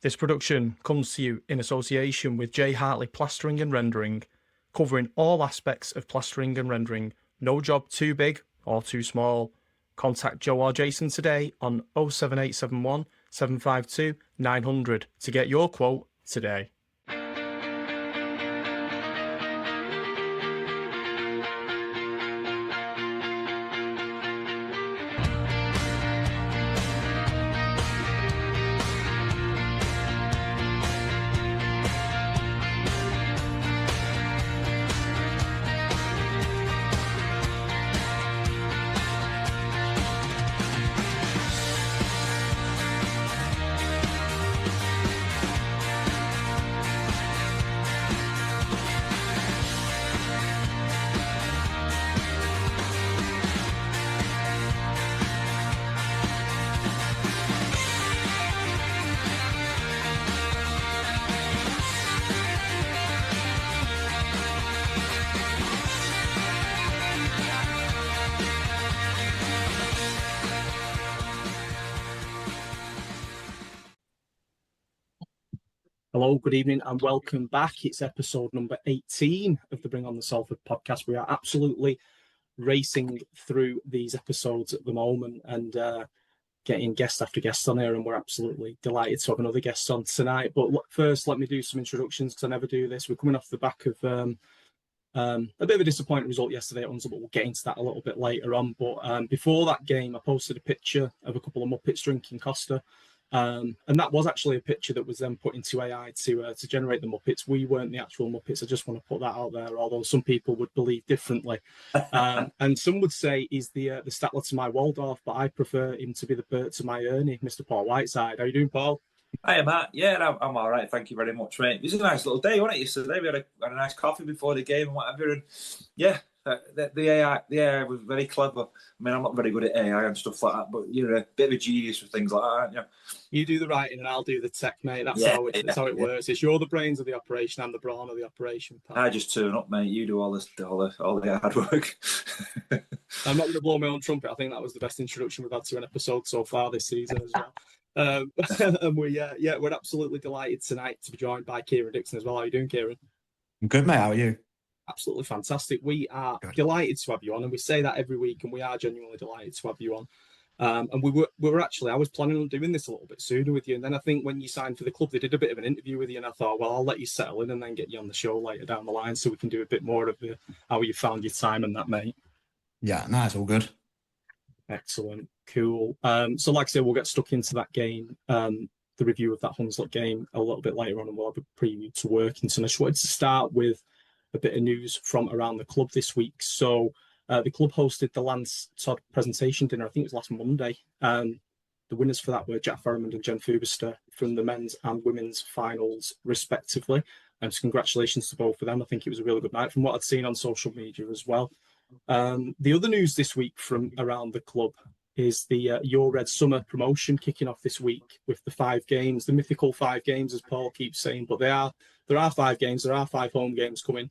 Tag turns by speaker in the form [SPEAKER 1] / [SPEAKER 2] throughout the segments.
[SPEAKER 1] This production comes to you in association with J. Hartley Plastering and Rendering, covering all aspects of plastering and rendering. No job too big or too small. Contact Joe or Jason today on 07871 752 900 to get your quote today. Hello, good evening, and welcome back. It's episode number 18 of the Bring on the Salford podcast. We are absolutely racing through these episodes at the moment and getting guest after guest on here, and we're absolutely delighted to have another guest on tonight. But first, let me do some introductions because I never do this. We're coming off the back of a bit of a disappointing result yesterday at Hunslet, but we'll get into that a little bit later on. But before that game, I posted a picture of a couple of Muppets drinking Costa. And that was actually a picture that was then put into AI to generate the Muppets. We weren't the actual Muppets. I just want to put that out there, although some people would believe differently. And some would say he's the Statler to my Waldorf, but I prefer him to be the Bert to my Ernie, Mr. Paul Whiteside. How you doing, Paul?
[SPEAKER 2] Hi, Matt. Yeah, I'm all right. Thank you very much, mate. It was a nice little day, wasn't it, yesterday? We had a nice coffee before the game and whatever. And yeah, the AI was very clever. I mean, I'm not very good at AI and stuff like that, but you're a bit of a genius for things like that, aren't you?
[SPEAKER 1] You do the writing and I'll do the tech, mate. That's how it works. It's you're the brains of the operation, I'm the brawn of the operation, pal.
[SPEAKER 2] I just turn up, mate. You do all the hard work.
[SPEAKER 1] I'm not going to blow my own trumpet. I think that was the best introduction we've had to an episode so far this season as well. And we're absolutely delighted tonight to be joined by Kieran Dixon as well. How are you doing, Kieran?
[SPEAKER 3] I'm good, mate. How are you?
[SPEAKER 1] Absolutely fantastic. We are delighted to have you on, and we say that every week, and we are genuinely delighted to have you on. And we were actually, I was planning on doing this a little bit sooner with you, and then I think when you signed for the club, they did a bit of an interview with you, and I thought, well, I'll let you settle in and then get you on the show later down the line so we can do a bit more of how you found your time and that, mate.
[SPEAKER 3] Yeah, no, it's all good.
[SPEAKER 1] Excellent, cool. So like I said, we'll get stuck into that game, the review of that Hunslet game a little bit later on, and we'll have a preview to Workington. I just wanted to start with a bit of news from around the club this week. So the club hosted the Lance Todd presentation dinner. I think it was last Monday. The winners for that were Jack Ferriman and Jen Fubister from the men's and women's finals, respectively. So congratulations to both of them. I think it was a really good night from what I'd seen on social media as well. The other news this week from around the club is the Your Red Summer promotion kicking off this week with the 5 games, the mythical 5 games, as Paul keeps saying. But there are 5 games, there are 5 home games coming,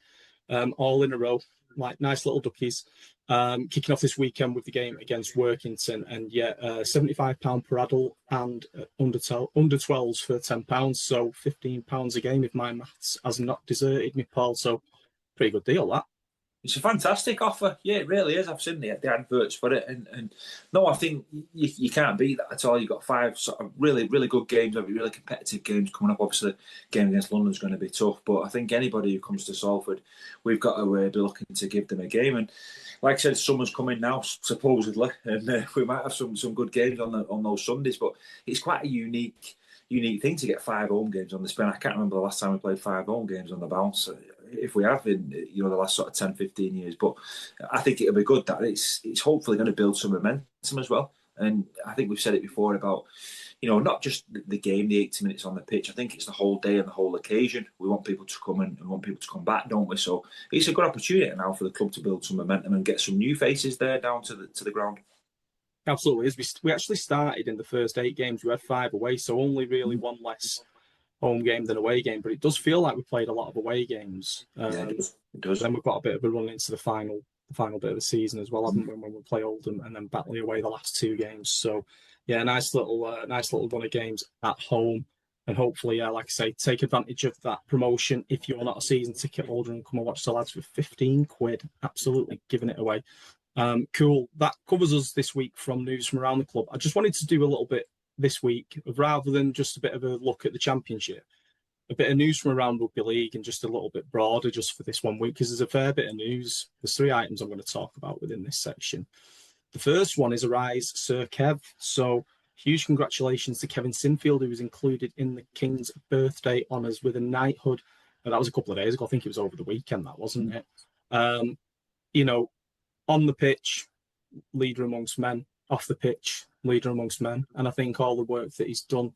[SPEAKER 1] all in a row, like nice little duckies. Kicking off this weekend with the game against Workington, and £75 per adult and under 12s for £10, so £15 a game if my maths has not deserted me, Paul. So pretty good deal, that.
[SPEAKER 2] It's a fantastic offer. Yeah, it really is. I've seen the adverts for it. And no, I think you can't beat that at all. You've got 5 sort of really, really good games, really competitive games coming up. Obviously, the game against London is going to be tough. But I think anybody who comes to Salford, we've got to be looking to give them a game. And like I said, summer's coming now, supposedly. And we might have some good games on those Sundays. But it's quite a unique thing to get 5 home games on the spin. I can't remember the last time we played 5 home games on the bounce. If we have in the last sort of 10, 15 years, but I think it'll be good that it's hopefully going to build some momentum as well. And I think we've said it before about, not just the game, the 80 minutes on the pitch. I think it's the whole day and the whole occasion. We want people to come in and want people to come back, don't we? So it's a good opportunity now for the club to build some momentum and get some new faces there down to the ground.
[SPEAKER 1] Absolutely. As we actually started in the first 8 games, we had 5 away, so only really 1 less home game than away game, but it does feel like we played a lot of away games.
[SPEAKER 2] It does.
[SPEAKER 1] Then we've got a bit of a run into the final bit of the season as well, haven't we, when we play Oldham and then Batley away the last 2 games. So yeah, nice little run of games at home. hopefully, like I say, take advantage of that promotion if you're not a season ticket holder and come and watch the lads for 15 quid. Absolutely giving it away. Cool. That covers us this week from news from around the club. I just wanted to do a little bit this week, rather than just a bit of a look at the Championship, a bit of news from around Rugby League and just a little bit broader just for this 1 week, because there's a fair bit of news. There's 3 items I'm going to talk about within this section. The first one is Arise Sir Kev. So huge congratulations to Kevin Sinfield, who was included in the King's birthday honours with a knighthood. And that was a couple of days ago. I think it was over the weekend, that wasn't it? On the pitch, leader amongst men. Off the pitch, leader amongst men. And I think all the work that he's done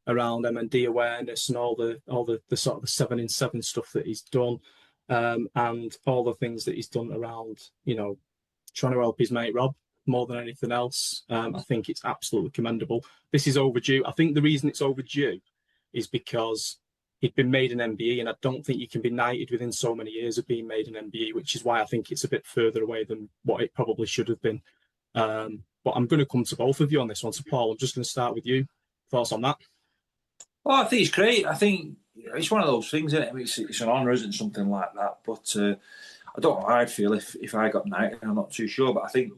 [SPEAKER 1] around MND awareness and all the sort of the 7-in-7 stuff that he's done, and all the things that he's done around, trying to help his mate Rob more than anything else. I think it's absolutely commendable. This is overdue. I think the reason it's overdue is because he'd been made an MBE, and I don't think you can be knighted within so many years of being made an MBE, which is why I think it's a bit further away than what it probably should have been. But I'm going to come to both of you on this one. So, Paul, I'm just going to start with you. Thoughts on that?
[SPEAKER 2] Well, I think it's great. I think it's one of those things, isn't it? I mean, it's an honour, isn't something like that. But I don't know how I'd feel if I got knighted. I'm not too sure. But I think,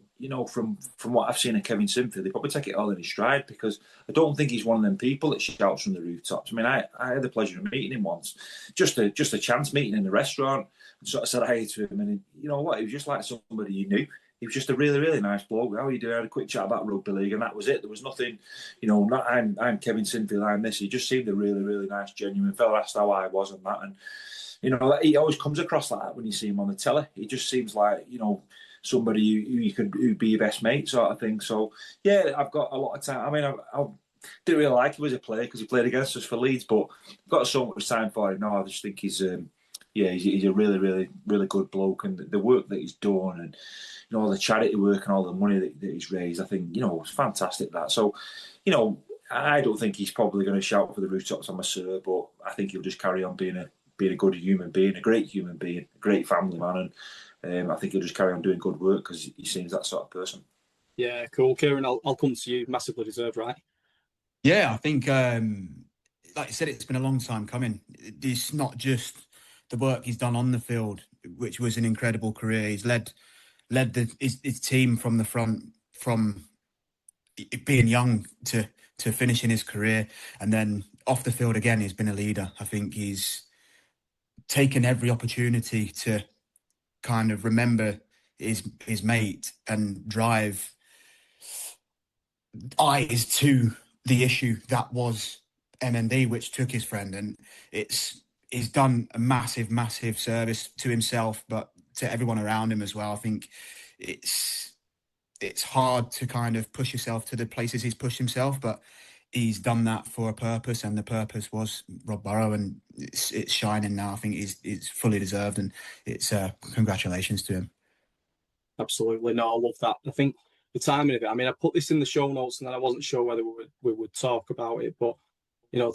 [SPEAKER 2] from what I've seen of Kevin Sinfield, they probably take it all in his stride, because I don't think he's one of them people that shouts from the rooftops. I mean, I had the pleasure of meeting him once, just a chance meeting in the restaurant, and sort of said hi to him, and you know what? He was just like somebody you knew. He was just a really, really nice bloke. How are you doing? I had a quick chat about rugby league, and that was it. There was nothing, not I'm Kevin Sinfield, I'm this. He just seemed a really, really nice, genuine fella. Asked how I was and that. And, he always comes across like that when you see him on the telly. He just seems like, somebody who'd be your best mate sort of thing. So, yeah, I've got a lot of time. I mean, I didn't really like him as a player because he played against us for Leeds, but I've got so much time for him now. I just think he's a really, really, really good bloke, and the work that he's done, and all the charity work and all the money that he's raised, I think, it's fantastic that. So, I don't think he's probably going to shout for the rooftops on my sir, but I think he'll just carry on being a good human being, a great human being, a great family man, and I think he'll just carry on doing good work because he seems that sort of person.
[SPEAKER 1] Yeah, cool. Kieran, I'll come to you. Massively deserved, right?
[SPEAKER 3] Yeah, I think, like you said, it's been a long time coming. It's not just the work he's done on the field, which was an incredible career. He's led his team from the front, from being young to finishing his career, and then off the field again, he's been a leader. I think he's taken every opportunity to kind of remember his mate and drive eyes to the issue that was MND, which took his friend, and he's done a massive service to himself, but to everyone around him as well. I think it's hard to kind of push yourself to the places he's pushed himself, but he's done that for a purpose, and the purpose was Rob Burrow, and it's shining now. I think it's fully deserved, and it's congratulations to him.
[SPEAKER 1] Absolutely. No, I love that. I think the timing of it, I mean, I put this in the show notes and then I wasn't sure whether we would talk about it, but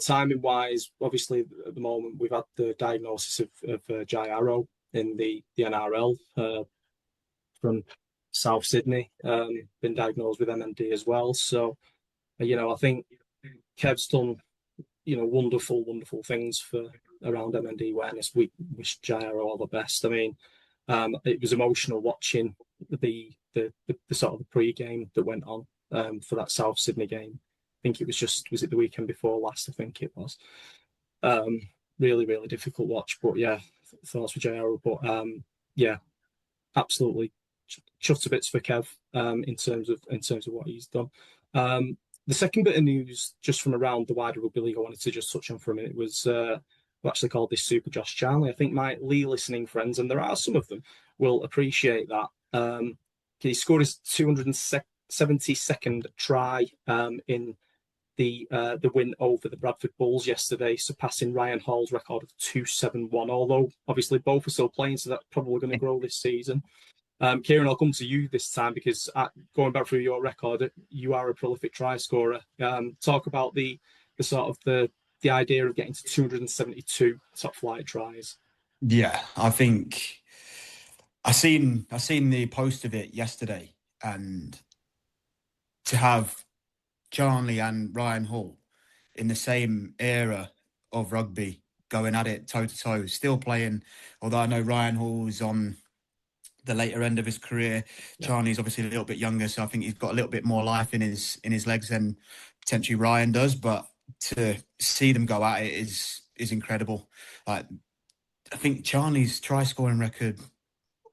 [SPEAKER 1] timing wise, obviously at the moment we've had the diagnosis of Jai Arrow in the NRL from South Sydney, been diagnosed with MND as well. So, I think Kev's done, wonderful things for around MND awareness. We wish Jai Arrow all the best. I mean, it was emotional watching the sort of the pre-game that went on for that South Sydney game. I think it was it the weekend before last? I think it was. Really, really difficult watch, but yeah, thoughts for JR. But yeah, absolutely chuffed to bits for Kev in terms of what he's done. The second bit of news, just from around the wider rugby league, I wanted to just touch on for a minute was we actually called this Super Josh Charlie. I think my Lee listening friends, and there are some of them, will appreciate that. He scored his 272nd try in the win over the Bradford Bulls yesterday, surpassing Ryan Hall's record of 271. Although obviously both are still playing, so that's probably going to grow this season. Kieran, I'll come to you this time because going back through your record, you are a prolific try scorer. Talk about the sort of the idea of getting to 272 top flight tries.
[SPEAKER 3] Yeah, I think I seen the post of it yesterday, and to have Charlie and Ryan Hall in the same era of rugby, going at it toe to toe, still playing. Although I know Ryan Hall's on the later end of his career. Charney's obviously a little bit younger, so I think he's got a little bit more life in his legs than potentially Ryan does. But to see them go at it is incredible. Like, I think Charney's try scoring record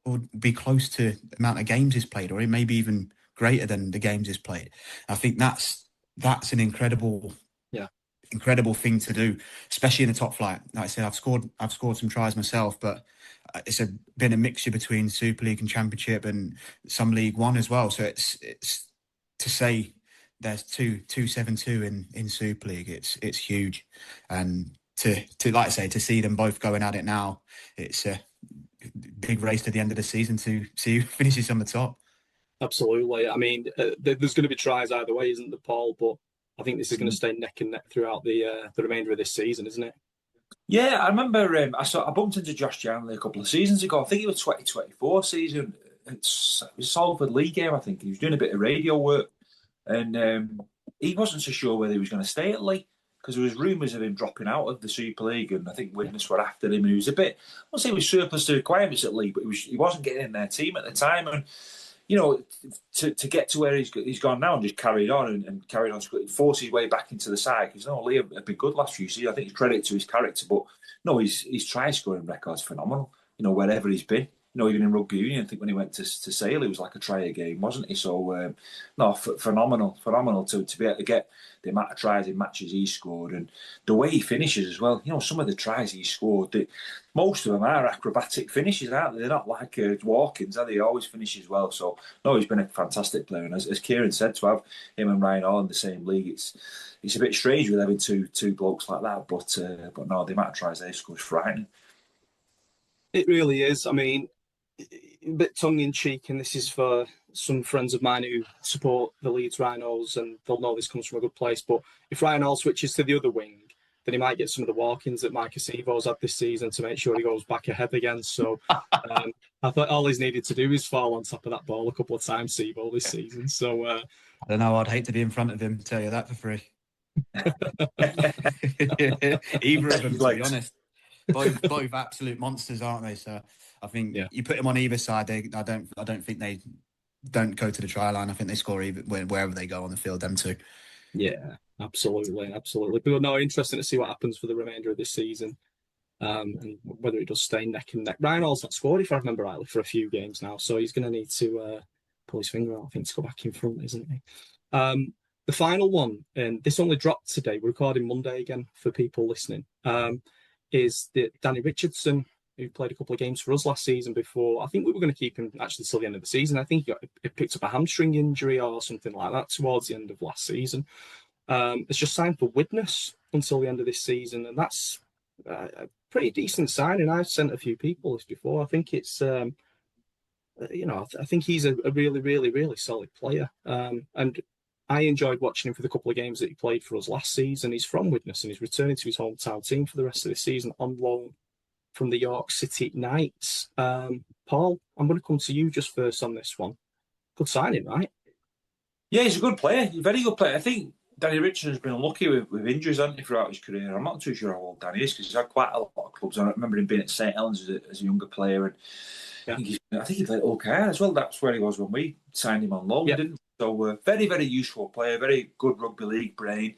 [SPEAKER 3] would be close to the amount of games he's played, or maybe even greater than the games he's played. I think that's an incredible thing to do, especially in the top flight. Like I said, I've scored some tries myself, but it's been a mixture between Super League and Championship and some League One as well. So it's to say there's 272 in Super League, it's huge. And to like I say, to see them both going at it now, it's a big race to the end of the season to see who finishes on the top.
[SPEAKER 1] Absolutely. I mean, there's going to be tries either way, isn't there, Paul? But I think this is going to stay neck and neck throughout the remainder of this season, isn't it?
[SPEAKER 2] Yeah, I remember I bumped into Josh Janley a couple of seasons ago. I think it was 2024 season. It was Salford League game, I think. He was doing a bit of radio work, and he wasn't so sure whether he was going to stay at Leigh because there was rumours of him dropping out of the Super League, and I think Widnes were after him. And he was a bit, I won't say he was surplus to requirements at Leigh, but he wasn't getting in their team at the time. And you know, to get to where he's gone now and just carried on and carried on, force his way back into the side. Because Leigh have been good last few seasons. I think it's credit to his character, but no, his try scoring record's phenomenal. You know, wherever he's been. You know, even in rugby union, I think when he went to Sale, it was like a try a game, wasn't he? So, phenomenal to be able to get the amount of tries in matches he scored and the way he finishes as well. You know, some of the tries he scored, most of them are acrobatic finishes, aren't they? They're not like walk-ins, are they? He always finishes well. So, no, he's been a fantastic player. And as Kieran said, to have him and Ryan all in the same league, it's a bit strange with having two blokes like that. But no, the amount of tries they score is frightening.
[SPEAKER 1] It really is. I mean, a bit tongue-in-cheek, and this is for some friends of mine who support the Leeds Rhinos, and they'll know this comes from a good place. But if Ryan Hall switches to the other wing, then he might get some of the walk-ins that Mike Acevo's had this season to make sure he goes back ahead again. So I thought all he's needed to do is fall on top of that ball a couple of times, Acevo, this season. So
[SPEAKER 3] I don't know. I'd hate to be in front of him. Tell you that for free. Either of them, to be honest. Both absolute monsters, aren't they? So I think you put them on either side. I don't think they don't go to the try line. I think they score wherever they go on the field. Them two.
[SPEAKER 1] Yeah, absolutely. But no, interesting to see what happens for the remainder of this season, and whether it does stay neck and neck. Ryan Hall's not scored, if I remember rightly, for a few games now, so he's going to need to pull his finger out, I think, to go back in front, isn't he? The final one, and this only dropped today. We're recording Monday again for people listening. Is that Danny Richardson, who played a couple of games for us last season before. I think we were going to keep him actually till the end of the season. I think he picked up a hamstring injury or something like that towards the end of last season. It's just signed for Widnes until the end of this season, and that's a pretty decent signing. I've sent a few people this before. I think it's, I think he's a really, really, really solid player. And I enjoyed watching him for the couple of games that he played for us last season. He's from Widnes and he's returning to his hometown team for the rest of the season on loan from the York City Knights. Paul, I'm going to come to you just first on this one. Good signing, right?
[SPEAKER 2] Yeah, he's a good player. He's a very good player. I think Danny Richardson's been unlucky with injuries, hasn't he, throughout his career. I'm not too sure how old Danny is because he's had quite a lot of clubs. I remember him being at St Helens as a younger player. And I think he played OK as well. That's where he was when we signed him on loan, didn't we? So very, very useful player, very good rugby league brain,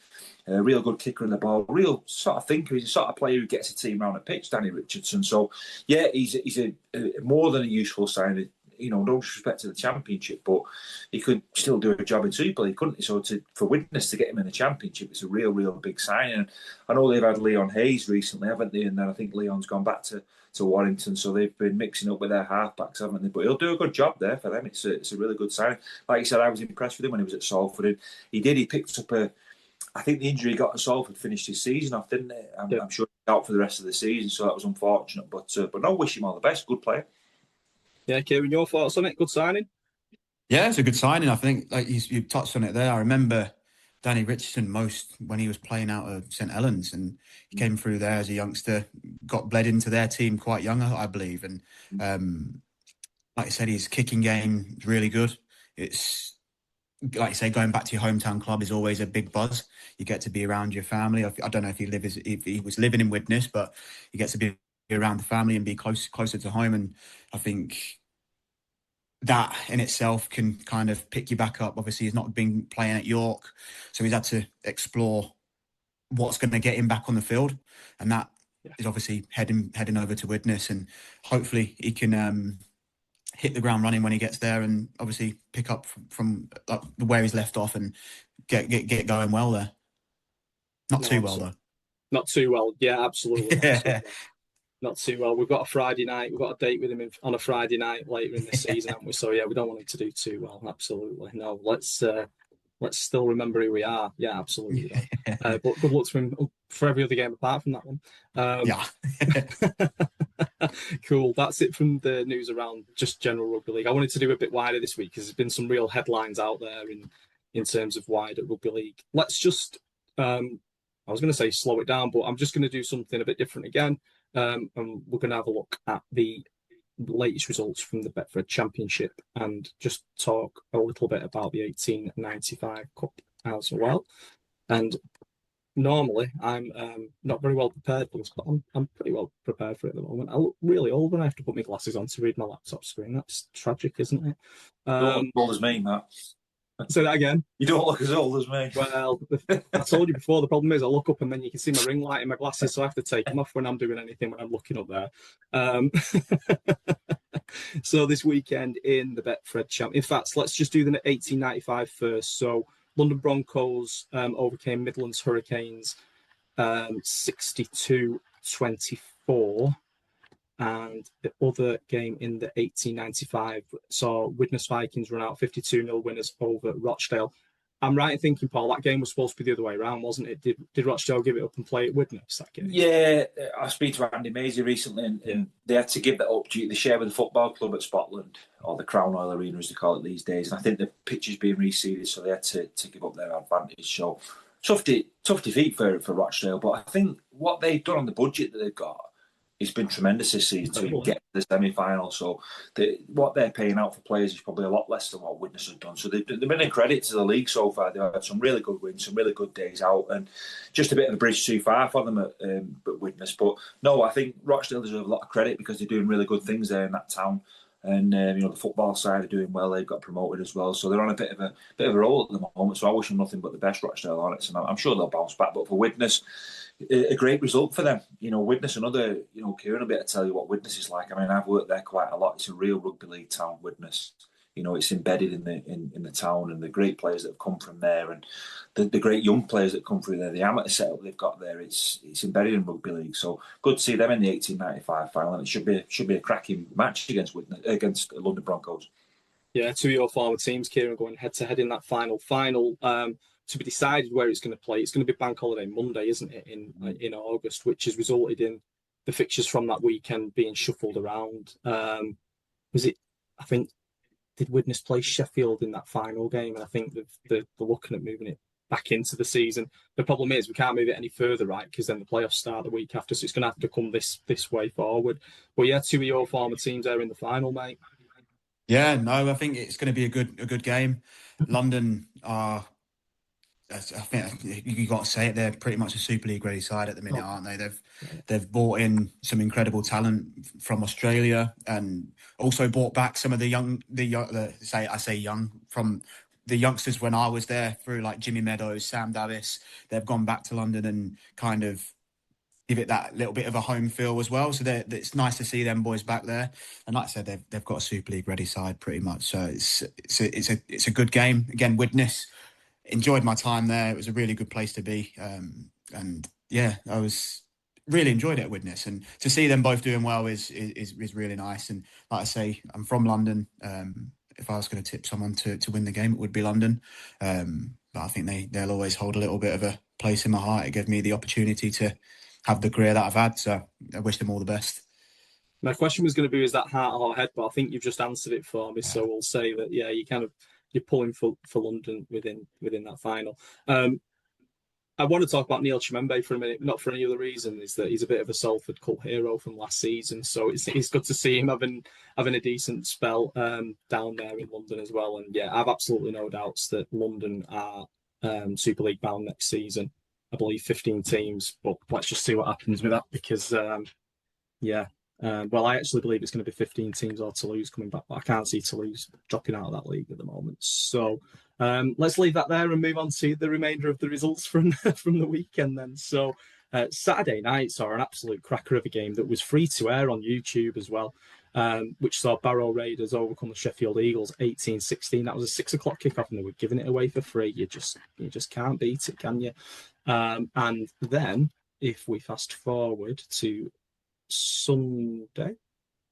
[SPEAKER 2] real good kicker in the ball, real sort of thinker. He's a sort of player who gets a team round the pitch, Danny Richardson. So, yeah, he's a more than a useful signing. You know, no disrespect to the Championship, but he could still do a job in Super League, couldn't he? So for Widnes to get him in the Championship, it's a real, real big signing. I know they've had Leon Hayes recently, haven't they? And then I think Leon's gone back to Warrington, so they've been mixing up with their halfbacks, haven't they? But he'll do a good job there for them. It's a really good signing. Like you said, I was impressed with him when he was at Salford. And he picked up I think the injury he got at Salford finished his season off, didn't it? I'm sure he's out for the rest of the season, so that was unfortunate. But no, wish him all the best. Good player.
[SPEAKER 1] Yeah, Kieran, your thoughts on it? Good signing?
[SPEAKER 3] Yeah, it's a good signing. I think, like you touched on it there. I remember Danny Richardson most when he was playing out of St Helens, and he came through there as a youngster, got bled into their team quite young, I believe. And like I said, his kicking game is really good. It's like you say, going back to your hometown club is always a big buzz. You get to be around your family. I don't know if he was living in Widnes, but you get to be around the family and be closer to home. And I think that in itself can kind of pick you back up. Obviously, he's not been playing at York, so he's had to explore what's going to get him back on the field, and that is obviously heading over to Widnes, and hopefully he can hit the ground running when he gets there, and obviously pick up from where he's left off and get going well there. Not too well though.
[SPEAKER 1] Not too well. Yeah, absolutely.
[SPEAKER 3] Yeah.
[SPEAKER 1] Absolutely. Not too well. We've got a Friday night. We've got a date with him on a Friday night later in the season, haven't we? So yeah, we don't want him to do too well. Absolutely. No, let's still remember who we are. Yeah, absolutely. But good luck to him for every other game apart from that one.
[SPEAKER 3] Yeah.
[SPEAKER 1] Cool. That's it from the news around just general rugby league. I wanted to do a bit wider this week because there's been some real headlines out there in terms of wider rugby league. Let's just, I was going to say slow it down, but I'm just going to do something a bit different again. And we're going to have a look at the latest results from the Betfred Championship and just talk a little bit about the 1895 Cup as well. And normally I'm not very well prepared for this, but I'm pretty well prepared for it at the moment. I look really old when I have to put my glasses on to read my laptop screen. That's tragic, isn't it?
[SPEAKER 2] Don't look as old as me, Matt.
[SPEAKER 1] Say that again.
[SPEAKER 2] You don't look as old as me.
[SPEAKER 1] Well, I told you before, the problem is I look up and then you can see my ring light in my glasses, so I have to take them off when I'm doing anything when I'm looking up there. So this weekend in the Betfred Champ. In fact, let's just do the 1895 first. So London Broncos overcame Midlands Hurricanes 62-24. And the other game in the 1895 saw Widnes Vikings run out 52-0 winners over Rochdale. I'm right in thinking, Paul, that game was supposed to be the other way around, wasn't it? Did Rochdale give it up and play at Widnes that game?
[SPEAKER 2] Yeah, I speak to Andy Maisie recently, and they had to give that up due to the share with the football club at Scotland, or the Crown Oil Arena as they call it these days. And I think the pitch is being reseeded, so they had to give up their advantage. So tough defeat for Rochdale, but I think what they've done on the budget that they've got, it's been tremendous this season to get to the semi-final. So what they're paying out for players is probably a lot less than what Widnes have done. So they've been a credit to the league so far. They've had some really good wins, some really good days out, and just a bit of a bridge too far for them at Widnes. But no, I think Rochdale deserve a lot of credit because they're doing really good things there in that town. And the football side are doing well. They've got promoted as well, so they're on a bit of a roll at the moment. So I wish them nothing but the best, Rochdale, on it. And I'm sure they'll bounce back. But for Widnes, a great result for them. Widnes, another. Kieran will be able to tell you what Widnes is like. I mean, I've worked there quite a lot. It's a real rugby league town, Widnes. It's embedded in the town, and the great players that have come from there, and the great young players that come through there. The amateur setup they've got there, it's embedded in rugby league. So good to see them in the 1895 final. And it should be a cracking match against London Broncos.
[SPEAKER 1] Yeah, two of your former teams, Kieran, going head to head in that final. To be decided where it's going to play. It's going to be Bank Holiday Monday, isn't it, in August, which has resulted in the fixtures from that weekend being shuffled around. Was it? I think. Did Widnes play Sheffield in that final game? And I think they're looking at moving it back into the season. The problem is we can't move it any further, right? Because then the playoffs start the week after, so it's going to have to come this way forward. But yeah, two of your former teams are in the final, mate.
[SPEAKER 3] Yeah, no, I think it's going to be a good game. London are, I think you got to say it, they're pretty much a Super League ready side at the minute, aren't they? They've brought in some incredible talent from Australia, and also brought back some of the young from the youngsters when I was there, through like Jimmy Meadows, Sam Davis. They've gone back to London and kind of give it that little bit of a home feel as well. So it's nice to see them boys back there. And like I said, they've got a Super League ready side pretty much. So it's a good game. Again, Widnes, enjoyed my time there. It was a really good place to be. And yeah, I was really enjoyed it at Widnes. And to see them both doing well is really nice. And like I say, I'm from London. If I was going to tip someone to win the game, it would be London. But I think they'll always hold a little bit of a place in my heart. It gave me the opportunity to have the career that I've had. So I wish them all the best.
[SPEAKER 1] My question was going to be, is that heart or head? But I think you've just answered it for me. So we'll say that, yeah, you're pulling for London within that final. I want to talk about Neil Chimembe for a minute, not for any other reason, is that he's a bit of a Salford cult hero from last season. So it's good to see him having a decent spell down there in London as well. And yeah, I've absolutely no doubts that London are Super League bound next season. I believe 15 teams, but let's just see what happens with that because well, I actually believe it's going to be 15 teams or Toulouse coming back, but I can't see Toulouse dropping out of that league at the moment. So let's leave that there and move on to the remainder of the results from from the weekend then. So Saturday night saw an absolute cracker of a game that was free to air on YouTube as well, which saw Barrow Raiders overcome the Sheffield Eagles 18-16. That was a 6 o'clock kickoff and they were giving it away for free. You just can't beat it, can you? And then if we fast forward to Sunday.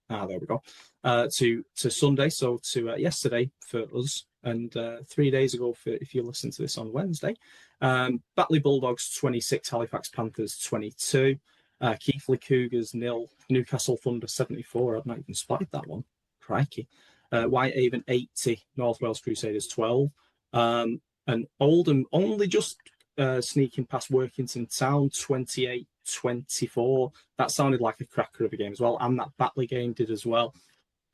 [SPEAKER 1] There we go. To Sunday, so to yesterday for us, and 3 days ago for if you listen to this on Wednesday. Batley Bulldogs 26, Halifax Panthers 22, Keighley Cougars 0, Newcastle Thunder 74. I've not even spotted that one. Crikey. Whitehaven 80, North Wales Crusaders 12, and Oldham only just sneaking past Workington Town 28-24. That sounded like a cracker of a game as well, and that Batley game did as well.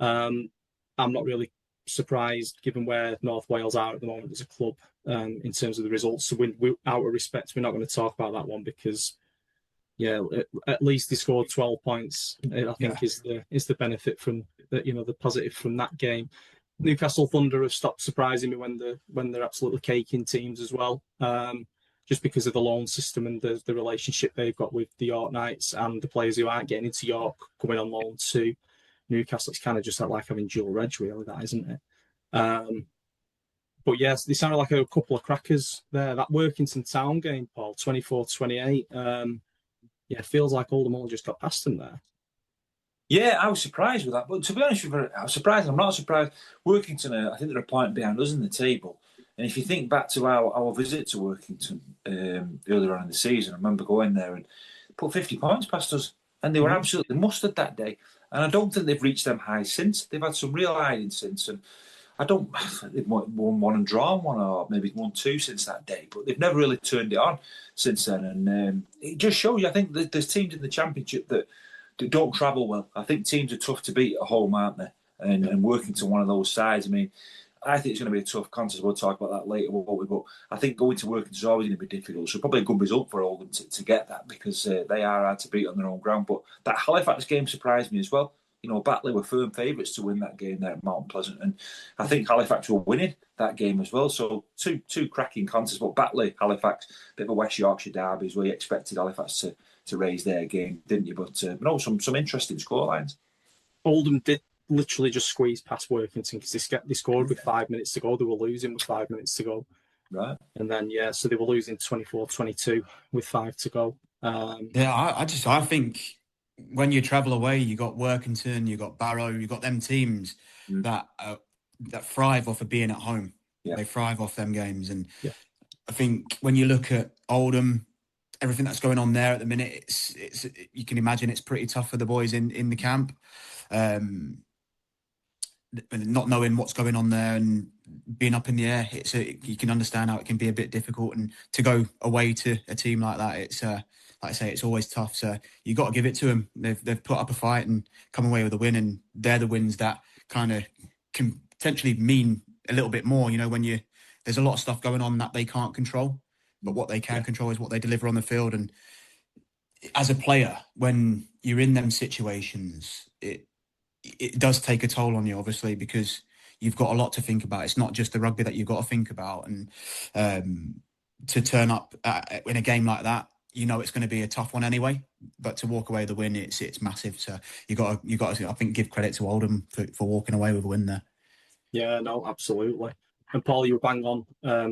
[SPEAKER 1] I'm not really surprised given where North Wales are at the moment as a club in terms of the results. So we out of respect, we're not going to talk about that one because at least they scored 12 points. I think is the benefit from the positive from that game. Newcastle Thunder have stopped surprising me when they're absolutely caking teams as well. Just because of the loan system and the relationship they've got with the York Knights and the players who aren't getting into York coming on loan to Newcastle. It's kind of just like having dual reg, really, that, isn't it? But yes, they sounded like a couple of crackers there. That Workington Town game, Paul, 24-28. It feels like Oldham all just got past them there.
[SPEAKER 2] Yeah, I was surprised with that. But to be honest with you, I was surprised. I'm not surprised. Workington, I think they're a point behind us in the table. And if you think back to our visit to Workington earlier on in the season, I remember going there and put 50 points past us. And they were absolutely mustard that day. And I don't think they've reached them highs since. They've had some real hiding since. And they've won one and drawn one, or maybe won two since that day. But they've never really turned it on since then. And it just shows you, I think there's teams in the Championship that don't travel well. I think teams are tough to beat at home, aren't they? And Workington, one of those sides. I mean, I think it's going to be a tough contest. We'll talk about that later, won't we? But I think going to Workington is always going to be difficult. So probably a good result for Oldham to get that because they are hard to beat on their own ground. But that Halifax game surprised me as well. Batley were firm favourites to win that game there at Mount Pleasant. And I think Halifax were winning that game as well. So two cracking contests. But Batley, Halifax, bit of a West Yorkshire derby is where you expected Halifax to raise their game, didn't you? But no, some interesting scorelines.
[SPEAKER 1] Oldham did literally just squeeze past Workington because they scored with 5 minutes to go. They were losing with 5 minutes to go.
[SPEAKER 2] Right.
[SPEAKER 1] And then, so they were losing 24-22 with 5 to go.
[SPEAKER 3] I think when you travel away, you got Workington, you got Barrow, you got them teams that thrive off of being at home. Yeah. They thrive off them games. And I think when you look at Oldham, everything that's going on there at the minute, it's you can imagine it's pretty tough for the boys in the camp. Not knowing what's going on there and being up in the air, you can understand how it can be a bit difficult. And to go away to a team like that, it's like I say, it's always tough. So you got to give it to them. They've put up a fight and come away with a win, and they're the wins that kind of can potentially mean a little bit more. When there's a lot of stuff going on that they can't control, but what they can control is what they deliver on the field. And as a player, when you're in them situations, it does take a toll on you, obviously, because you've got a lot to think about. It's not just the rugby that you've got to think about. And to turn up in a game like that, it's going to be a tough one anyway. But to walk away with the win, it's massive. So you got to, I think, give credit to Oldham for walking away with a win there.
[SPEAKER 1] Yeah, no, absolutely. And Paul, you were bang on.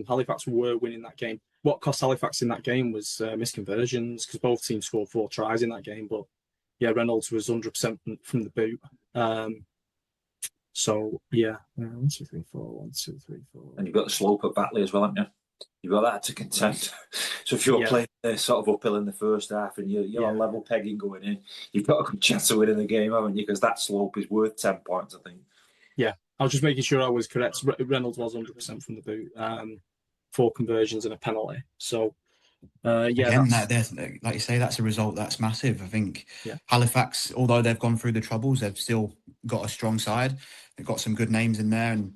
[SPEAKER 1] Halifax were winning that game. What cost Halifax in that game was misconversions, because both teams scored 4 tries in that game. But Reynolds was 100% from the boot. 1, 2, 3, 4, 1, 2, 3, 4.
[SPEAKER 2] And you've got the slope at Batley as well, haven't you? You've got that to contend. So if you're playing sort of uphill in the first half and you're on level pegging going in, you've got a good chance of winning the game, haven't you? Because that slope is worth 10 points, I think.
[SPEAKER 1] Yeah, I was just making sure I was correct. Reynolds was 100% from the boot, 4 conversions and a penalty. So,
[SPEAKER 3] Again, there's, like you say, that's a result that's massive. I think Halifax, although they've gone through the troubles, they've still got a strong side. They've got some good names in there, and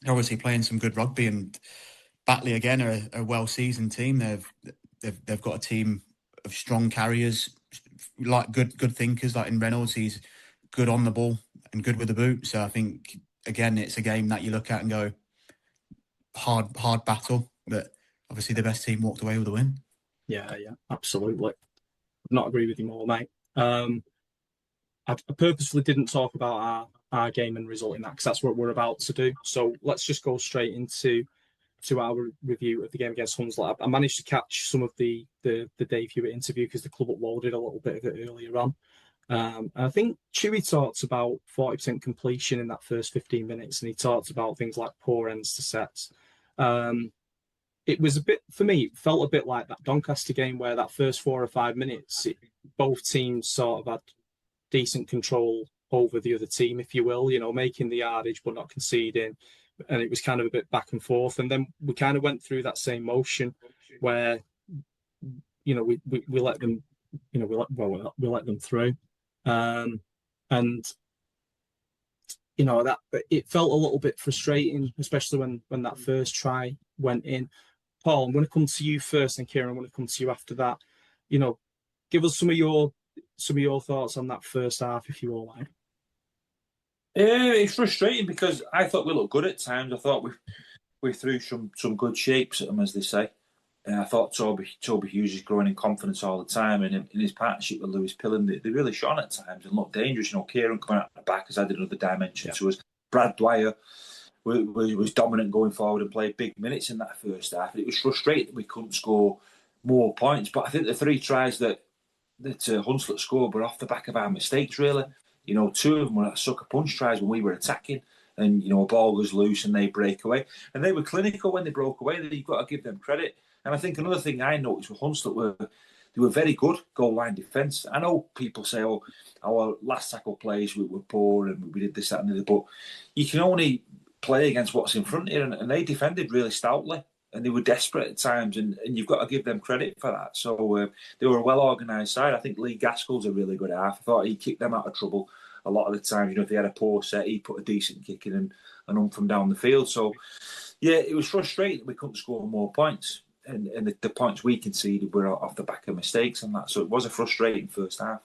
[SPEAKER 3] they're obviously playing some good rugby. And Batley again are a well-seasoned team. They've got a team of strong carriers, like good thinkers. Like in Reynolds, he's good on the ball and good with the boot. So I think again, it's a game that you look at and go hard battle, but obviously the best team walked away with a win.
[SPEAKER 1] Yeah, absolutely. I'd not agree with you more, mate. I purposefully didn't talk about our game and result in that because that's what we're about to do. So let's just go straight into our review of the game against Hunslet. I managed to catch some of the Dave Hewitt interview because the club uploaded a little bit of it earlier on. And I think Chewy talked about 40% completion in that first 15 minutes, and he talked about things like poor ends to sets. It was a bit, for me, it felt a bit like that Doncaster game where that first 4 or 5 minutes, both teams sort of had decent control over the other team, if you will, making the yardage but not conceding. And it was kind of a bit back and forth. And then we kind of went through that same motion where, we let them, we let them through. And, that it felt a little bit frustrating, especially when that first try went in. Paul, I'm going to come to you first, and Kieran, I'm going to come to you after that. Give us some of your thoughts on that first half, if you all like.
[SPEAKER 2] It's frustrating because I thought we looked good at times. I thought we threw some good shapes at them, as they say. And I thought Toby Hughes is growing in confidence all the time, and in his partnership with Lewis Pillen, they really shone at times and looked dangerous. Kieran coming out the back has added another dimension to us. Brad Dwyer was dominant going forward and played big minutes in that first half. It was frustrating that we couldn't score more points, but I think the 3 tries that Hunslet scored were off the back of our mistakes, really. 2 of them were sucker punch tries when we were attacking, and a ball was loose and they break away, and they were clinical when they broke away. You've got to give them credit. And I think another thing I noticed with Hunslet they were very good goal line defence. I know people say, our last tackle plays we were poor and we did this, that, and the other, but you can only play against what's in front of you, and they defended really stoutly, and they were desperate at times, and you've got to give them credit for that. So they were a well-organised side. I think Lee Gaskell's a really good half. I thought he kicked them out of trouble a lot of the time. If they had a poor set, he put a decent kick in and ump them down the field. So, yeah, it was frustrating that we couldn't score more points, and the points we conceded were off the back of mistakes and that. So it was a frustrating first half.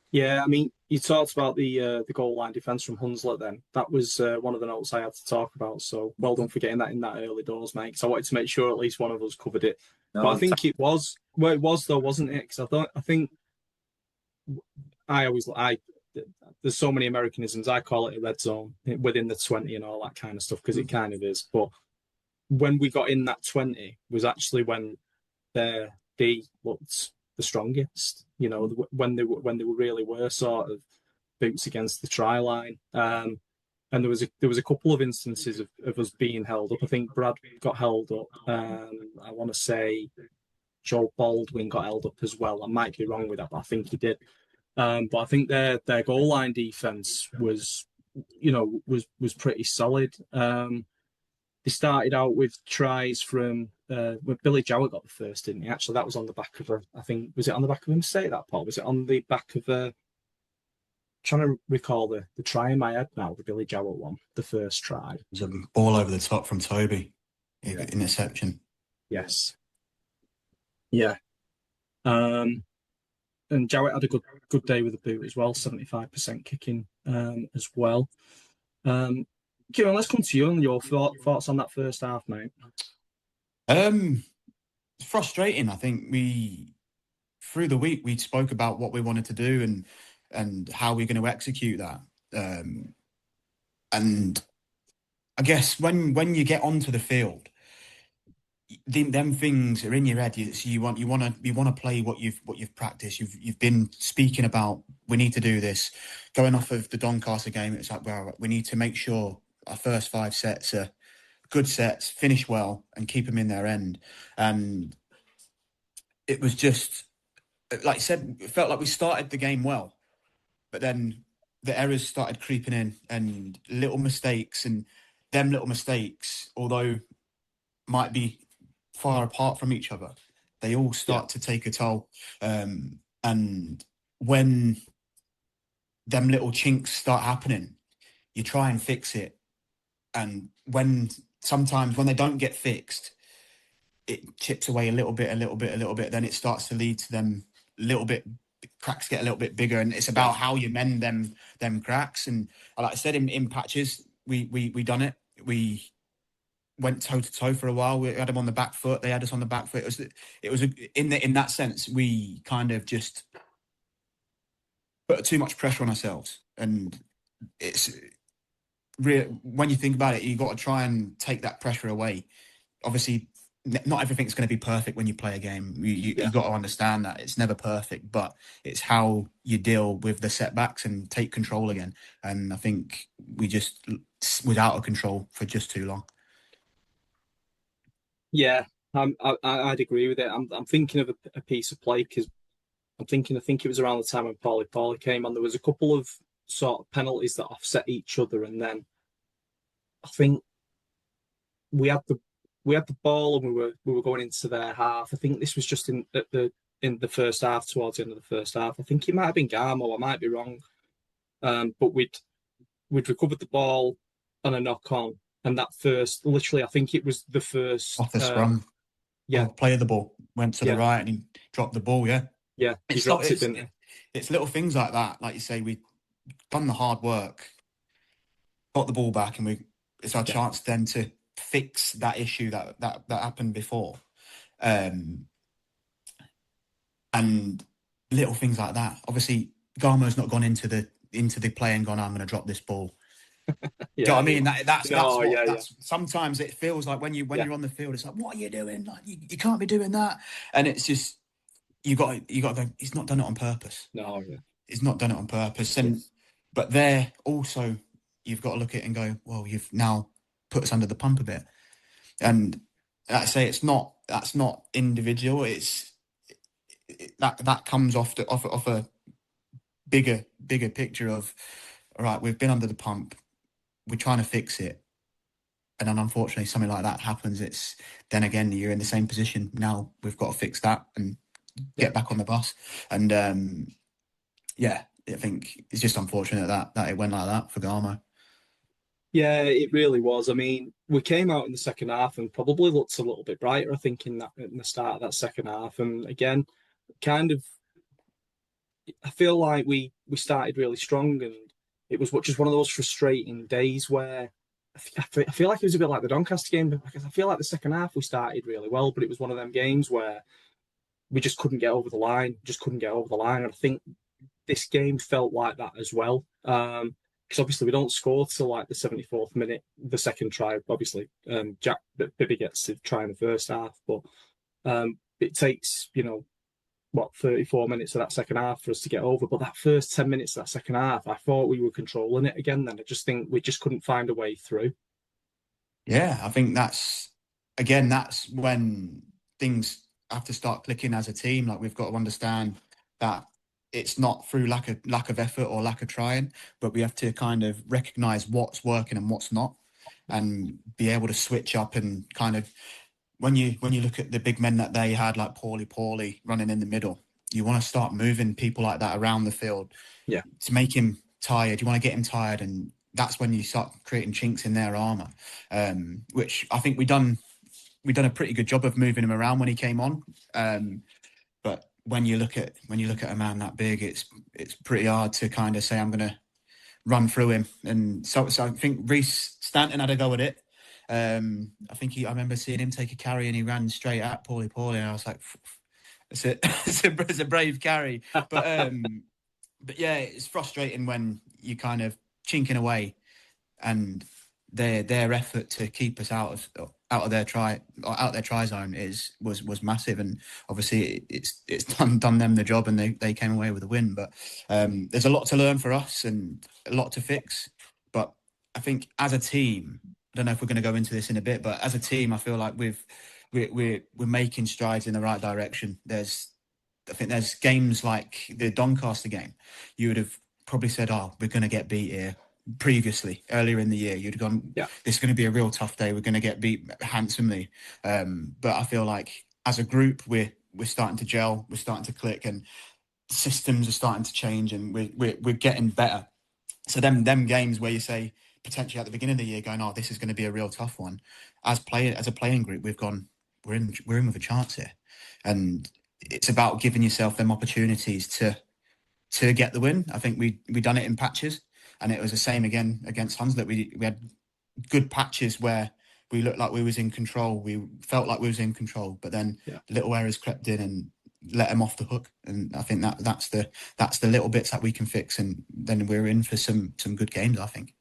[SPEAKER 1] Yeah, I mean, you talked about the goal line defence from Hunslet then. That was one of the notes I had to talk about. So well done for getting that in that early doors, mate, because I wanted to make sure at least one of us covered it. No, but I think it was, well, it was though, wasn't it? Because there's so many Americanisms. I call it a red zone within the 20 and all that kind of stuff, because it kind of is. But when we got in that 20 was actually when their D looked the strongest, when they really were sort of boots against the try line. And there was a couple of instances of us being held up. I think Brad got held up. I want to say Joe Baldwin got held up as well. I might be wrong with that, but I think he did. But I think their goal line defense was pretty solid. They started out with tries from Billy Jowett got the first, didn't he? Actually, that was on the back of was it on the back of a mistake, that Paul? Was it on the back of trying to recall the try in my head now, the Billy Jowett one, the first try.
[SPEAKER 3] It was a ball over the top from Toby, interception.
[SPEAKER 1] Yes. Yeah. And Jowett had a good day with the boot as well, 75% kicking as well. Kieran, let's come to you and your thoughts on that first half, mate.
[SPEAKER 3] It's frustrating. I think through the week, we spoke about what we wanted to do and how we're going to execute that. And I guess when you get onto the field, them things are in your head. You want to play what you've practiced. You've been speaking about. We need to do this. Going off of the Doncaster game, it's like, well, we need to make sure our first 5 sets are good sets, finish well, and keep them in their end. And it was just, like I said, it felt like we started the game well, but then the errors started creeping in and little mistakes, and them little mistakes, although might be far apart from each other, They all start to take a toll. And when them little chinks start happening, you try and fix it. And sometimes when they don't get fixed, it chips away a little bit. Then it starts to lead to them cracks get a little bit bigger. And it's about how you mend them cracks. And like I said, in patches, we done it. We went toe to toe for a while. We had them on the back foot. They had us on the back foot. It was in that sense, we kind of just put too much pressure on ourselves. And it's when you think about it, you've got to try and take that pressure away. Obviously, not everything's going to be perfect when you play a game. You've got to understand that it's never perfect, but it's how you deal with the setbacks and take control again. And I think we just was out of control for just too long.
[SPEAKER 1] Yeah, I'd agree with it. I'm thinking of a piece of play because I think it was around the time when Paulie came on. There was a couple of sort of penalties that offset each other, and then I think we had the ball and we were going into their half. I think this was just in the first half, towards the end of the first half. I think it might have been Garmo. I might be wrong, but we'd recovered the ball on a knock on, and that first, literally, I think it was the first
[SPEAKER 3] off the scrum. Play of the ball went to the right and he dropped the ball.
[SPEAKER 1] Yeah, he dropped it, didn't he?
[SPEAKER 3] It's little things like that. Like you say, we've done the hard work, got the ball back, and it's our chance then to fix that issue that happened before. And little things like that. Obviously, Garmo's not gone into the play and gone, I'm going to drop this ball. Do you know what I mean? That's sometimes it feels like when you're on the field, it's like, what are you doing? Like you can't be doing that. And it's just you got to go, he's not done it on purpose.
[SPEAKER 1] No,
[SPEAKER 3] he's not done it on purpose. And but there also you've got to look at it and go, well, you've now put us under the pump a bit. And like I say, that's not individual. It's that comes off a bigger picture of, all right, we've been under the pump, we're trying to fix it, and then unfortunately something like that happens. It's then again you're in the same position. Now we've got to fix that and get back on the bus. And I think it's just unfortunate that it went like that for Garmo.
[SPEAKER 1] Yeah, it really was. I mean, we came out in the second half and probably looked a little bit brighter, I think, in the start of that second half. And again, kind of, I feel like we started really strong, and it was just one of those frustrating days where I feel like it was a bit like the Doncaster game, because I feel like the second half we started really well, but it was one of them games where we just couldn't get over the line, And I think this game felt like that as well. Because obviously we don't score till like the 74th minute, the second try. Obviously, Jack Bibby gets to try in the first half, but it takes 34 minutes of that second half for us to get over. But that first 10 minutes of that second half, I thought we were controlling it again. Then I just think we just couldn't find a way through.
[SPEAKER 3] Yeah, I think that's when things have to start clicking as a team. Like we've got to understand that it's not through lack of effort or lack of trying, but we have to kind of recognize what's working and what's not, and be able to switch up and kind of, when you look at the big men that they had, like Paulie running in the middle, you want to start moving people like that around the field, to make him tired. You want to get him tired, and that's when you start creating chinks in their armour, which I think we done a pretty good job of moving him around when he came on. But when you look at a man that big, it's pretty hard to kind of say I'm going to run through him. And so I think Reece Stanton had a go at it. I remember seeing him take a carry and he ran straight at Paulie, and I was like, it's a brave carry. But yeah, it's frustrating when you kind of chinking away, and their effort to keep us out of their try zone was massive, and obviously it's done them the job, and they came away with a win. But there's a lot to learn for us and a lot to fix. But I think as a team, I don't know if we're going to go into this in a bit, but as a team, I feel like we're making strides in the right direction. I think there's games like the Doncaster game, you would have probably said, "Oh, we're going to get beat here." Previously, earlier in the year, you'd have gone, "This is going to be a real tough day. We're going to get beat handsomely." But I feel like as a group, we're we're starting to gel, we're starting to click, and systems are starting to change, and we're getting better. So them games where you say potentially at the beginning of the year going, oh, this is going to be a real tough one. As a playing group, we've gone, we're in with a chance here, and it's about giving yourself them opportunities to get the win. I think we done it in patches, and it was the same again against Hunslet. We had good patches where we looked like we was in control. We felt like we was in control, but then little errors crept in and let them off the hook. And I think that's the little bits that we can fix, and then we're in for some good games, I think.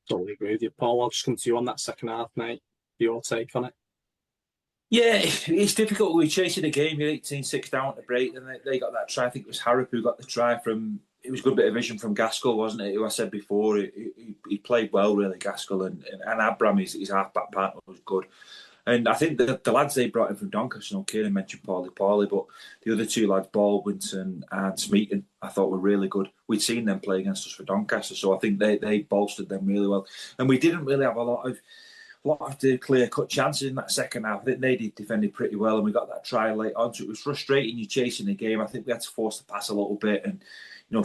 [SPEAKER 1] Totally agree with you, Paul. I'll just come to you on that second half, mate. Your take on it?
[SPEAKER 2] Yeah, it's difficult. We were chasing the game. You're 18-6 down at the break, and they got that try. I think it was Harrop who got the try from. It was a good bit of vision from Gaskell, wasn't it? Who I said before, he played well, really, Gaskell, and Abram, his half-back partner, was good. And I think the lads they brought in from Doncaster, Kieran mentioned Paulie, but the other two lads, Baldwinton and Smeaton, I thought were really good. We'd seen them play against us for Doncaster, so I think they bolstered them really well. And we didn't really have a lot of the clear-cut chances in that second half. I think they defended pretty well, and we got that try late on, so it was frustrating. You're chasing the game. I think we had to force the pass a little bit, and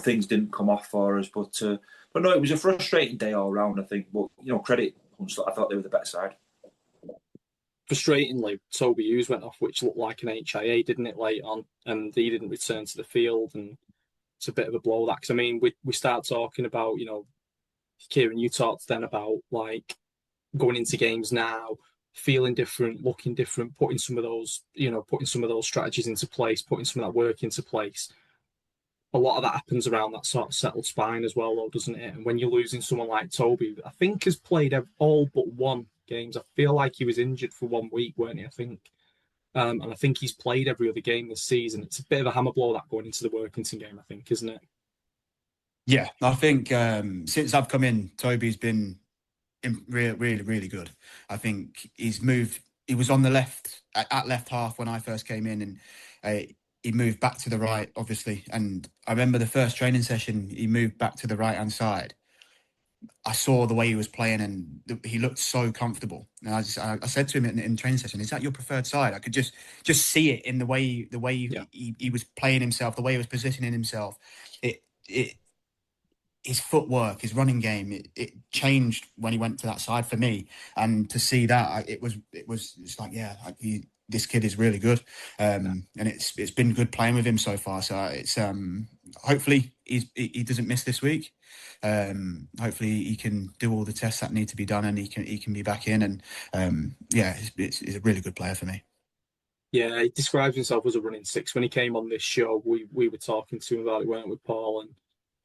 [SPEAKER 2] things didn't come off for us. But no, it was a frustrating day all round, I think. But credit Hunslet, I thought they were the better side.
[SPEAKER 1] Frustratingly, Toby Hughes went off, which looked like an HIA, didn't it, late on, and he didn't return to the field, and it's a bit of a blow. That, because I mean, we start talking about, Kieran, you talked then about like going into games now, feeling different, looking different, putting some of those strategies into place, putting some of that work into place. A lot of that happens around that sort of settled spine as well, though, doesn't it? And when you're losing someone like Toby, I think has played all but one games. I feel like he was injured for 1 week, weren't he? I think. And I think he's played every other game this season. It's a bit of a hammer blow, that going into the Workington game, I think, isn't it?
[SPEAKER 3] Yeah, I think since I've come in, Toby's been really, really, really good. I think he's moved. He was on the left at left half when I first came in, and he moved back to the right, obviously. And I remember the first training session, he moved back to the right-hand side. I saw the way he was playing, and he looked so comfortable. And I said to him in training session, "Is that your preferred side?" I could just see it in the way he was playing himself, the way he was positioning himself. His footwork, his running game, it changed when he went to that side for me. And to see that, it's like, this kid is really good, and it's been good playing with him so far. So it's hopefully he doesn't miss this week. Hopefully he can do all the tests that need to be done, and he can be back in. And it's a really good player for me.
[SPEAKER 1] Yeah, he describes himself as a running six. When he came on this show, we were talking to him about it, weren't we, Paul? And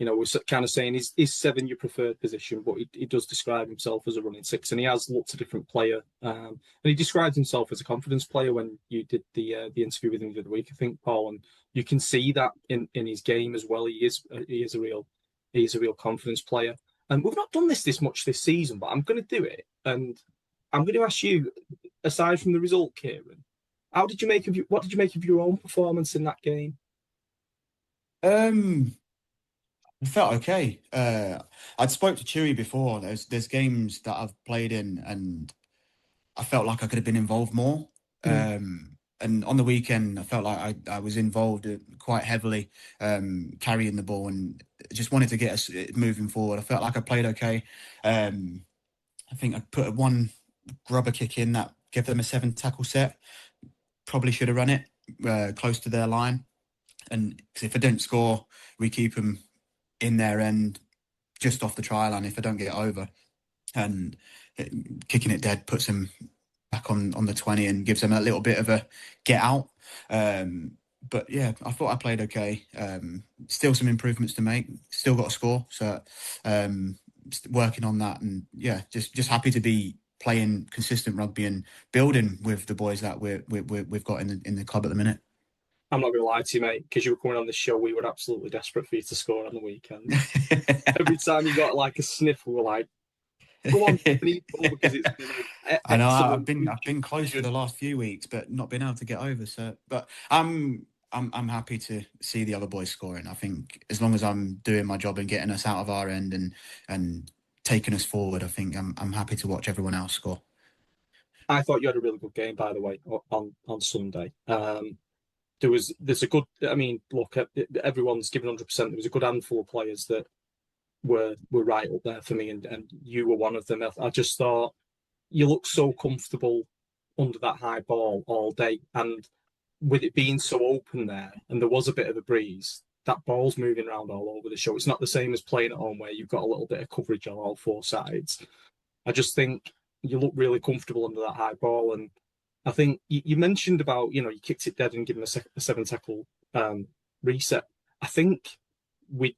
[SPEAKER 1] we're kind of saying is 7 your preferred position, but he does describe himself as a running six, and he has looked a different player. And he describes himself as a confidence player when you did the interview with him the other week, I think, Paul, and you can see that in his game as well. He is a real confidence player. And we've not done this much this season, but I'm going to do it, and I'm going to ask you, aside from the result, Kieran, what did you make of your own performance in that game?
[SPEAKER 3] It felt okay. I'd spoke to Chewy before. There's games that I've played in, and I felt like I could have been involved more. And on the weekend, I felt like I was involved quite heavily, carrying the ball, and just wanted to get us moving forward. I felt like I played okay. I think I put one grubber kick in that gave them a 7 tackle set. Probably should have run it close to their line. And if I don't score, we keep them in their end just off the try line if I don't get over, and kicking it dead puts them back on the 20 and gives them a little bit of a get out. But yeah, I thought I played okay. Still some improvements to make, still got a score, so working on that. And yeah, just happy to be playing consistent rugby and building with the boys that we've got in the club at the minute.
[SPEAKER 1] I'm not going to lie to you, mate, because you were coming on this show, we were absolutely desperate for you to score on the weekend. Every time you got like a sniff, we were like, go on, because it's been
[SPEAKER 3] I know I've been close for the last few weeks, but not been able to get over. So, but I'm happy to see the other boys scoring. I think as long as I'm doing my job and getting us out of our end and taking us forward, I think I'm happy to watch everyone else score.
[SPEAKER 1] I thought you had a really good game, by the way, on Sunday. there's a good. I mean, look, everyone's given 100%. There was a good handful of players that were right up there for me, and you were one of them. I just thought you look so comfortable under that high ball all day, and with it being so open there, and there was a bit of a breeze, that ball's moving around all over the show. It's not the same as playing at home where you've got a little bit of coverage on all four sides. I just think you look really comfortable under that high ball, and I think you mentioned about, you kicked it dead and given a 7 tackle reset. I think we'd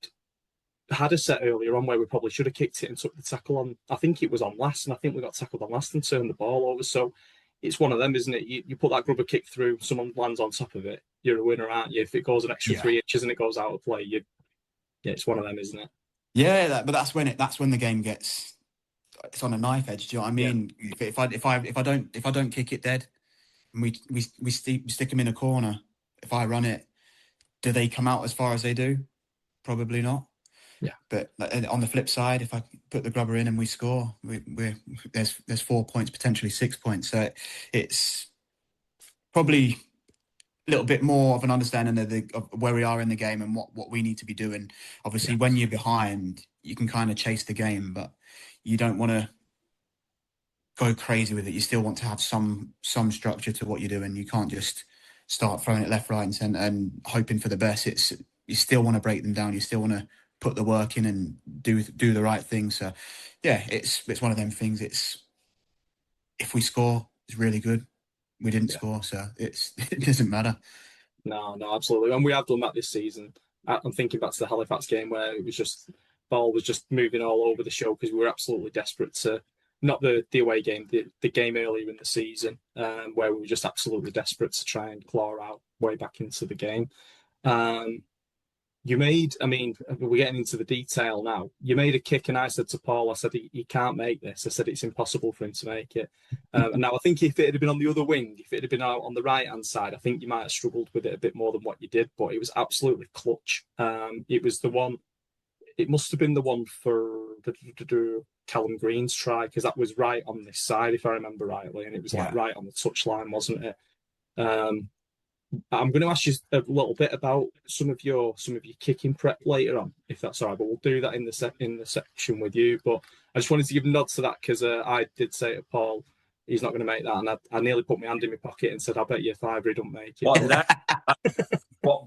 [SPEAKER 1] had a set earlier on where we probably should have kicked it and took the tackle on. I think it was on last, and I think we got tackled on last and turned the ball over. So it's one of them, isn't it? You put that grubber kick through, someone lands on top of it, you're a winner, aren't you? If it goes an extra 3 inches and it goes out of play, it's one of them, isn't it?
[SPEAKER 3] Yeah, but that's when the game gets, it's on a knife edge. Do you know what I mean? Yeah. If I don't kick it dead, and we stick them in a corner, if I run it, do they come out as far as they do? Probably not.
[SPEAKER 1] Yeah.
[SPEAKER 3] But on the flip side, if I put the grubber in and we score, there's 4 points, potentially 6 points. So it's probably a little bit more of an understanding of where we are in the game and what we need to be doing. Obviously, when you're behind, you can kind of chase the game, but you don't want to go crazy with it. You still want to have some structure to what you're doing. You can't just start throwing it left, right, and centre and hoping for the best. You still want to break them down. You still want to put the work in and do the right thing. So, yeah, it's one of them things. It's, if we score, it's really good. We didn't score, so it doesn't matter.
[SPEAKER 1] No, absolutely. And we have done that this season. I'm thinking back to the Halifax game where it was just, ball was just moving all over the show because we were absolutely desperate to, not the away game, the game earlier in the season, where we were just absolutely desperate to try and claw our way back into the game. You made, I mean, we're getting into the detail now. You made a kick, and I said to Paul, I said, he can't make this. I said, it's impossible for him to make it. And now I think if it had been on the other wing, if it had been out on the right-hand side, I think you might have struggled with it a bit more than what you did, but it was absolutely clutch. It was the one, it must have been the one for Callum Green's try, because that was right on this side, if I remember rightly, and it was like right on the touchline, wasn't it? I'm going to ask you a little bit about some of your kicking prep later on, if that's all right. But we'll do that in the section with you. But I just wanted to give a nod to that because I did say to Paul, he's not going to make that, and I nearly put my hand in my pocket and said, "I bet you $5 he don't make it."
[SPEAKER 2] What did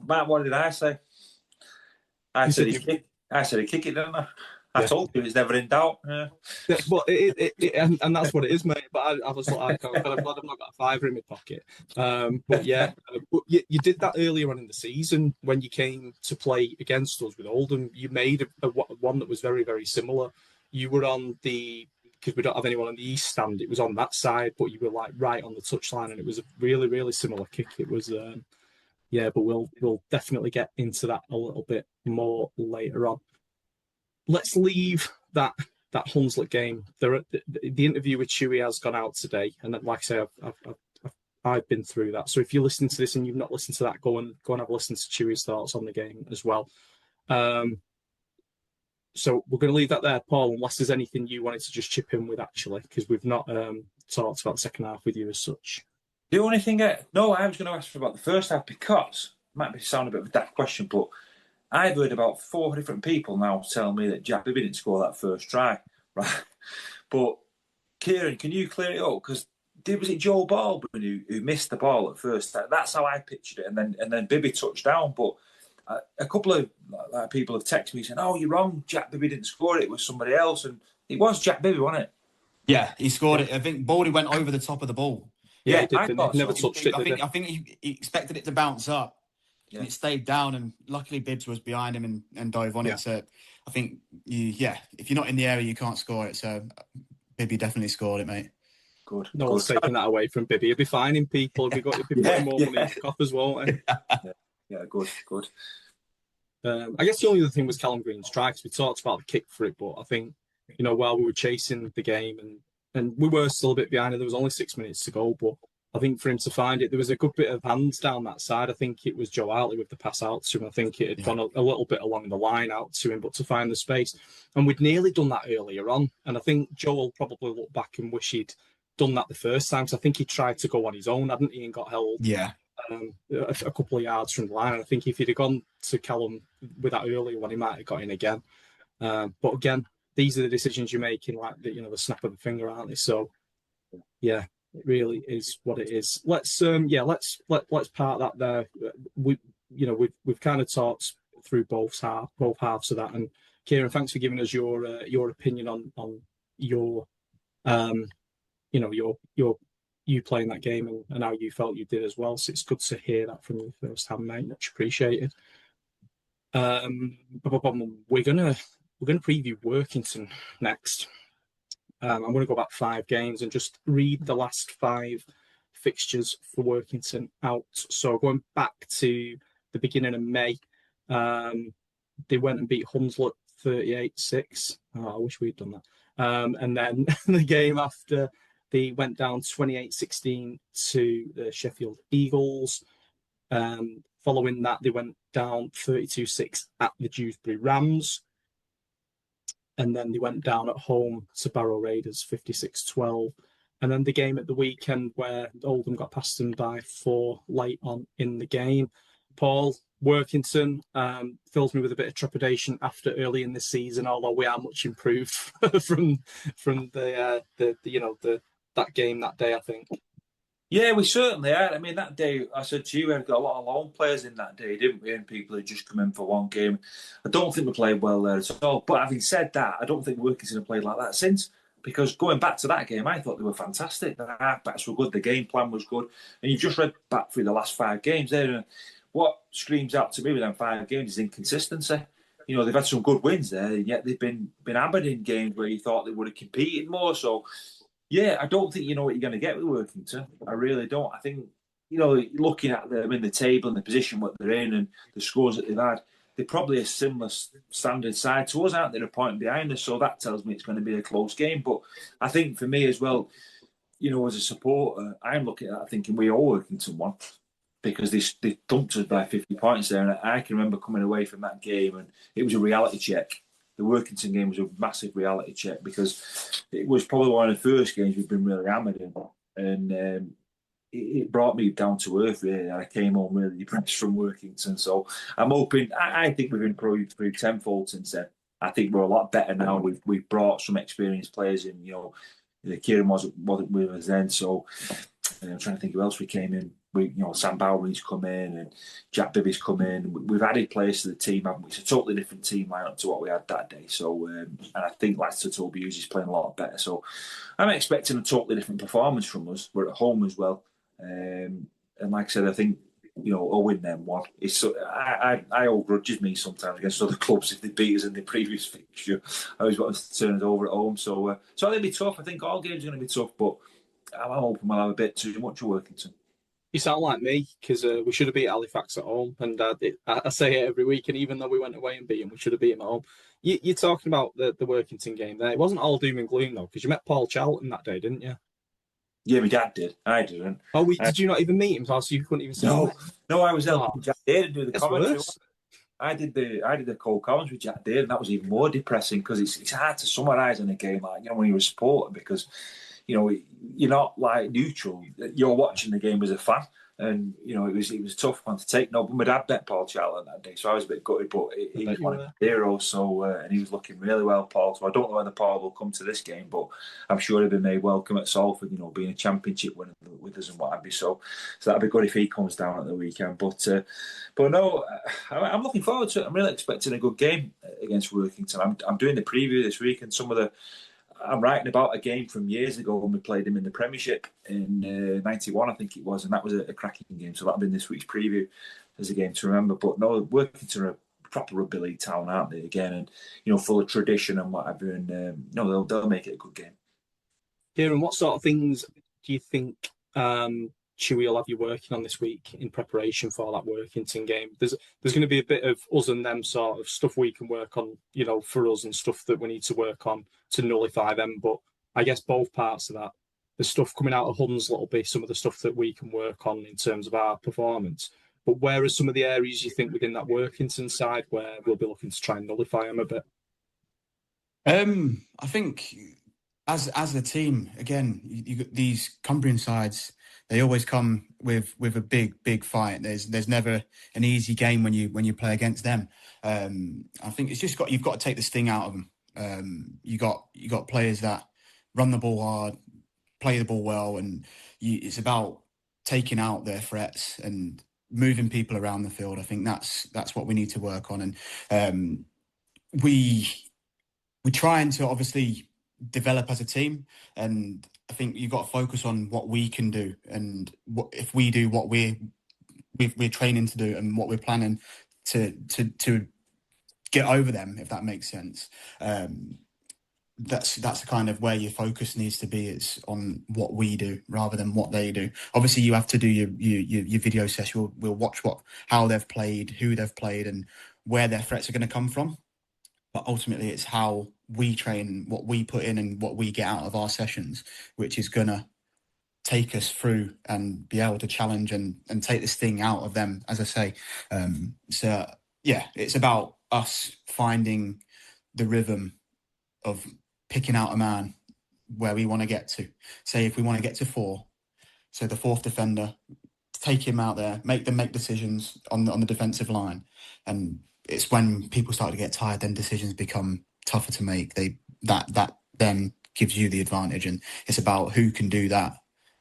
[SPEAKER 2] Matt? What did I say? I said he'd kick it, didn't I? I told you it's never in doubt. Yeah.
[SPEAKER 1] But and that's what it is, mate. But I was like, I'm glad I've not got $5 in my pocket. But yeah, you did that earlier on in the season when you came to play against us with Oldham. You made one that was very, very similar. You were on because we don't have anyone on the east stand. It was on that side, but you were like right on the touchline, and it was a really, really similar kick. It was, but we'll definitely get into that a little bit more later on. Let's leave that Hunslet game. The interview with Chewy has gone out today, and like I say, I've been through that. So if you're listening to this and you've not listened to that, go and have a listen to Chewy's thoughts on the game as well. So we're going to leave that there, Paul, unless there's anything you wanted to just chip in with, actually, because we've not talked about the second half with you as such.
[SPEAKER 2] The only thing, I was going to ask about the first half, because it might sound a bit of a daft question, but I've heard about 4 different people now telling me that Jack Bibby didn't score that first try, right? But Kieran, can you clear it up? Because was it Joel Baldwin who missed the ball at first? That's how I pictured it, and then Bibby touched down. But a couple of people have texted me saying, "Oh, you're wrong. Jack Bibby didn't score it. It was somebody else," and it was Jack Bibby, wasn't it?
[SPEAKER 3] Yeah, he scored it. I think Baldy went over the top of the ball.
[SPEAKER 1] Yeah, he never touched it.
[SPEAKER 3] I think he expected it to bounce up. Yeah. And it stayed down, and luckily Bibbs was behind him and dove on it. So I think, if you're not in the area, you can't score it. So Bibby definitely scored it, mate.
[SPEAKER 2] Good.
[SPEAKER 1] No one's taking that away from Bibby. He'll be fining people if he putting more money in the coffers, won't he?
[SPEAKER 2] Yeah, good.
[SPEAKER 1] I guess the only other thing was Callum Green's try, because we talked about the kick for it, but I think, while we were chasing the game and we were still a bit behind, and there was only 6 minutes to go, but I think for him to find it, there was a good bit of hands down that side. I think it was Joe Hartley with the pass out to him. I think it had gone a little bit along the line out to him, but to find the space. And we'd nearly done that earlier on. And I think Joe will probably look back and wish he'd done that the first time. So I think he tried to go on his own, hadn't he, and got held.
[SPEAKER 3] Yeah.
[SPEAKER 1] a couple of yards from the line. And I think if he'd have gone to Callum with that earlier one, he might have got in again. But again, these are the decisions you're making, like the snap of the finger, aren't they? So yeah, it really is what it is. Let's part that there. We've kind of talked through both halves of that. And Kieran, thanks for giving us your opinion on your you playing that game and how you felt you did as well. So it's good to hear that from you firsthand, mate. Much appreciated. We're gonna preview Workington next. I'm going to go back 5 games and just read the last 5 fixtures for Workington out. So going back to the beginning of May, they went and beat Hunslet 38-6. Oh, I wish we'd done that. And then the game after, they went down 28-16 to the Sheffield Eagles. Following that, they went down 32-6 at the Dewsbury Rams. And then they went down at home to Barrow Raiders 56-12. And then the game at the weekend where Oldham got past them by 4 late on in the game. Paul, Workington fills me with a bit of trepidation after early in the season, although we are much improved from that game that day, I think.
[SPEAKER 2] Yeah, we certainly are. I mean, that day, I said to you, we had got a lot of loan players in that day, didn't we? And people had just come in for one game. I don't think we played well there at all. But having said that, I don't think Workington have played like that since. Because going back to that game, I thought they were fantastic. The half-backs were good. The game plan was good. And you've just read back through the last 5 games there. And what screams out to me with them 5 games is inconsistency. You know, they've had some good wins there, and yet they've been hammered in games where you thought they would have competed more. So, yeah, I don't think you know what you're going to get with Workington. I really don't. I think, looking at them in the table and the position what they're in and the scores that they've had, they're probably a similar standard side to us, aren't they? They're a point behind us, so that tells me it's going to be a close game. But I think for me as well, as a supporter, I'm looking at that thinking we owe Workington one because they thumped us by 50 points there. And I can remember coming away from that game and it was a reality check. The Workington game was a massive reality check because it was probably one of the first games we've been really hammered in. And it brought me down to earth, really. And I came home really depressed from Workington. So I'm hoping, I think we've improved tenfold since then. I think we're a lot better now. We've brought some experienced players in. Kieran wasn't with us then. So I'm trying to think who else we came in. Sam Bowery's come in and Jack Bibby's come in. We've added players to the team, haven't we? It's a totally different team lineup to what we had that day. So, and I think Lester Toby Hughes is playing a lot better. So, I'm expecting a totally different performance from us. We're at home as well, and like I said, I think owing them one. It's I hold grudges me sometimes against other clubs if they beat us in the previous fixture. I always want us to turn it over at home. So, it'll be tough. I think all games are going to be tough, but I'm hoping we'll have a bit too much of Workington.
[SPEAKER 1] You sound like me because we should have beat Halifax at home, and I say it every week. And even though we went away and beat them, we should have beat them at home. You're talking about the Workington game there. It wasn't all doom and gloom though, because you met Paul Charlton that day, didn't you?
[SPEAKER 2] Yeah, my dad did. I didn't.
[SPEAKER 1] Oh, did you not even meet him? So you couldn't even see him?
[SPEAKER 2] No, I was helping Jack Dale do the commentary.
[SPEAKER 1] Worse.
[SPEAKER 2] I did the cold comments with Jack Dale, and that was even more depressing because it's hard to summarise in a game like when you're a supporter because you're not like neutral. You're watching the game as a fan. And it was a tough one to take. No, but my dad met Paul Charlton that day, so I was a bit gutted. But he was one of the heroes, so and he was looking really well, Paul. So I don't know whether Paul will come to this game, but I'm sure he'll be made welcome at Salford. Being a championship winner with us and what have you. So that'd be good if he comes down at the weekend. But no, I'm looking forward to it. I'm really expecting a good game against Workington. I'm doing the preview this week, and I'm writing about a game from years ago when we played him in the Premiership in '91, I think it was, and that was a cracking game. So that'll be in this week's preview as a game to remember. But no, Workington are a proper rugby league town, aren't they? Again, and full of tradition and whatever. And they'll make it a good game.
[SPEAKER 1] Kieran, what sort of things do you think Chewy will have you working on this week in preparation for that Workington game? There's going to be a bit of us and them sort of stuff we can work on, for us and stuff that we need to work on to nullify them. But I guess both parts of that, the stuff coming out of Hunslet will be some of the stuff that we can work on in terms of our performance. But where are some of the areas you think within that Workington side where we'll be looking to try and nullify them a bit?
[SPEAKER 3] I think as a team, again, you got these Cumbrian sides, they always come with a big fight. There's never an easy game when you play against them. I think it's just you've got to take the sting out of them. You got players that run the ball hard, play the ball well, and it's about taking out their threats and moving people around the field. I think that's what we need to work on, and we're trying to obviously develop as a team, and I think you've got to focus on what we can do, and if we do what we're training to do and what we're planning to get over them, if that makes sense. That's kind of where your focus needs to be. It's on what we do rather than what they do. Obviously, you have to do your video session. We'll watch how they've played, who they've played, and where their threats are going to come from. But ultimately, it's how we train, what we put in, and what we get out of our sessions, which is going to take us through and be able to challenge and take this thing out of them, as I say. So, yeah, it's about us finding the rhythm of picking out a man where we want to get to. Say if we want to get to 4, so the 4th defender, take him out there, make them make decisions on the defensive line. And it's when people start to get tired, then decisions become tougher to make. That then gives you the advantage, and it's about who can do that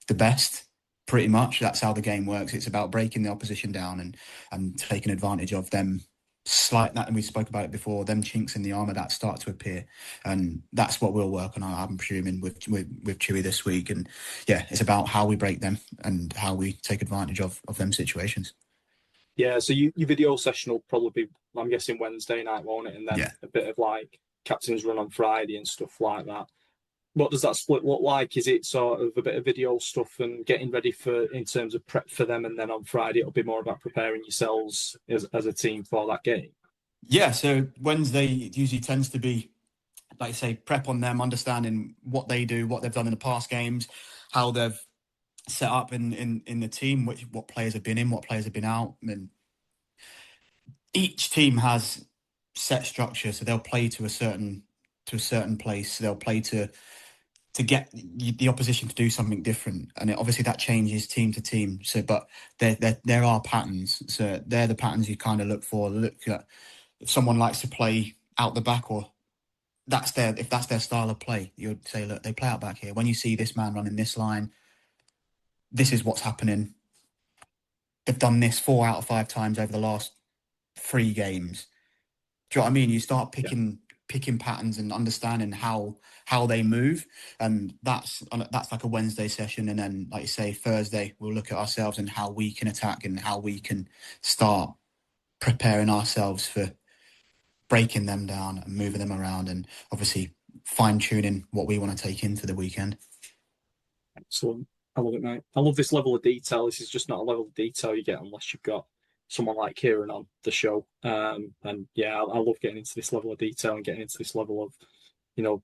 [SPEAKER 3] the best. Pretty much, that's how the game works. It's about breaking the opposition down and taking advantage of them. Slight that, and we spoke about it before, them chinks in the armour that start to appear, and that's what we'll work on, I'm presuming, with Chewy this week. And yeah, it's about how we break them and how we take advantage of them situations.
[SPEAKER 1] Yeah, so your video session will probably be, I'm guessing, Wednesday night, won't it? And then a bit of like captain's run on Friday and stuff like that. What does that split look like? Is it sort of a bit of video stuff and getting ready in terms of prep for them, and then on Friday it'll be more about preparing yourselves as a team for that game?
[SPEAKER 3] Yeah, so Wednesday it usually tends to be, like I say, prep on them, understanding what they do, what they've done in the past games, how they've set up in the team, what players have been in, what players have been out. And each team has set structure, so they'll play to a certain place. They'll play to get the opposition to do something different, and obviously that changes team to team. So, but there are patterns. So they're the patterns you kind of look for. Look at if someone likes to play out the back, or if that's their style of play, you'd say, look, they play out back here. When you see this man running this line, this is what's happening. They've done this 4 out of 5 times over the last 3 games. Do you know what I mean? You start picking patterns and understanding how they move, and that's like a Wednesday session. And then, like you say, Thursday we'll look at ourselves and how we can attack and how we can start preparing ourselves for breaking them down and moving them around, and obviously fine-tuning what we want to take into the weekend.
[SPEAKER 1] Excellent. I love it, mate. I love this level of detail. This is just not a level of detail you get unless you've got someone like Kieran on the show. And yeah, I love getting into this level of detail and getting into this level of,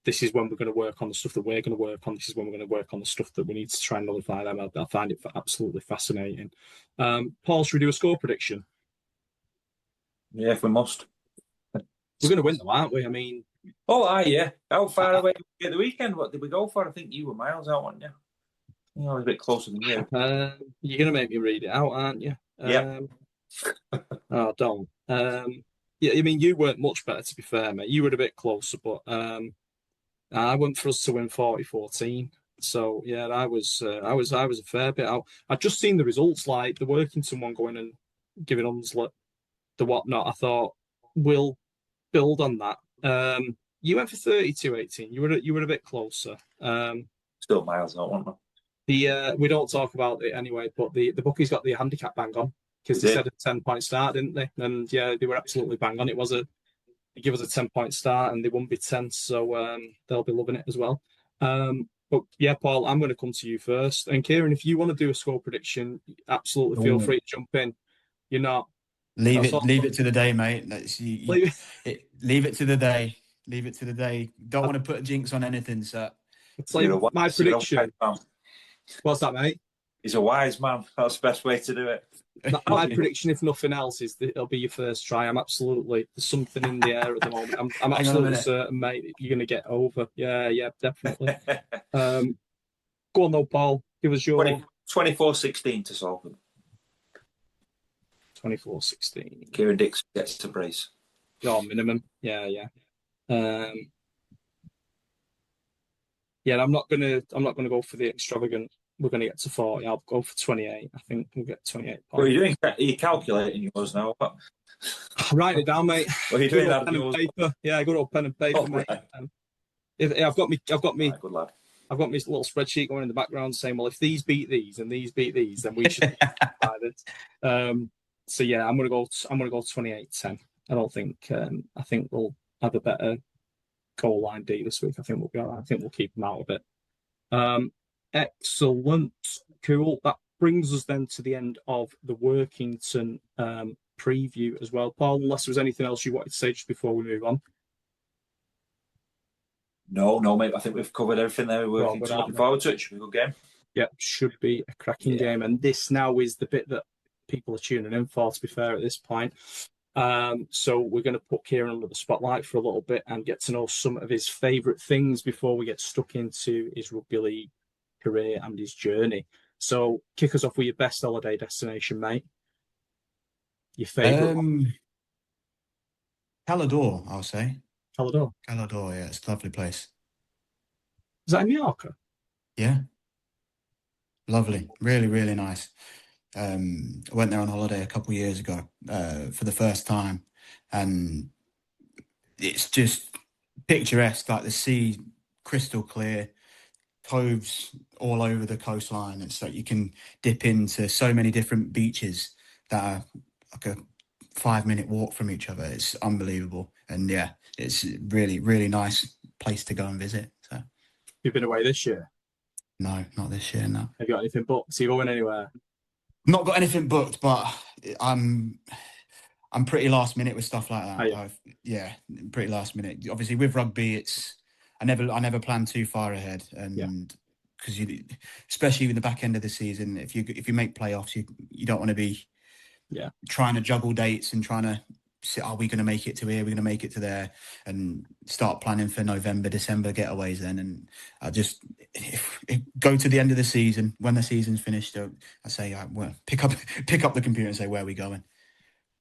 [SPEAKER 1] this is when we're going to work on the stuff that we're going to work on. This is when we're going to work on the stuff that we need to try and nullify them. I find it absolutely fascinating. Paul, should we do a score prediction?
[SPEAKER 2] Yeah, if we must.
[SPEAKER 1] We're going to win though, aren't we? I mean...
[SPEAKER 2] yeah. How far away did we get the weekend? What did we go for? I think you were miles out, weren't you? I was a bit closer than you.
[SPEAKER 1] You're going to make me read it out, aren't you?
[SPEAKER 2] Yeah.
[SPEAKER 1] Oh, don't. Yeah, I mean, you weren't much better, to be fair, mate. You were a bit closer, but I went for us to win 40-14. So yeah, I was a fair bit out. I'd just seen the results, like the Workington one going and giving Hunslet the whatnot. I thought we'll build on that. You went for 32-18. You were a bit closer.
[SPEAKER 2] Still miles out, weren't we?
[SPEAKER 1] We don't talk about it anyway, but the bookies got the handicap bang on because they said a 10-point start, didn't they? And yeah, they were absolutely bang on. They give us a 10-point start and they won't be 10, so they'll be loving it as well. But yeah, Paul, I'm going to come to you first. And Kieran, if you want to do a score prediction, absolutely feel free to jump in. You're not.
[SPEAKER 3] Leave it to the day, mate. Leave it to the day. Leave it to the day. Don't want to put a jinx on anything, so.
[SPEAKER 1] It's like my prediction. What's that, mate?
[SPEAKER 2] He's a wise man. That's the best way to do it.
[SPEAKER 1] My prediction, if nothing else, is that it'll be your first try. There's something in the air at the moment. I'm absolutely certain, mate, you're going to get over. Yeah, definitely. Go on though, Paul. Give us your
[SPEAKER 2] 24-16 to Salford.
[SPEAKER 1] 24-16.
[SPEAKER 2] Kieran Dixon gets to brace.
[SPEAKER 1] Oh, minimum. Yeah. Yeah, I'm not gonna go for the extravagant. We're gonna get to 40. I'll go for 28. I think we'll get 28 points.
[SPEAKER 2] What are you doing? Are you calculating yours now? What?
[SPEAKER 1] Write it down, mate.
[SPEAKER 2] What are you
[SPEAKER 1] Good
[SPEAKER 2] doing?
[SPEAKER 1] old pen and paper. Yeah, good old pen and paper, mate.
[SPEAKER 2] Right.
[SPEAKER 1] I've got me.
[SPEAKER 2] Right, good lad.
[SPEAKER 1] I've got my little spreadsheet going in the background saying, well, if these beat these and these beat these, then we should buy this. So yeah, I'm gonna go 28-10. I think we'll have a better goal line D this week. I think we'll be all right. I think we'll keep them out of it. Excellent. Cool. That brings us then to the end of the Workington preview as well. Paul, unless there was anything else you wanted to say just before we move on.
[SPEAKER 2] No, mate. I think we've covered everything there. We're looking forward to it. Should be a good game.
[SPEAKER 1] Yeah, should be a cracking game. And this now is the bit that people are tuning in for, to be fair, at this point. So we're going to put Kieran under the spotlight for a little bit and get to know some of his favourite things before we get stuck into his rugby league career and his journey. So kick us off with your best holiday destination, mate. Your favourite?
[SPEAKER 3] Calador, I'll say.
[SPEAKER 1] Calador,
[SPEAKER 3] yeah, it's a lovely place.
[SPEAKER 1] Is that in Mallorca?
[SPEAKER 3] Yeah. Lovely. Really, really nice. I went there on holiday a couple of years ago for the first time, and it's just picturesque, like the sea crystal clear, coves all over the coastline. It's like you can dip into so many different beaches that are like a 5-minute walk from each other. It's unbelievable. And yeah, it's a really, really nice place to go and visit. So,
[SPEAKER 1] You've been away this year?
[SPEAKER 3] No, not this year, no.
[SPEAKER 1] Have you got anything booked? Are you going anywhere?
[SPEAKER 3] Not got anything booked, but I'm pretty last minute with stuff like that. Yeah, pretty last minute. Obviously, with rugby, I never plan too far ahead, and because especially in the back end of the season, if you make playoffs, you don't want to be trying to juggle dates and trying to say, are we going to make it to here? We're going to make it to there, and start planning for November, December getaways then. And I just go to the end of the season. When the season's finished, I say, well, pick up the computer and say, where are we going?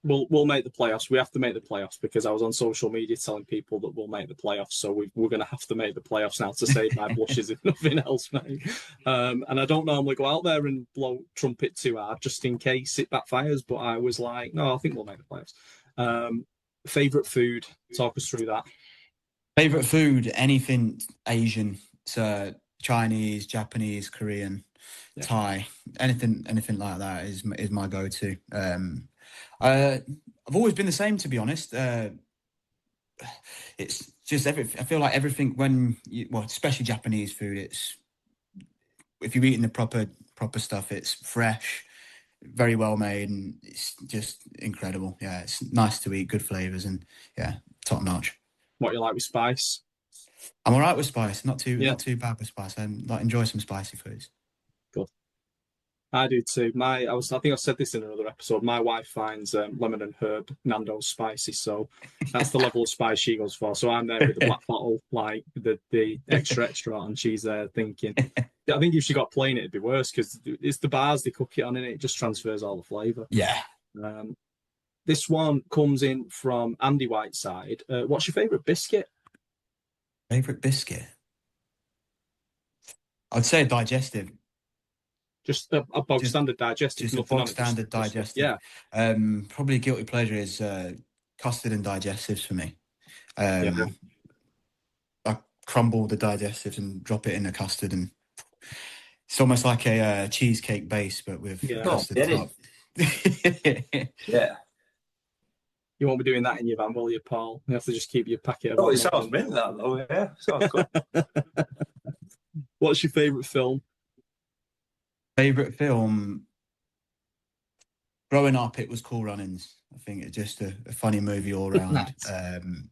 [SPEAKER 1] We'll make the playoffs. We have to make the playoffs because I was on social media telling people that we'll make the playoffs. So we're going to have to make the playoffs now to save my blushes, if nothing else, mate. And I don't normally go out there and blow trumpet too hard just in case it backfires. But I was like, no, I think we'll make the playoffs. Favourite food? Talk us through that.
[SPEAKER 3] Favourite food? Anything Asian. So Chinese, Japanese, Korean, Thai. Anything like that is my go-to. I've always been the same, to be honest. It's just I feel like everything especially Japanese food. It's if you're eating the proper stuff, it's fresh, very well made, and it's just incredible. Yeah, it's nice to eat, good flavors, and yeah, top notch.
[SPEAKER 1] What you like with spice?
[SPEAKER 3] I'm all right with spice. Not too bad with spice. I enjoy some spicy foods.
[SPEAKER 1] Good. I do too. I think I said this in another episode. My wife finds lemon and herb Nando's spicy, so that's the level of spice she goes for. So I'm there with the black bottle, like the extra, and she's there thinking. I think if she got plain, it'd be worse because it's the bars they cook it on, and it just transfers all the flavour.
[SPEAKER 3] Yeah.
[SPEAKER 1] This one comes in from Andy Whiteside. What's your favourite biscuit?
[SPEAKER 3] Favourite biscuit? I'd say digestive.
[SPEAKER 1] Just a bog standard digestive.
[SPEAKER 3] Just a bog standard digestive.
[SPEAKER 1] Yeah.
[SPEAKER 3] Probably guilty pleasure is custard and digestives for me. I crumble the digestives and drop it in the custard, and it's almost like a cheesecake base, but with custard top.
[SPEAKER 2] Yeah.
[SPEAKER 1] You won't be doing that in your van, will you, Paul? You have to just keep your packet.
[SPEAKER 2] Oh, it sounds mint, that though. Yeah, sounds good.
[SPEAKER 1] What's your favourite film?
[SPEAKER 3] Favourite film? Growing up, it was Cool Runnings. I think it's just a funny movie all around.
[SPEAKER 1] Nice.
[SPEAKER 3] And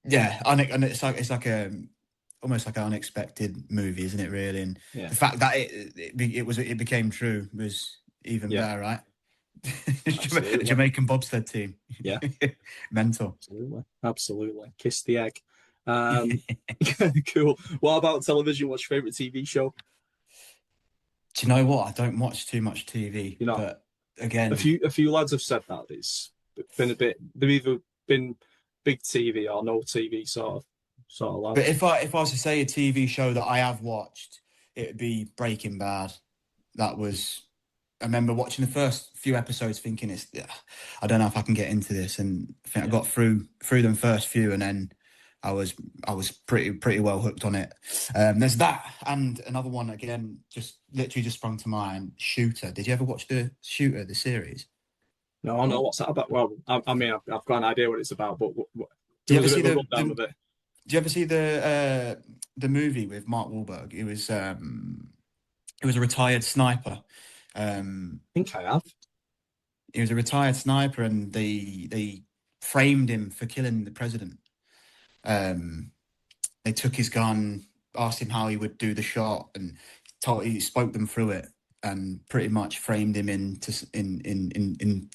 [SPEAKER 3] it's like almost like an unexpected movie, isn't it? Really, and the fact that it became true was even better, right? Jamaican bobsled team.
[SPEAKER 1] Yeah.
[SPEAKER 3] Mental.
[SPEAKER 1] Absolutely. Kiss the egg. Cool. What about television? What's your favourite TV show?
[SPEAKER 3] Do you know what? I don't watch too much TV,
[SPEAKER 1] You know,
[SPEAKER 3] but again,
[SPEAKER 1] a few lads have said that it's been a bit. They've either been big TV or no TV sort of
[SPEAKER 3] but
[SPEAKER 1] lads.
[SPEAKER 3] if I was to say a TV show that I have watched, it would be Breaking Bad. That was. I remember watching the first few episodes, thinking I don't know if I can get into this, and I think I got through them first few, and then I was pretty well hooked on it. There's that, and another one again, just literally just sprung to mind. Shooter. Did you ever watch the Shooter, the series?
[SPEAKER 1] No, I know what's that about. Well, I mean, I've got an idea what it's about, but
[SPEAKER 3] Do
[SPEAKER 1] there
[SPEAKER 3] you
[SPEAKER 1] was
[SPEAKER 3] ever
[SPEAKER 1] a
[SPEAKER 3] see
[SPEAKER 1] bit of a rundown of it.
[SPEAKER 3] Do you ever see the movie with Mark Wahlberg? It was a retired sniper.
[SPEAKER 1] I think I have.
[SPEAKER 3] He was a retired sniper, and they framed him for killing the president. They took his gun, asked him how he would do the shot, and he spoke them through it, and pretty much framed him in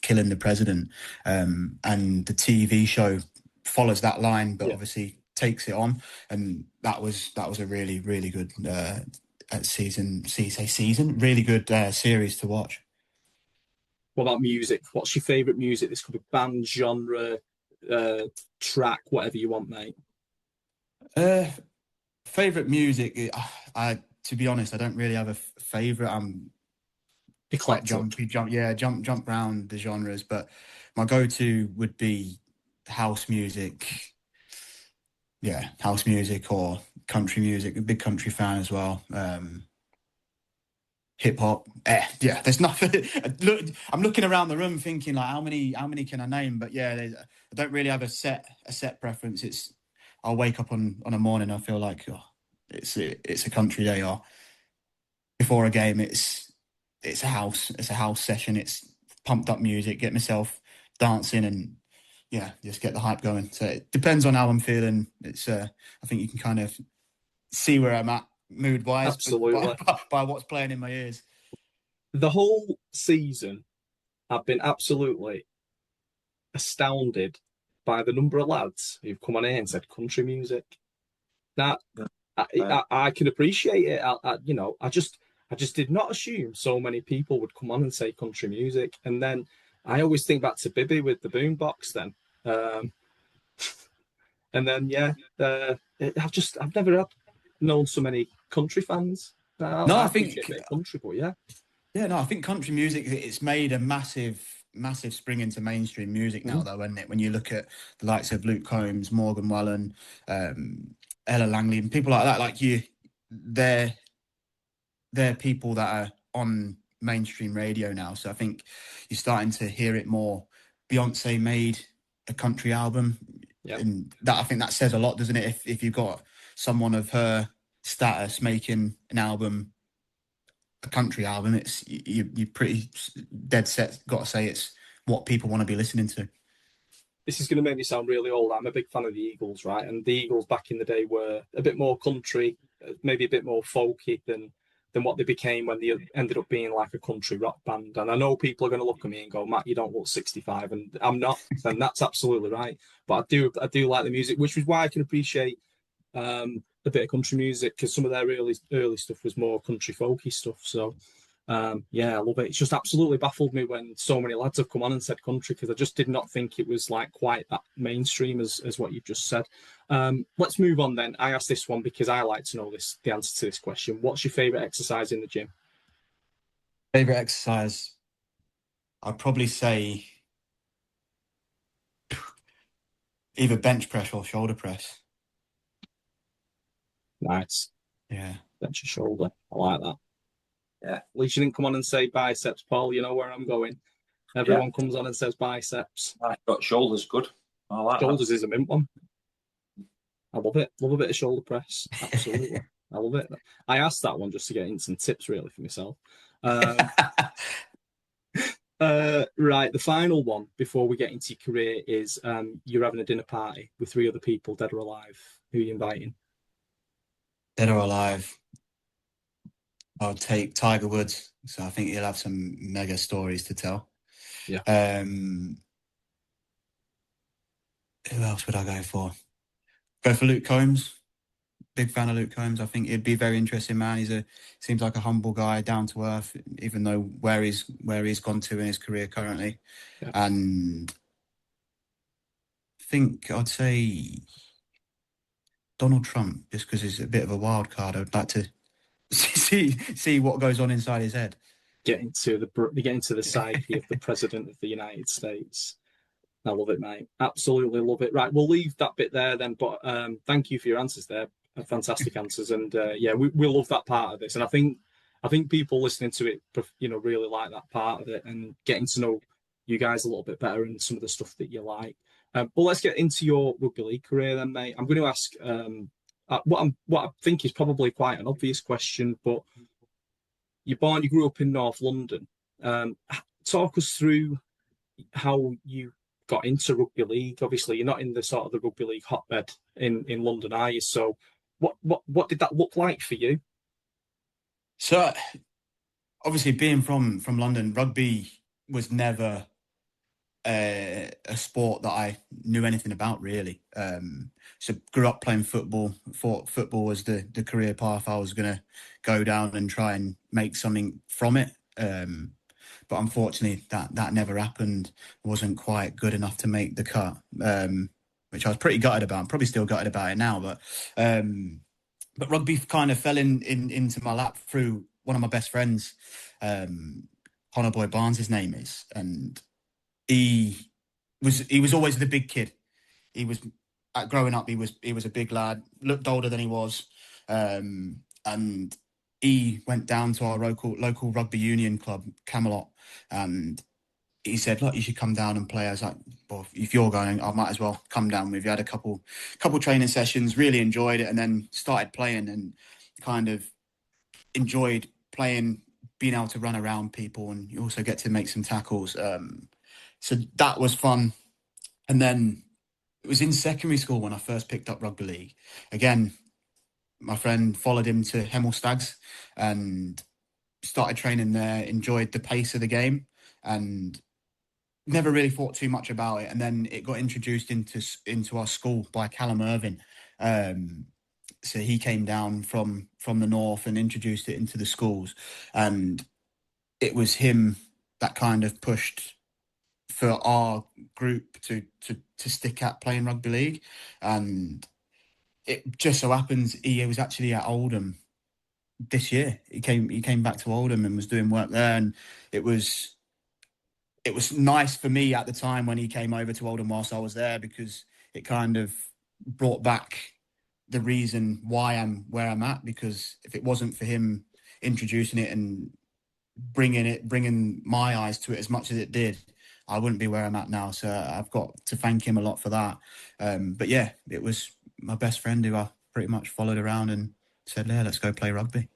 [SPEAKER 3] killing the president. And the TV show follows that line, but obviously takes it on, and that was a really really good really good series to watch.
[SPEAKER 1] What about music? What's your favourite music? This could be band, genre, track, whatever you want, mate.
[SPEAKER 3] Favorite music? To be honest, I don't really have a favorite. I'm quite jump around the genres, but my go-to would be house music. Yeah, house music or country music. A big country fan as well. Hip hop. Yeah, there's nothing. Look, I'm looking around the room thinking like, how many can I name? But yeah, I don't really have a set preference. I'll wake up on a morning, I feel like it's a country day, or before a game it's a house session. It's pumped up music, get myself dancing, and just get the hype going. So it depends on how I'm feeling. It's I think you can kind of see where I'm at mood wise,
[SPEAKER 1] absolutely,
[SPEAKER 3] by what's playing in my ears.
[SPEAKER 1] The whole season, I've been absolutely astounded by the number of lads who've come on here and said country music. Now, I can appreciate it. I just did not assume so many people would come on and say country music. And then I always think back to Bibby with the boombox then. And then, I've never known so many country fans.
[SPEAKER 3] I think
[SPEAKER 1] country, but yeah.
[SPEAKER 3] Yeah, no, I think country music, it's made a massive spring into mainstream music now, though, isn't it? When you look at the likes of Luke Combs, Morgan Wallen, Ella Langley, and people like that, like they're people that are on mainstream radio now. So I think you're starting to hear it more. Beyonce made a country album, and I think that says a lot, doesn't it? If you've got someone of her status making an album, a country album, it's you're pretty dead set. Got to say, it's what people want to be listening to.
[SPEAKER 1] This is going to make me sound really old. I'm a big fan of the Eagles, right? And the Eagles back in the day were a bit more country, maybe a bit more folky than what they became when they ended up being like a country rock band. And I know people are going to look at me and go, Matt, you don't look 65, and I'm not, and that's absolutely right. But I do like the music, which is why I can appreciate a bit of country music, because some of their early stuff was more country folky stuff. So I love it. It's just absolutely baffled me when so many lads have come on and said country, because I just did not think it was like quite that mainstream as what you've just said. Let's move on then. I asked this one because I like to know the answer to this question. What's your favourite exercise in the gym?
[SPEAKER 3] Favourite exercise? I'd probably say either bench press or shoulder press.
[SPEAKER 1] Nice.
[SPEAKER 3] Yeah.
[SPEAKER 1] Bench or shoulder. I like that.
[SPEAKER 2] Yeah.
[SPEAKER 1] At least you didn't come on and say biceps, Paul. You know where I'm going. Everyone comes on and says biceps.
[SPEAKER 2] I've got shoulders good. I like
[SPEAKER 1] shoulders
[SPEAKER 2] that.
[SPEAKER 1] is a mint one. I love it. Love a bit of shoulder press. Absolutely. I love it. I asked that one just to get instant tips, really, for myself. Right. The final one before we get into your career is you're having a dinner party with 3 other people, dead or alive. Who are you inviting?
[SPEAKER 3] Dead or alive? I'll take Tiger Woods. So I think he'll have some mega stories to tell.
[SPEAKER 1] Yeah.
[SPEAKER 3] Who else would I go for? Go for Luke Combs. big fan of Luke Combs. I think he'd be a very interesting man. Seems like a humble guy, down to earth, even though where he's gone to in his career currently.
[SPEAKER 1] Yeah.
[SPEAKER 3] And I think I'd say Donald Trump, just because he's a bit of a wild card. I'd like to see what goes on inside his head.
[SPEAKER 1] Get into the psyche of the President of the United States. I love it, mate. Absolutely love it. Right, we'll leave that bit there then. But thank you for your answers there. Fantastic answers. And we love that part of this. And I think people listening to it, really like that part of it and getting to know you guys a little bit better and some of the stuff that you like. But let's get into your rugby league career then, mate. I'm going to ask what I think is probably quite an obvious question, but you grew up in North London. Talk us through how you got into rugby league. Obviously, you're not in the sort of the rugby league hotbed in London, are you? So, what did that look like for you?
[SPEAKER 3] So, obviously, being from London, rugby was never a sport that I knew anything about, really. So, grew up playing football. Thought football was the career path I was going to go down and try and make something from it. But unfortunately, that never happened. Wasn't quite good enough to make the cut, which I was pretty gutted about. I'm probably still gutted about it now. But rugby kind of fell into my lap through one of my best friends, Connor Boy Barnes, his name is, and he was always the big kid. He was growing up. He was a big lad, looked older than he was, and he went down to our local rugby union club, Camelot, and he said, "Look, you should come down and play." I was like, "Well, if you're going, I might as well come down with you." Had a couple training sessions, really enjoyed it, and then started playing and kind of enjoyed playing, being able to run around people, and you also get to make some tackles. So that was fun. And then it was in secondary school when I first picked up rugby league. Again, my friend followed him to Hemel Stags and started training there, enjoyed the pace of the game and never really thought too much about it. And then it got introduced into our school by Callum Irving. So he came down from the north and introduced it into the schools. And it was him that kind of pushed for our group to stick at playing rugby league. And it just so happens he was actually at Oldham this year. He came back to Oldham and was doing work there, and it was nice for me at the time when he came over to Oldham whilst I was there, because it kind of brought back the reason why I'm where I'm at. Because if it wasn't for him introducing it and bringing my eyes to it as much as it did, I wouldn't be where I'm at now. So I've got to thank him a lot for that. But yeah, it was my best friend who I pretty much followed around and said, "Yeah, let's go play rugby."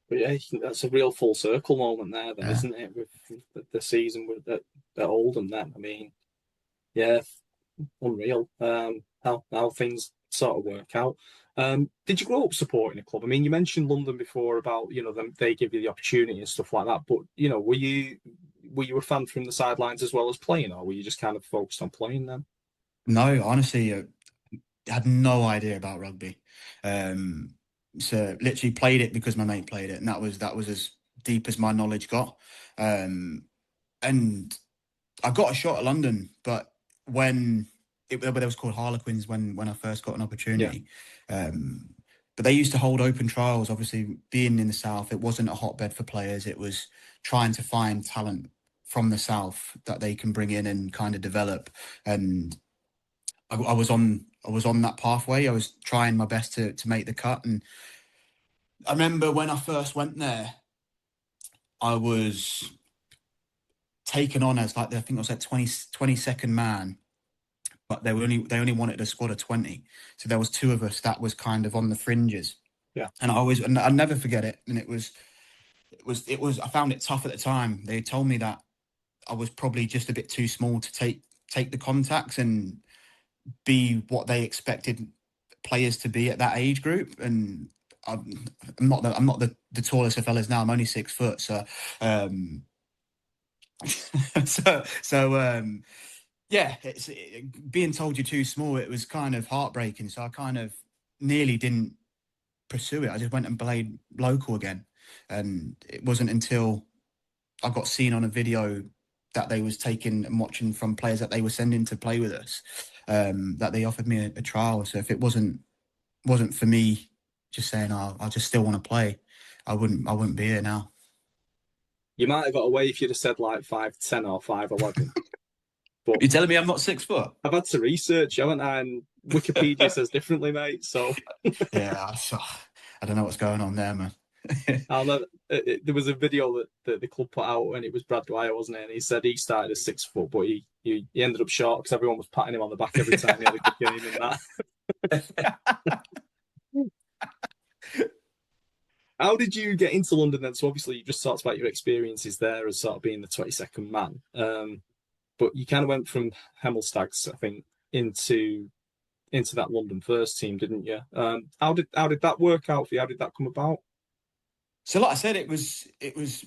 [SPEAKER 1] But yeah, that's a real full circle moment there, then, isn't it? With the season with at Oldham, then. I mean, yeah, unreal. How things sort of work out. Did you grow up supporting a club? I mean, you mentioned London before about they give you the opportunity and stuff like that. But were you a fan from the sidelines as well as playing, or were you just kind of focused on playing then?
[SPEAKER 3] No, honestly, I had no idea about rugby. So literally played it because my mate played it, and that was as deep as my knowledge got. And I got a shot at London, but when it was called Harlequins when I first got an opportunity. Yeah. But they used to hold open trials. Obviously, being in the South, it wasn't a hotbed for players. It was trying to find talent from the South that they can bring in and kind of develop. And I was on that pathway. I was trying my best to make the cut. And I remember when I first went there, I was taken on as I think I was like 22nd man, but they only wanted a squad of 20. So there was two of us that was kind of on the fringes.
[SPEAKER 1] Yeah.
[SPEAKER 3] And I'll never forget it. And it was I found it tough at the time. They told me that I was probably just a bit too small to take the contacts and be what they expected players to be at that age group. And I'm not the tallest of fellas now. I'm only 6 foot. So, yeah, being told you're too small, it was kind of heartbreaking. So I kind of nearly didn't pursue it. I just went and played local again. And it wasn't until I got seen on a video that they was taking and watching from players that they were sending to play with us, that they offered me a trial. So if it wasn't for me just saying, I just still want to play, I wouldn't be here now.
[SPEAKER 1] You might have got away if you'd have said like 5'10" or 5'11". But
[SPEAKER 3] You're telling me I'm not 6 foot?
[SPEAKER 1] I've had to research, haven't I? And Wikipedia says differently, mate. So
[SPEAKER 3] yeah, I don't know what's going on there, man.
[SPEAKER 1] There was a video that the club put out, and it was Brad Dwyer, wasn't it? And he said he started as 6 foot, but he ended up short because everyone was patting him on the back every time he had a good game in that. How did you get into London then? So obviously you just talked about your experiences there as sort of being the 22nd man. But you kind of went from Hemel Stags, I think, into that London first team, didn't you? How did that work out for you? How did that come about?
[SPEAKER 3] So like I said, it was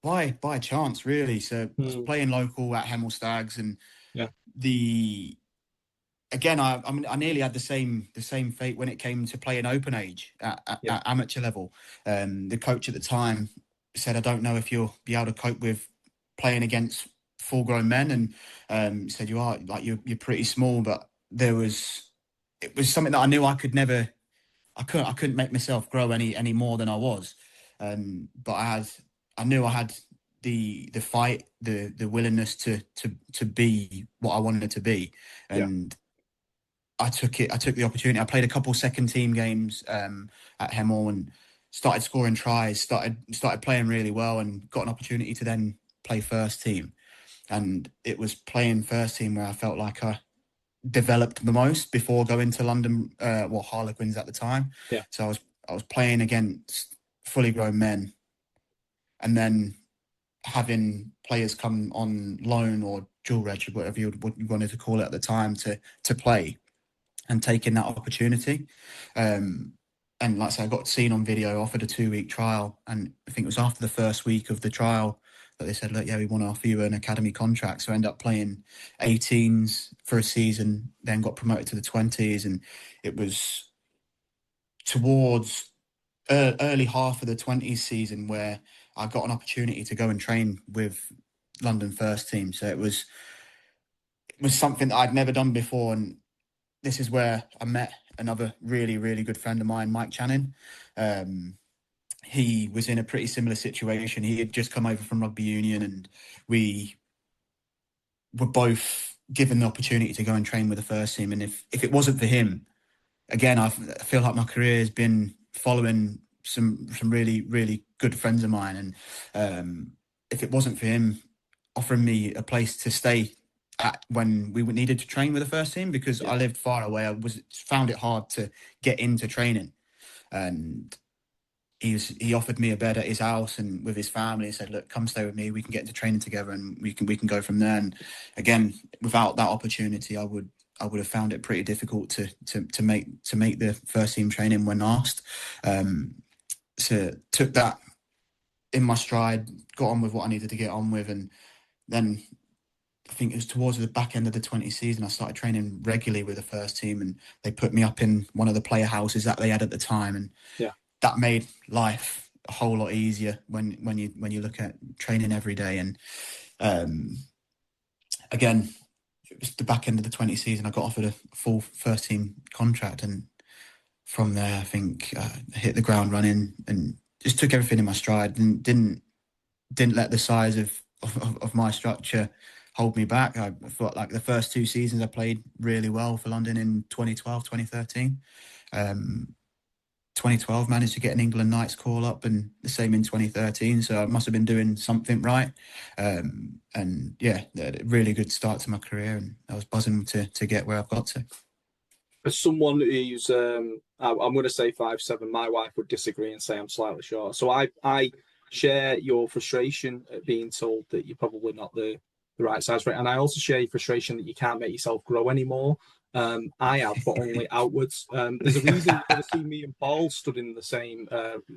[SPEAKER 3] by chance, really. So I was playing local at Hemel Stags, and I nearly had the same fate when it came to playing open age at amateur level. The coach at the time said, I don't know if you'll be able to cope with playing against full-grown men, and said you're pretty small, but it was something that I knew I couldn't make myself grow any more than I was. But I knew I had the fight, the willingness to be what I wanted to be, and I took the opportunity. I played a couple second team games at Hemel and started scoring tries, started playing really well, and got an opportunity to then play first team. And it was playing first team where I felt like I developed the most before going to London, Harlequins at the time.
[SPEAKER 1] Yeah.
[SPEAKER 3] So I was playing against fully grown men, and then having players come on loan or dual reg, whatever you wanted to call it at the time, to play, and taking that opportunity. And like I said, I got seen on video, offered a 2-week trial, and I think it was after the first week of the trial that they said, look, we want to offer you an academy contract. So I ended up playing 18s for a season, then got promoted to the 20s, and it was towards early half of the 20s season where I got an opportunity to go and train with London first team. So it was something that I'd never done before, and this is where I met another really, really good friend of mine, Mike Channing. He was in a pretty similar situation. He had just come over from rugby union, and we were both given the opportunity to go and train with the first team. And if it wasn't for him, again, I feel like my career has been following some really, really good friends of mine. And if it wasn't for him offering me a place to stay at when we needed to train with the first team, because I lived far away, I found it hard to get into training. And he offered me a bed at his house and with his family. He said, look, come stay with me. We can get into training together, and we can go from there. And again, without that opportunity, I would have found it pretty difficult to make the first team training when asked. So took that in my stride, got on with what I needed to get on with, and then I think it was towards the back end of the 20 season, I started training regularly with the first team, and they put me up in one of the player houses that they had at the time. And that made life a whole lot easier when you look at training every day. And again, it was the back end of the 20 season, I got offered a full first team contract, and from there, I think I hit the ground running and just took everything in my stride, and didn't let the size of my structure hold me back. I thought like the first 2 seasons I played really well for London in 2012, 2013. 2012 managed to get an England Knights call up, and the same in 2013. So I must have been doing something right. And a really good start to my career, and I was buzzing to get where I've got to.
[SPEAKER 1] As someone who's, I'm going to say 5'7", my wife would disagree and say I'm slightly short. So I share your frustration at being told that you're probably not the right size for it. And I also share your frustration that you can't make yourself grow anymore. I have, but only outwards. There's a reason you've never seen me and Paul stood in the same.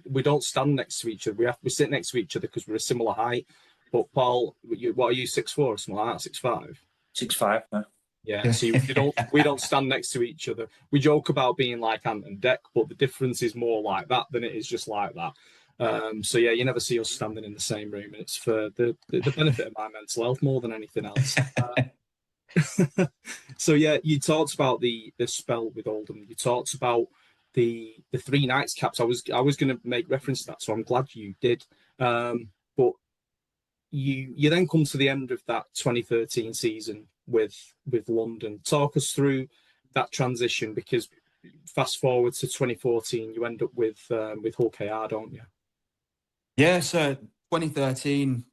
[SPEAKER 1] We don't stand next to each other. We sit next to each other because we're a similar height. But Paul, what are you, 6'4" or something like that? 6'5"?
[SPEAKER 2] 6'5", yeah.
[SPEAKER 1] Yeah, see, we don't stand next to each other. We joke about being like Ant and Dec, but the difference is more like that than it is just like that. So yeah, you never see us standing in the same room, and it's for the benefit of my mental health more than anything else. So yeah, you talked about the spell with Oldham. You talked about the 3 nights caps. I was going to make reference to that, so I'm glad you did. But you then come to the end of that 2013 season with London. Talk us through that transition, because fast forward to 2014, you end up with Hull KR, don't you?
[SPEAKER 3] Yeah, so 2013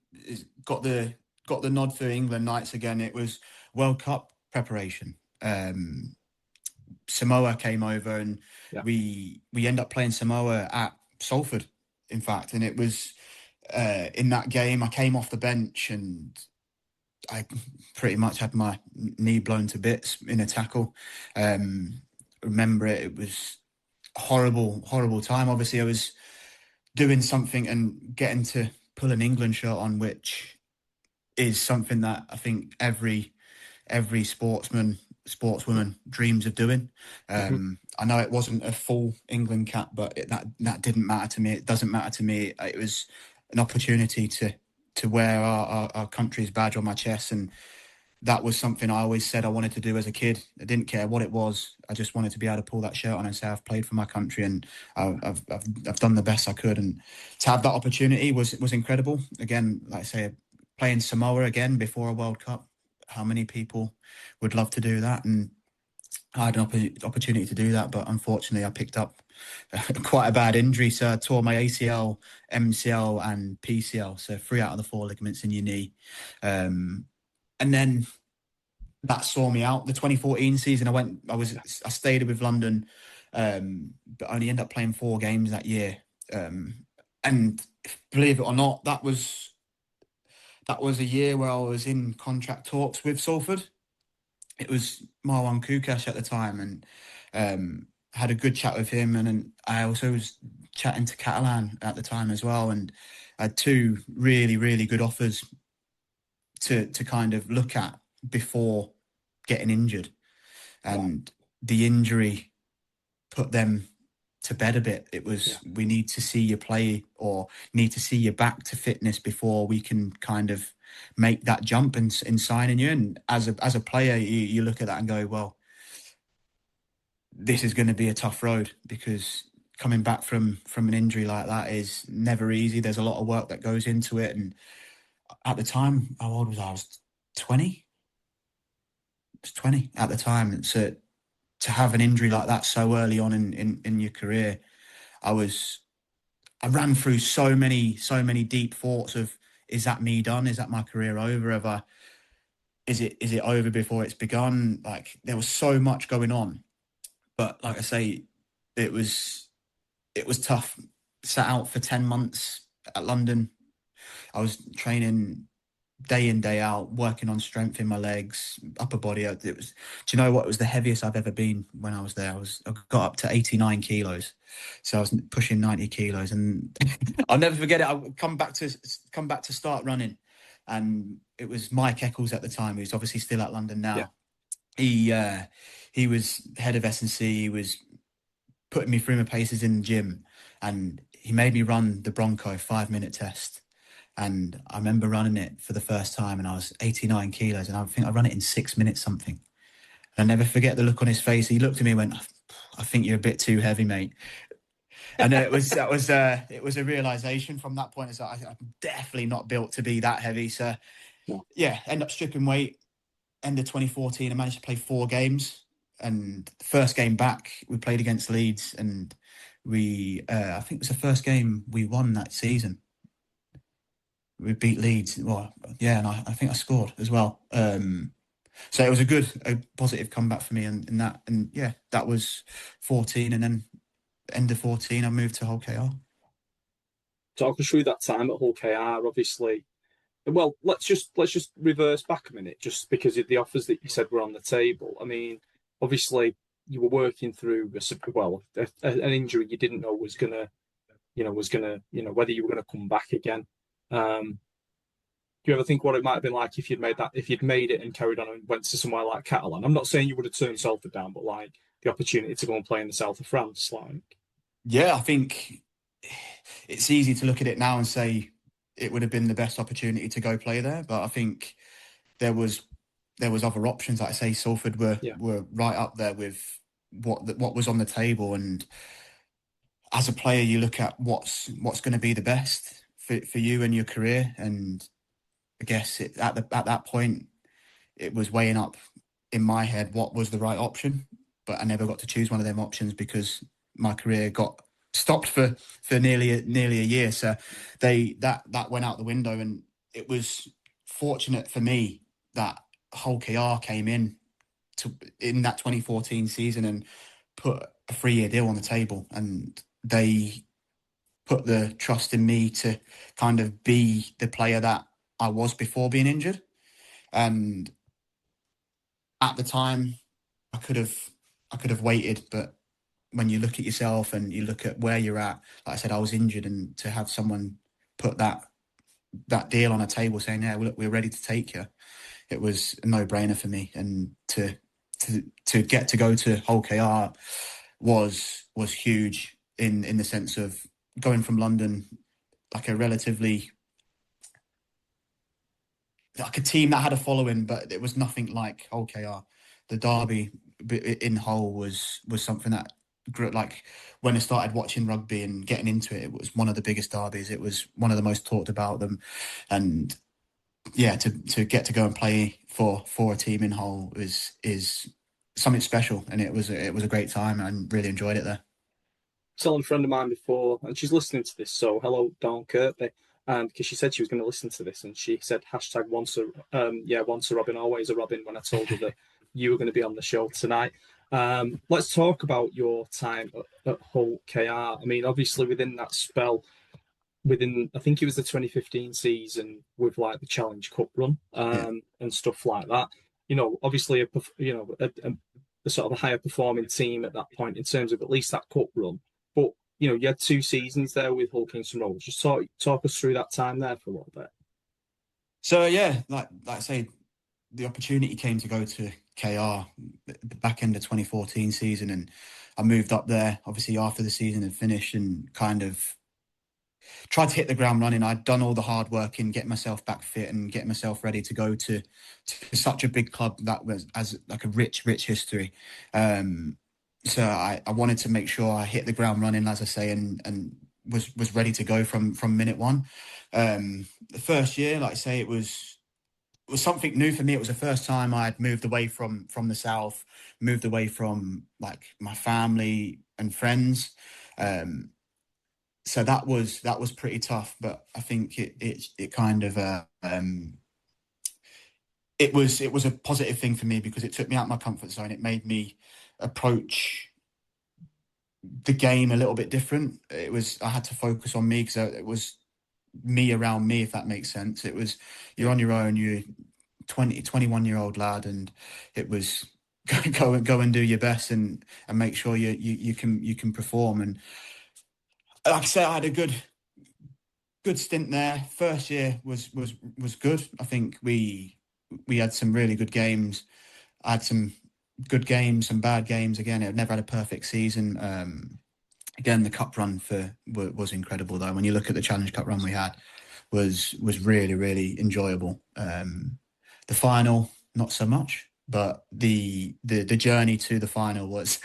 [SPEAKER 3] got the nod for England Knights again. It was World Cup preparation. Samoa came over, and we end up playing Samoa at Salford, in fact. And it was in that game I came off the bench and I pretty much had my knee blown to bits in a tackle. Remember it was a horrible time. Obviously I was doing something and getting to pull an England shirt on, which is something that I think every sportswoman dreams of doing. I know it wasn't a full England cap, but that didn't matter to me. It doesn't matter to me. It was an opportunity to wear our country's badge on my chest, and that was something I always said I wanted to do as a kid. I didn't care what it was. I just wanted to be able to pull that shirt on and say I've played for my country, and I've done the best I could. And to have that opportunity was incredible. Again, like I say, playing Samoa again before a World Cup. How many people would love to do that? And I had an opportunity to do that, but unfortunately I picked up quite a bad injury. So I tore my ACL, MCL and PCL. So 3 out of the 4 ligaments in your knee. And then that saw me out. The 2014 season, I stayed with London, but only ended up playing 4 games that year. And believe it or not, that was a year where I was in contract talks with Salford. It was Marwan Kukash at the time, and had a good chat with him. And then I also was chatting to Catalan at the time as well. And I had 2 really, really good offers to kind of look at before getting injured. And the injury put them to bed a bit. It was, we need to see you play, or need to see you back to fitness before we can kind of make that jump in signing you. And as a player, you look at that and go, well, this is going to be a tough road, because coming back from an injury like that is never easy. There's a lot of work that goes into it. And at the time, how old was I? I was 20. I was 20 at the time. And so to have an injury like that so early on in your career, I ran through so many deep thoughts of, is that me done? Is that my career over? Is it over before it's begun? Like, there was so much going on. But like I say, it was tough. Sat out for 10 months at London. I was training day in, day out, working on strength in my legs, upper body. Do you know what? It was the heaviest I've ever been when I was there. I got up to 89 kilos. So I was pushing 90 kilos, and I'll never forget it. I come back to start running, and it was Mike Eccles at the time, who's obviously still at London now. Yeah. He was head of S&C. He was putting me through my paces in the gym, and he made me run the Bronco 5-minute test. And I remember running it for the first time, and I was 89 kilos, and I think I ran it in 6 minutes something. And I'll never forget the look on his face. He looked at me and went, I think you're a bit too heavy, mate. And it was a realization from that point. Is that I'm definitely not built to be that heavy. So end up stripping weight. End of 2014, I managed to play 4 games. And the first game back, we played against Leeds, and I think it was the first game we won that season. We beat Leeds. Well, yeah, and I think I scored as well. So it was a positive comeback for me, and that was 14, and then end of 14, I moved to Hull KR.
[SPEAKER 1] Talk us through that time at Hull KR, obviously. Well, let's just reverse back a minute, just because of the offers that you said were on the table. I mean, obviously, you were working through an injury you didn't know whether you were gonna come back again. you ever think what it might have been like if you'd made it and carried on and went to somewhere like Catalan? I'm not saying you would have turned Salford down, but like the opportunity to go and play in the south of France, like.
[SPEAKER 3] Yeah, I think it's easy to look at it now and say it would have been the best opportunity to go play there, but I think there was other options. Like I say, Salford were right up there with what was on the table, and as a player, you look at what's going to be the best for you and your career. And I guess at that point, it was weighing up in my head what was the right option, but I never got to choose one of them options because my career got stopped for nearly a year. So that went out the window, and it was fortunate for me that Hull KR came in that 2014 season and put a 3-year deal on the table, and they put the trust in me to kind of be the player that I was before being injured. And at the time, I could have waited, but when you look at yourself and you look at where you're at, like I said, I was injured, and to have someone put that deal on a table saying, "Yeah, look, we're ready to take you," it was a no-brainer for me. And to get to go to Hull KR was huge in the sense of going from London, like a relatively like a team that had a following, but it was nothing like Hull KR. The derby in Hull was something that, like, when I started watching rugby and getting into it, it was one of the biggest derbies. It was one of the most talked about them, and yeah, to get to go and play for a team in Hull is something special, and it was a great time. I really enjoyed it there.
[SPEAKER 1] Telling a friend of mine before, and she's listening to this, so hello, Dawn Kirkby, because she said she was going to listen to this, and she said hashtag once a Robin, always a Robin, when I told her that you were going to be on the show tonight. Let's talk about your time at Hull KR. I mean, obviously within that spell, I think it was the 2015 season with like the Challenge Cup run and stuff like that. You know, obviously a sort of a higher performing team at that point in terms of at least that cup run. But you know, you had 2 seasons there with Hull Kingston Rovers. Just talk us through that time there for a little bit.
[SPEAKER 3] So yeah, like I say, the opportunity came to go to KR the back end of 2014 season, and I moved up there obviously after the season had finished, and kind of tried to hit the ground running. I'd done all the hard work in getting myself back fit and getting myself ready to go to such a big club that was as like a rich history. So I wanted to make sure I hit the ground running, as I say, and was ready to go from minute one. The first year, like I say, it was something new for me. It was the first time I'd moved away from the south, moved away from like my family and friends. So that was pretty tough, but I think it kind of it was a positive thing for me because it took me out of my comfort zone. It made me approach the game a little bit different. I had to focus on me because it was me around me, if that makes sense. It was, you're on your own, you're 21-year-old lad, and it was go and do your best and make sure you can perform. And like I said, I had a good stint there. First year was good. I think we had some really good games. I had some good games, some bad games. Again, I've never had a perfect season. Again, the cup run was incredible though. When you look at the Challenge Cup run we had, was really, really enjoyable. The final, not so much, but the journey to the final was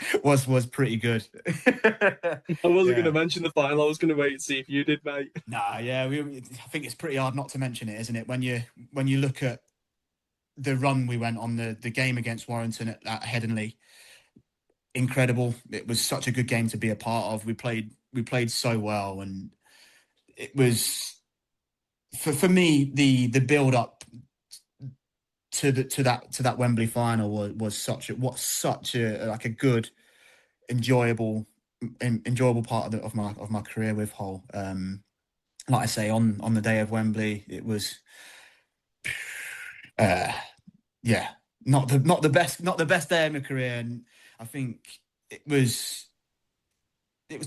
[SPEAKER 3] pretty good.
[SPEAKER 1] I wasn't going to mention the final. I was going to wait and see if you did, mate.
[SPEAKER 3] Nah, yeah, I think it's pretty hard not to mention it, isn't it? When you look at the run we went on, the game against Warrington at Headingley, incredible. It was such a good game to be a part of. We played so well, and it was for me the build up to that Wembley final was such a like a good, enjoyable part of my career with Hull. Like I say, on the day of Wembley, it was not the best day of my career, and I think it was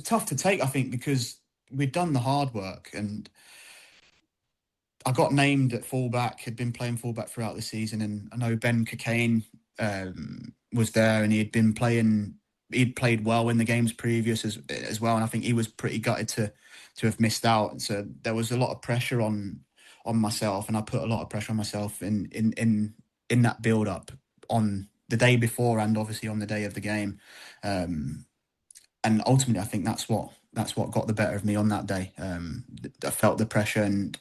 [SPEAKER 3] tough to take. I think because we'd done the hard work, and I got named at fullback, had been playing fullback throughout the season, and I know Ben Cockayne was there, and he'd played well in the games previous as well, and I think he was pretty gutted to have missed out. And so there was a lot of pressure on myself, and I put a lot of pressure on myself in that build up on the day before, and obviously on the day of the game. And ultimately, I think that's what got the better of me on that day. I felt the pressure, and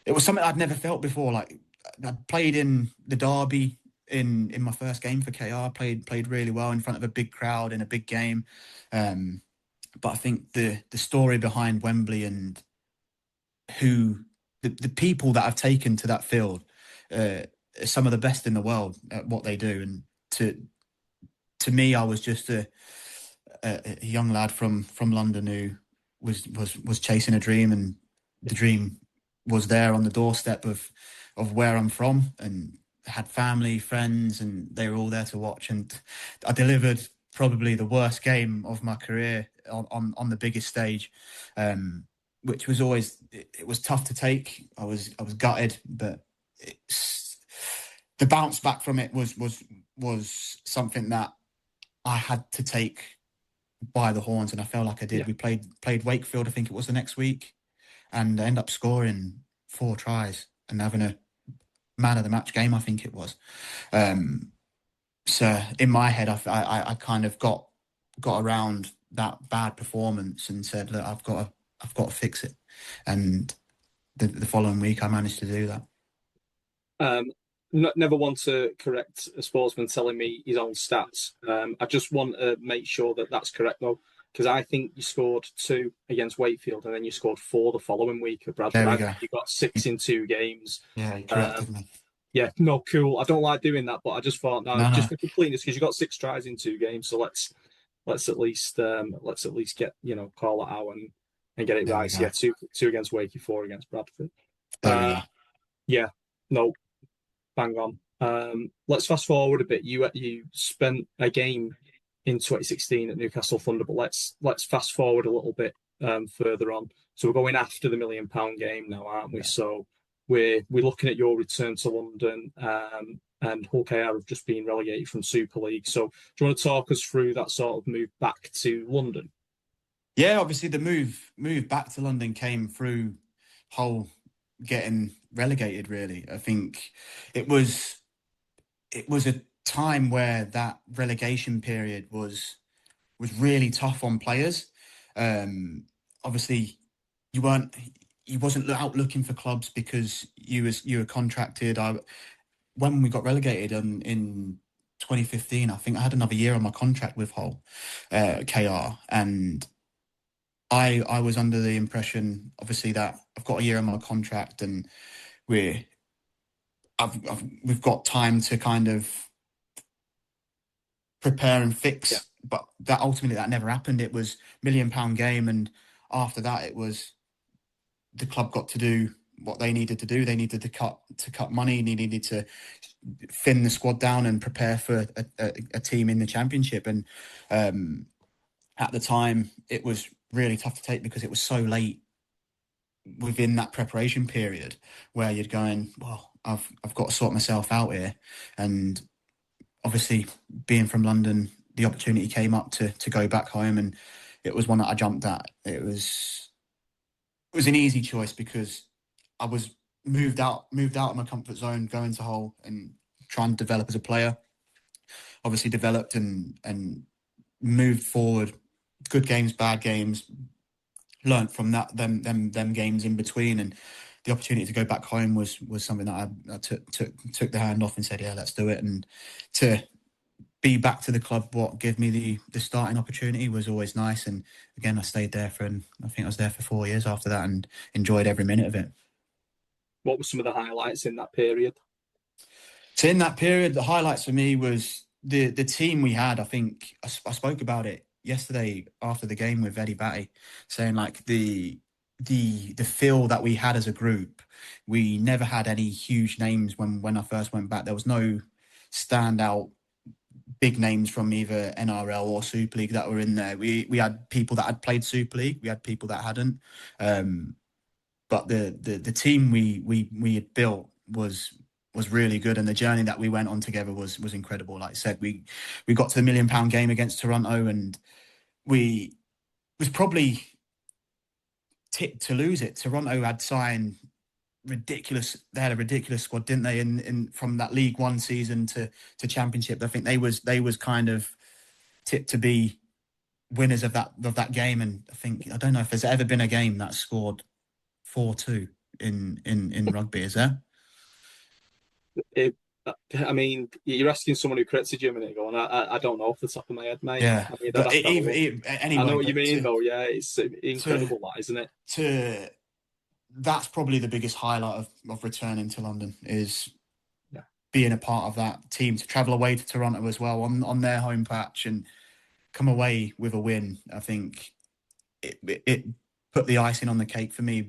[SPEAKER 3] it was something I'd never felt before. Like, I'd played in the derby in my first game for KR, played really well in front of a big crowd in a big game. But I think the story behind Wembley and who the people that I've taken to that field are some of the best in the world at what they do. And to me, I was just a young lad from London who was chasing a dream, and the dream was there on the doorstep of where I'm from, and had family, friends, and they were all there to watch. And I delivered probably the worst game of my career on the biggest stage, which was it was tough to take. I was gutted, but the bounce back from it was something that I had to take by the horns, and I felt like I did. Yeah. We played Wakefield, I think it was the next week, and I ended up scoring 4 tries and having a man of the match game, I think it was. So in my head, I kind of got around that bad performance and said, look, I've got to fix it. And the following week, I managed to do that.
[SPEAKER 1] Never want to correct a sportsman telling me his own stats. I just want to make sure that that's correct, though, because I think you scored 2 against Wakefield and then you scored 4 the following week at Bradford. I think you got 6 in 2 games.
[SPEAKER 3] Yeah, you corrected me.
[SPEAKER 1] Yeah, no, cool. I don't like doing that, but I just thought, just for completeness, because you got 6 tries in 2 games, so let's at least get, call it out and get it right. So yeah, 2 against Wakey, 4 against Bradford. Yeah, no. Bang on. Let's fast forward a bit. You spent a game in 2016 at Newcastle Thunder, but let's fast forward a little bit further on. So we're going after the £1 million game now, aren't we? Yeah. So we're looking at your return to London, and Hull KR have just been relegated from Super League. So do you want to talk us through that sort of move back to London?
[SPEAKER 3] Yeah, obviously the move back to London came through Hull getting relegated. Really, I think it was a time where that relegation period was really tough on players. Obviously, you wasn't out looking for clubs because you were contracted. When we got relegated in 2015, I think I had another year on my contract with Hull KR, and I was under the impression, obviously, that I've got a year on my contract and we've got time to kind of prepare and fix. Yeah. But that ultimately never happened. It was £1 million game, and after that, it was the club got to do what they needed to do. They needed to cut money. They needed to thin the squad down and prepare for a team in the Championship. And at the time, it was really tough to take because it was so late within that preparation period where you're going, well, I've got to sort myself out here. And obviously, being from London, the opportunity came up to go back home, and it was one that I jumped at. It was an easy choice because I was moved out of my comfort zone, going to Hull and trying to develop as a player. Obviously developed and moved forward. Good games, bad games. Learned from them games in between, and the opportunity to go back home was something that I took the hand off and said, yeah, let's do it. And to be back to the club, what gave me the starting opportunity was always nice. And again, I stayed there I think I was there for 4 years after that and enjoyed every minute of it.
[SPEAKER 1] What were some of the highlights in that period?
[SPEAKER 3] So in that period, the highlights for me was the team we had. I think I spoke about it yesterday after the game with Eddie Batty, saying like the feel that we had as a group. We never had any huge names when I first went back. There was no standout big names from either NRL or Super League that were in there. We had people that had played Super League. We had people that hadn't. but the team we had built was really good, and the journey that we went on together was incredible. Like I said, we got to the £1 million game against Toronto, and we was probably tipped to lose it. Toronto had signed ridiculous. They had a ridiculous squad, didn't they? In from that League One season to Championship, I think they was kind of tipped to be winners of that game. And I don't know if there's ever been a game that scored 4-2 in rugby. Is there?
[SPEAKER 1] I mean, you're asking someone who credited you a minute ago, and I don't know off the top of my head, mate.
[SPEAKER 3] Yeah,
[SPEAKER 1] I mean,
[SPEAKER 3] but
[SPEAKER 1] anyway, I know what you mean,
[SPEAKER 3] to,
[SPEAKER 1] though. Yeah, it's incredible, that, isn't it?
[SPEAKER 3] That's probably the biggest highlight of returning to London, is
[SPEAKER 1] yeah,
[SPEAKER 3] being a part of that team, to travel away to Toronto as well on their home patch and come away with a win. I think it put the icing on the cake for me,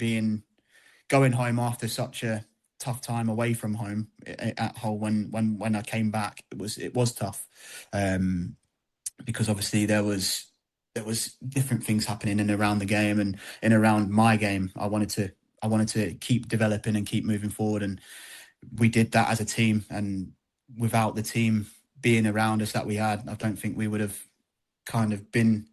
[SPEAKER 3] going home after such a tough time away from home at Hull. When I came back, it was tough, because obviously there was different things happening in and around the game and in around my game. I wanted to keep developing and keep moving forward, and we did that as a team. And without the team being around us that we had, I don't think we would have kind of been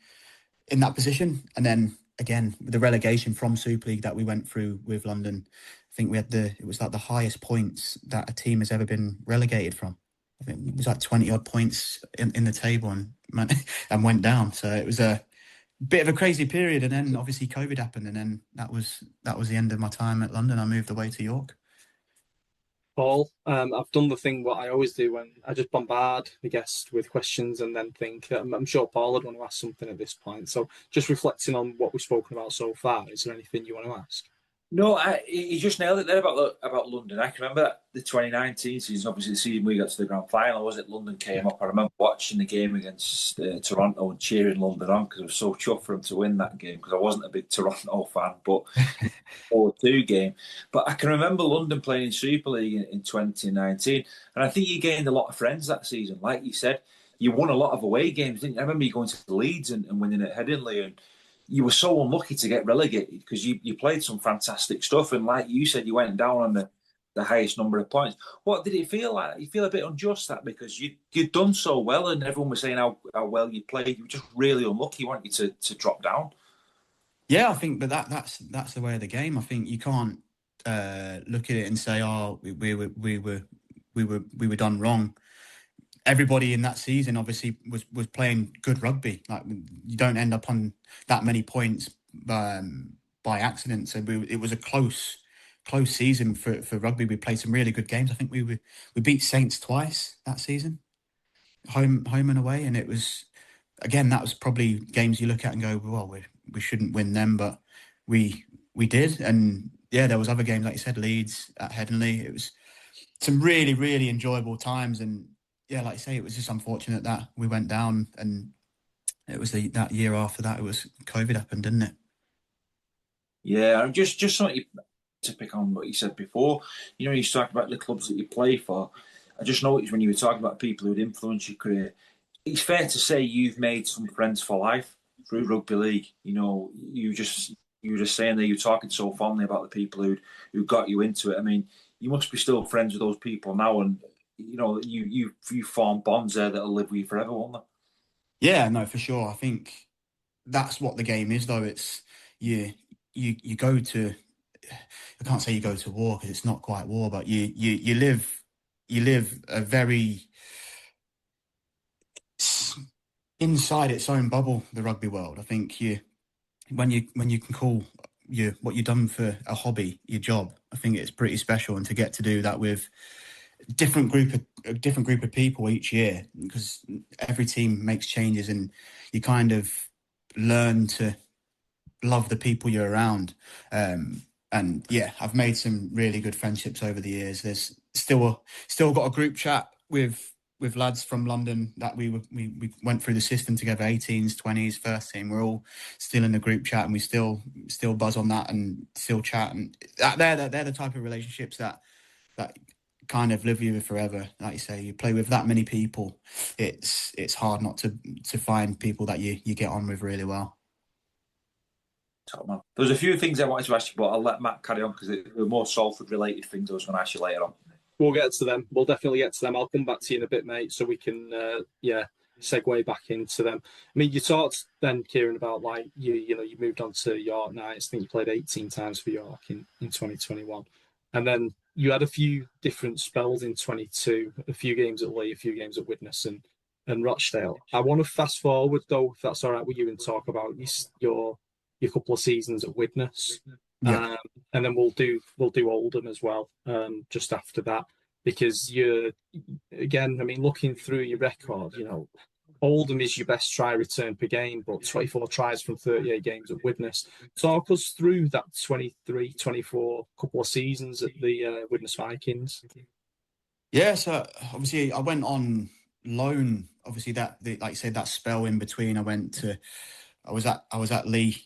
[SPEAKER 3] in that position. And then again, the relegation from Super League that we went through with London, I think we had it was like the highest points that a team has ever been relegated from. I think it was like 20 odd points in the table and went down. So it was a bit of a crazy period. And then obviously COVID happened, and then that was the end of my time at London. I moved away to York.
[SPEAKER 1] Paul, I've done the thing what I always do when I just bombard the guest with questions and then think. I'm sure Paul would want to ask something at this point. So just reflecting on what we've spoken about so far, is there anything you want to ask?
[SPEAKER 2] No, you just nailed it there about London. I can remember the 2019 season, obviously the season we got to the grand final, was it? London came up. I remember watching the game against Toronto and cheering London on, because I was so chuffed for them to win that game, because I wasn't a big Toronto fan, but 4-2 game. But I can remember London playing in Super League in 2019, and I think you gained a lot of friends that season. Like you said, you won a lot of away games, didn't you? I remember you going to Leeds and winning at Headingley, and you were so unlucky to get relegated, because you played some fantastic stuff, and like you said, you went down on the highest number of points. What did it feel like? You feel a bit unjust, that, because you'd done so well, and everyone was saying how well you played. You were just really unlucky, weren't you, to drop down?
[SPEAKER 3] Yeah, I think, but that's the way of the game. I think you can't look at it and say, "Oh, we were done wrong." Everybody in that season obviously was playing good rugby. Like, you don't end up on that many points by accident. So it was a close season for rugby. We played some really good games. I think we beat Saints twice that season, home and away. And it was, again, that was probably games you look at and go, well, we shouldn't win them, but we did. And yeah, there was other games, like you said, Leeds at Headingley. It was some really, really enjoyable times. And yeah, like you say, it was just unfortunate that we went down, and it was that year after that, it was COVID happened, didn't it?
[SPEAKER 2] Yeah, just something to pick on what you said before. You talk about the clubs that you play for. I just noticed when you were talking about people who'd influenced your career, it's fair to say you've made some friends for life through rugby league. You were just saying that you're talking so fondly about the people who got you into it. I mean, you must be still friends with those people now, and you form bonds there that'll live with you forever, won't they?
[SPEAKER 3] Yeah, no, for sure. I think that's what the game is, though. It's you go to. I can't say you go to war, because it's not quite war, but you live a very inside its own bubble, the rugby world. I think when you can call what you've done for a hobby your job, I think it's pretty special. And to get to do that with a different group of people each year, because every team makes changes, and you kind of learn to love the people you're around. And yeah, I've made some really good friendships over the years. There's still got a group chat with lads from London that we went through the system together, 18s, 20s, first team. We're all still in the group chat, and we still buzz on that and still chat. And they're the type of relationships that kind of live with you forever. Like you say, you play with that many people, it's hard not to find people that you get on with really well.
[SPEAKER 2] Top man. There was a few things I wanted to ask you, but I'll let Matt carry on because they were more Salford related things I was going to ask you later on.
[SPEAKER 1] We'll get to them. We'll definitely get to them. I'll come back to you in a bit, mate, so we can, segue back into them. I mean, you talked then, Kieran, about like you moved on to York Knights. I think you played 18 times for York in 2021, and then you had a few different spells in 22. A few games at Lee, a few games at Widnes and Rochdale. I want to fast forward though, if that's all right with you, and talk about your couple of seasons at Widnes.
[SPEAKER 3] Yeah.
[SPEAKER 1] And then we'll do Oldham as well just after that, because you're, again, I mean, looking through your record, Oldham is your best try return per game, but 24 tries from 38 games at Widnes. Talk us through that 23, 24 couple of seasons at the Widnes Vikings.
[SPEAKER 3] Yeah, so obviously I went on loan. Obviously like you said, that spell in between, I was at Lee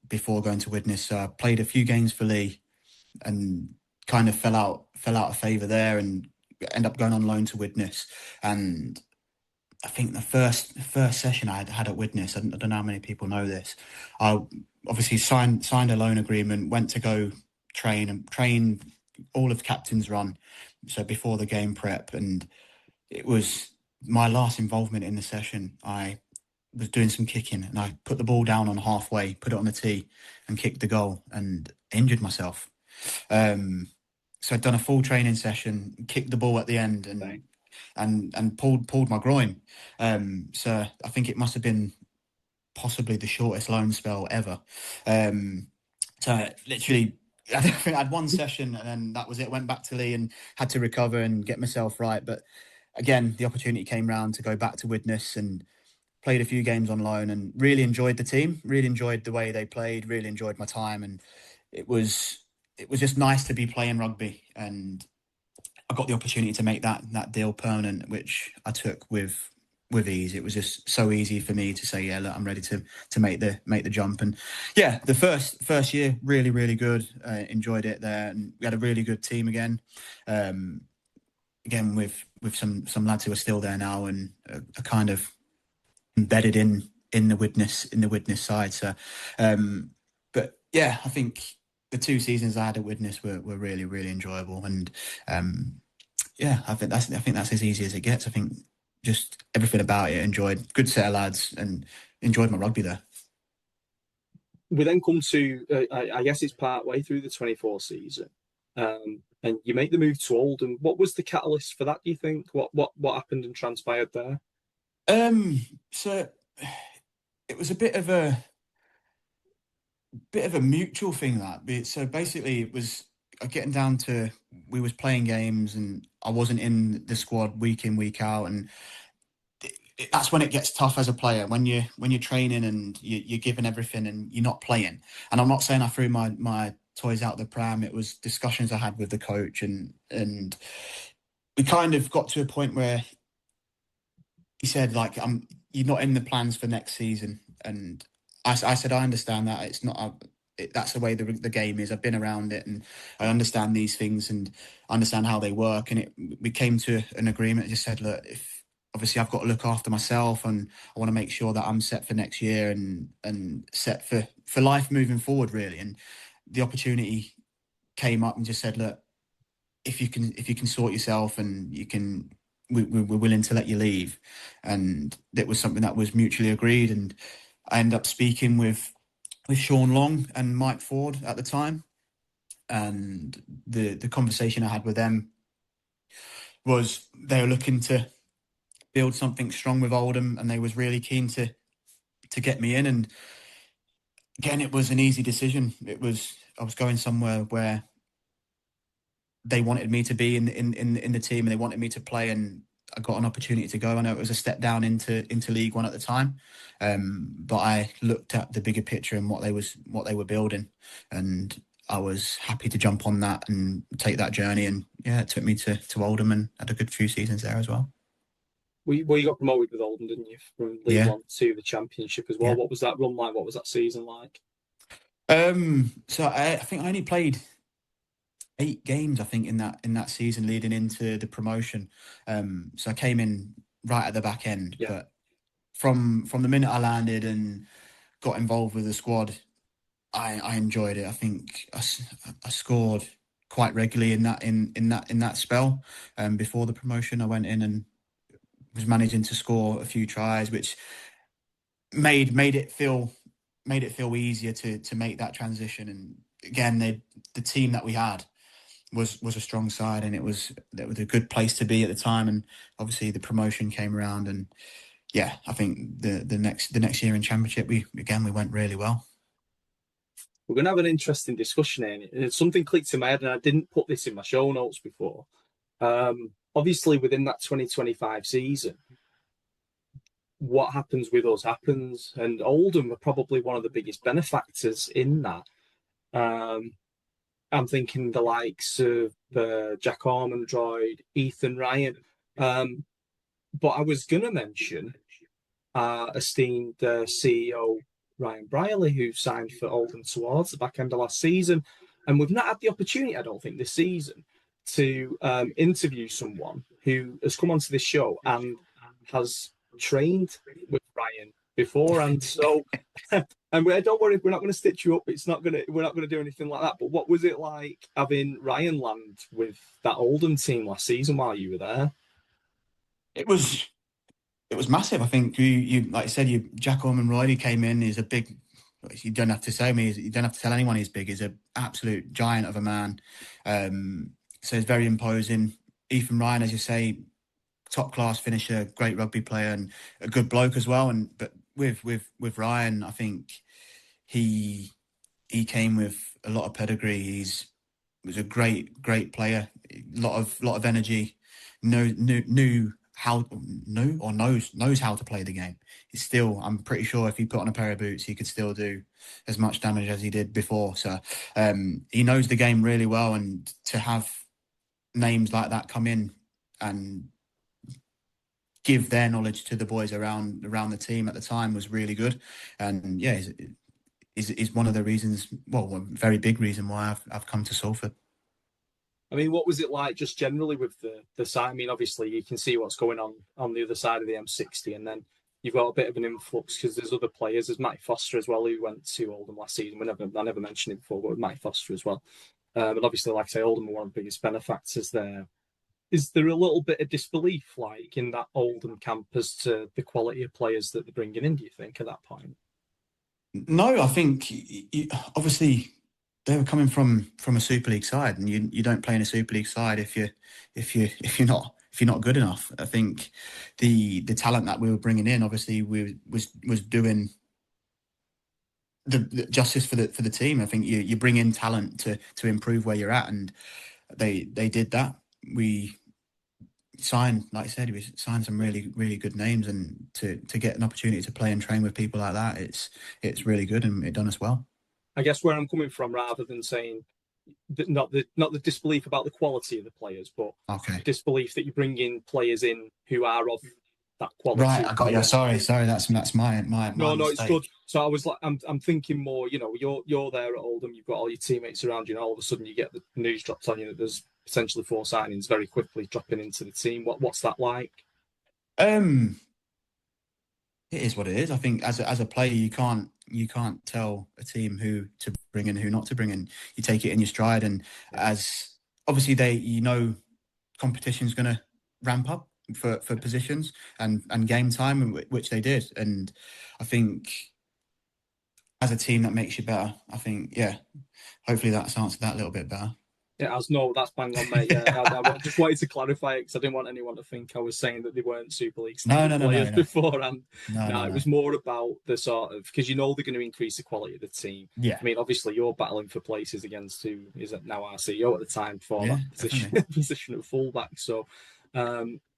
[SPEAKER 3] before going to Widnes. So I played a few games for Lee and kind of fell out of favour there, and ended up going on loan to Widnes. And I think the first session I had at Widnes, I don't know how many people know this, I obviously signed a loan agreement, went to go train all of captain's run, so before the game prep, and it was my last involvement in the session. I was doing some kicking and I put the ball down on halfway, put it on the tee and kicked the goal and injured myself. So I'd done a full training session, kicked the ball at the end and pulled my groin. So I think it must have been possibly the shortest loan spell ever. So literally, I think I had one session and then that was it. Went back to Lee and had to recover and get myself right. But again, the opportunity came round to go back to Widnes and played a few games on loan and really enjoyed the team, really enjoyed the way they played, really enjoyed my time. And it was just nice to be playing rugby. And I got the opportunity to make that deal permanent, which I took with ease. It was just so easy for me to say, yeah, look, I'm ready to make the jump. And yeah, the first year, really, really good. Enjoyed it there. And we had a really good team again. Again, with some lads who are still there now and are kind of embedded in the Widnes side. So, but yeah, I think the 2 seasons I had at Widnes were really, really enjoyable. And yeah, I think that's as easy as it gets. I think just everything about it, enjoyed, good set of lads and enjoyed my rugby there.
[SPEAKER 1] We then come to, I guess it's part way through the 24 season. And you make the move to Oldham. What was the catalyst for that, do you think? What happened and transpired there?
[SPEAKER 3] So it was a bit of a mutual thing that. So basically, it was getting down to we was playing games and I wasn't in the squad week in, week out, and that's when it gets tough as a player when you're training and you're giving everything and you're not playing. And I'm not saying I threw my toys out the pram. It was discussions I had with the coach and we kind of got to a point where he said, like, you're not in the plans for next season. And I said, I understand that. It's not, that's the way the game is. I've been around it and I understand these things and understand how they work. And we came to an agreement. Just said, look, obviously I've got to look after myself and I want to make sure that I'm set for next year and set for life moving forward, really. And the opportunity came up and just said, look, if you can sort yourself and we're willing to let you leave. And that was something that was mutually agreed. And I ended up speaking with Sean Long and Mike Ford at the time. And the conversation I had with them was they were looking to build something strong with Oldham and they was really keen to get me in. And again, it was an easy decision. I was going somewhere where they wanted me to be in the team and they wanted me to play, and I got an opportunity to go. I know it was a step down into League One at the time, but I looked at the bigger picture and what they were building, and I was happy to jump on that and take that journey. And yeah, it took me to Oldham and had a good few seasons there as well.
[SPEAKER 1] You got promoted with Oldham, didn't you, from League One to the Championship as well? Yeah. What was that run like? What was that season like?
[SPEAKER 3] So I think I only played 8 games, I think, in that season leading into the promotion. So I came in right at the back end. Yeah. But from the minute I landed and got involved with the squad, I enjoyed it. I think I scored quite regularly in that spell. Before the promotion, I went in and was managing to score a few tries, which made it feel easier to make that transition. And again, the team that we had was a strong side, and it was a good place to be at the time. And obviously the promotion came around, and yeah, I think the next year in Championship we went really well.
[SPEAKER 1] We're going to have an interesting discussion here. And something clicked in my head, and I didn't put this in my show notes before. Obviously, within that 2025 season, what happens with us happens, and Oldham are probably one of the biggest benefactors in that. I'm thinking the likes of Jack Ormondroyd, Ethan Ryan. But I was going to mention esteemed CEO Ryan Brierley, who signed for Oldham towards the back end of last season. And we've not had the opportunity, I don't think, this season to interview someone who has come onto this show and has trained with Ryan before. And so, and don't worry, we're not going to stitch you up. We're not going to do anything like that. But what was it like having Ryan land with that Oldham team last season while you were there?
[SPEAKER 3] It was massive. I think you like I said, Jack Ormondroyd, he came in. He's a big. You don't have to say me. You don't have to tell anyone he's big. He's an absolute giant of a man. So he's very imposing. Ethan Ryan, as you say, top class finisher, great rugby player, and a good bloke as well. But with Ryan, I think he came with a lot of pedigree. He was a great player. A lot of energy. Knows how to play the game. He's still, I'm pretty sure if he put on a pair of boots, he could still do as much damage as he did before. So he knows the game really well, and to have names like that come in and give their knowledge to the boys around the team at the time was really good. And yeah, is one of the reasons, well, a very big reason why I've come to Salford.
[SPEAKER 1] I mean, what was it like just generally with the side? I mean, obviously you can see what's going on the other side of the M60, and then you've got a bit of an influx because there's other players. There's Matty Foster as well, who went to Oldham last season. I never mentioned him before, but with Matty Foster as well. And obviously, like I say, Oldham are one of the biggest benefactors there. Is there a little bit of disbelief, like in that Oldham camp, as to the quality of players that they're bringing in? Do you think at that point?
[SPEAKER 3] No, I think obviously they were coming from a Super League side, and you don't play in a Super League side if you're not good enough. I think the talent that we were bringing in, obviously, was doing the justice for the team. I think you bring in talent to improve where you're at, and they did that. We signed, like I said, we signed some really, really good names, and to get an opportunity to play and train with people like that, it's really good, and it done us well.
[SPEAKER 1] I guess where I'm coming from, rather than saying not the disbelief about the quality of the players, but disbelief that you bring in players in who are of that quality.
[SPEAKER 3] Right, I got you. Sorry, that's my
[SPEAKER 1] no,
[SPEAKER 3] mistake.
[SPEAKER 1] It's good. So I was like, I'm thinking more. You know, you're there at Oldham, you've got all your teammates around you, and all of a sudden you get the news dropped on you that there's potentially 4 signings very quickly dropping into the team. What's that like?
[SPEAKER 3] It is what it is. I think as a player, you can't tell a team who to bring in, who not to bring in. You take it in your stride, and as obviously competition's going to ramp up for positions and game time, which they did. And I think as a team that makes you better. I think, hopefully that's answered that a little bit better.
[SPEAKER 1] Yeah, that's bang on, mate. Yeah, I just wanted to clarify it because I didn't want anyone to think I was saying that they weren't Super League players beforehand. No, it was more about the sort of, because you know they're going to increase the quality of the team.
[SPEAKER 3] Yeah.
[SPEAKER 1] I mean, obviously you're battling for places against who is now our CEO at the time for that position of fullback. So,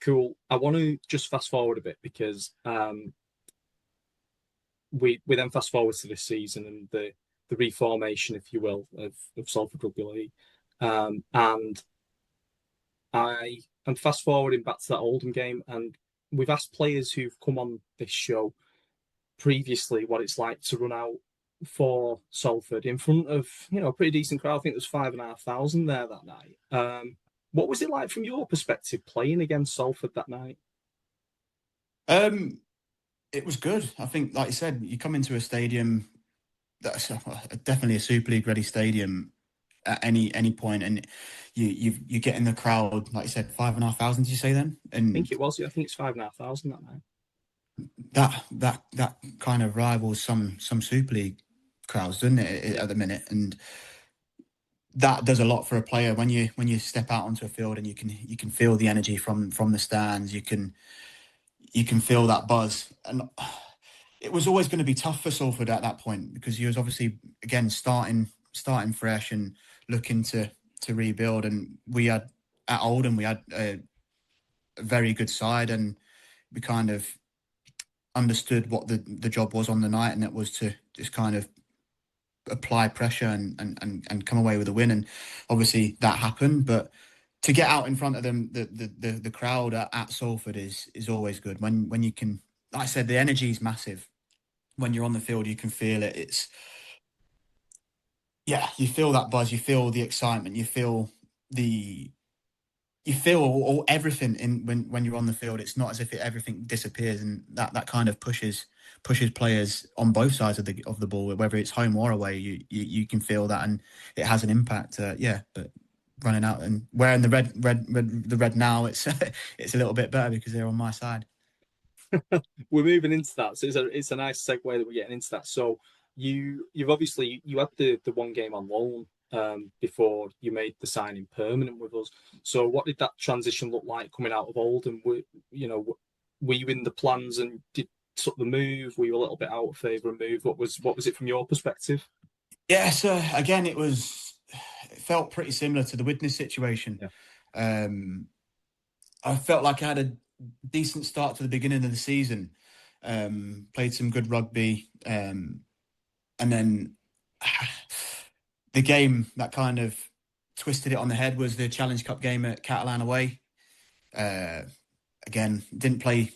[SPEAKER 1] cool. I want to just fast forward a bit because we then fast forward to this season and the reformation, if you will, of Salford Rugby League. And I am fast forwarding back to that Oldham game, and we've asked players who've come on this show previously what it's like to run out for Salford in front of a pretty decent crowd. I think there's 5,500 there that night. What was it like from your perspective playing against Salford that night?
[SPEAKER 3] It was good. I think, like you said, you come into a stadium that's definitely a Super League ready stadium at any point, and you get in the crowd, like you said, 5,500. Did you say then?
[SPEAKER 1] I
[SPEAKER 3] And
[SPEAKER 1] think it was. I think it's 5,500 that night.
[SPEAKER 3] that kind of rivals some Super League crowds, doesn't it, at the minute? And that does a lot for a player when you step out onto a field and you can feel the energy from the stands. You can feel that buzz, and it was always going to be tough for Salford at that point because he was obviously again starting fresh and looking to rebuild. And we had at Oldham we had a very good side, and we kind of understood what the job was on the night, and it was to just kind of apply pressure and come away with a win. And obviously that happened, but to get out in front of them, the crowd at Salford is always good when you can. Like I said, the energy is massive. When you're on the field, you can feel it. You feel that buzz, you feel the excitement, you feel all everything in when you're on the field. It's not as if everything disappears, and that kind of pushes players on both sides of the ball, whether it's home or away. You can feel that, and it has an impact. But running out and wearing the red now, it's it's a little bit better because they're on my side.
[SPEAKER 1] We're moving into that, so it's a nice segue that we're getting into that. So you've obviously you had the one game on loan before you made the signing permanent with us. So what did that transition look like coming out of Oldham? Were you in the plans and took the move? Were you a little bit out of favour of move? What was it from your perspective?
[SPEAKER 3] Yeah, so again, it felt pretty similar to the Widnes situation.
[SPEAKER 1] Yeah.
[SPEAKER 3] I felt like I had a decent start to the beginning of the season, played some good rugby, and then the game that kind of twisted it on the head was the Challenge Cup game at Catalan away. Again, didn't play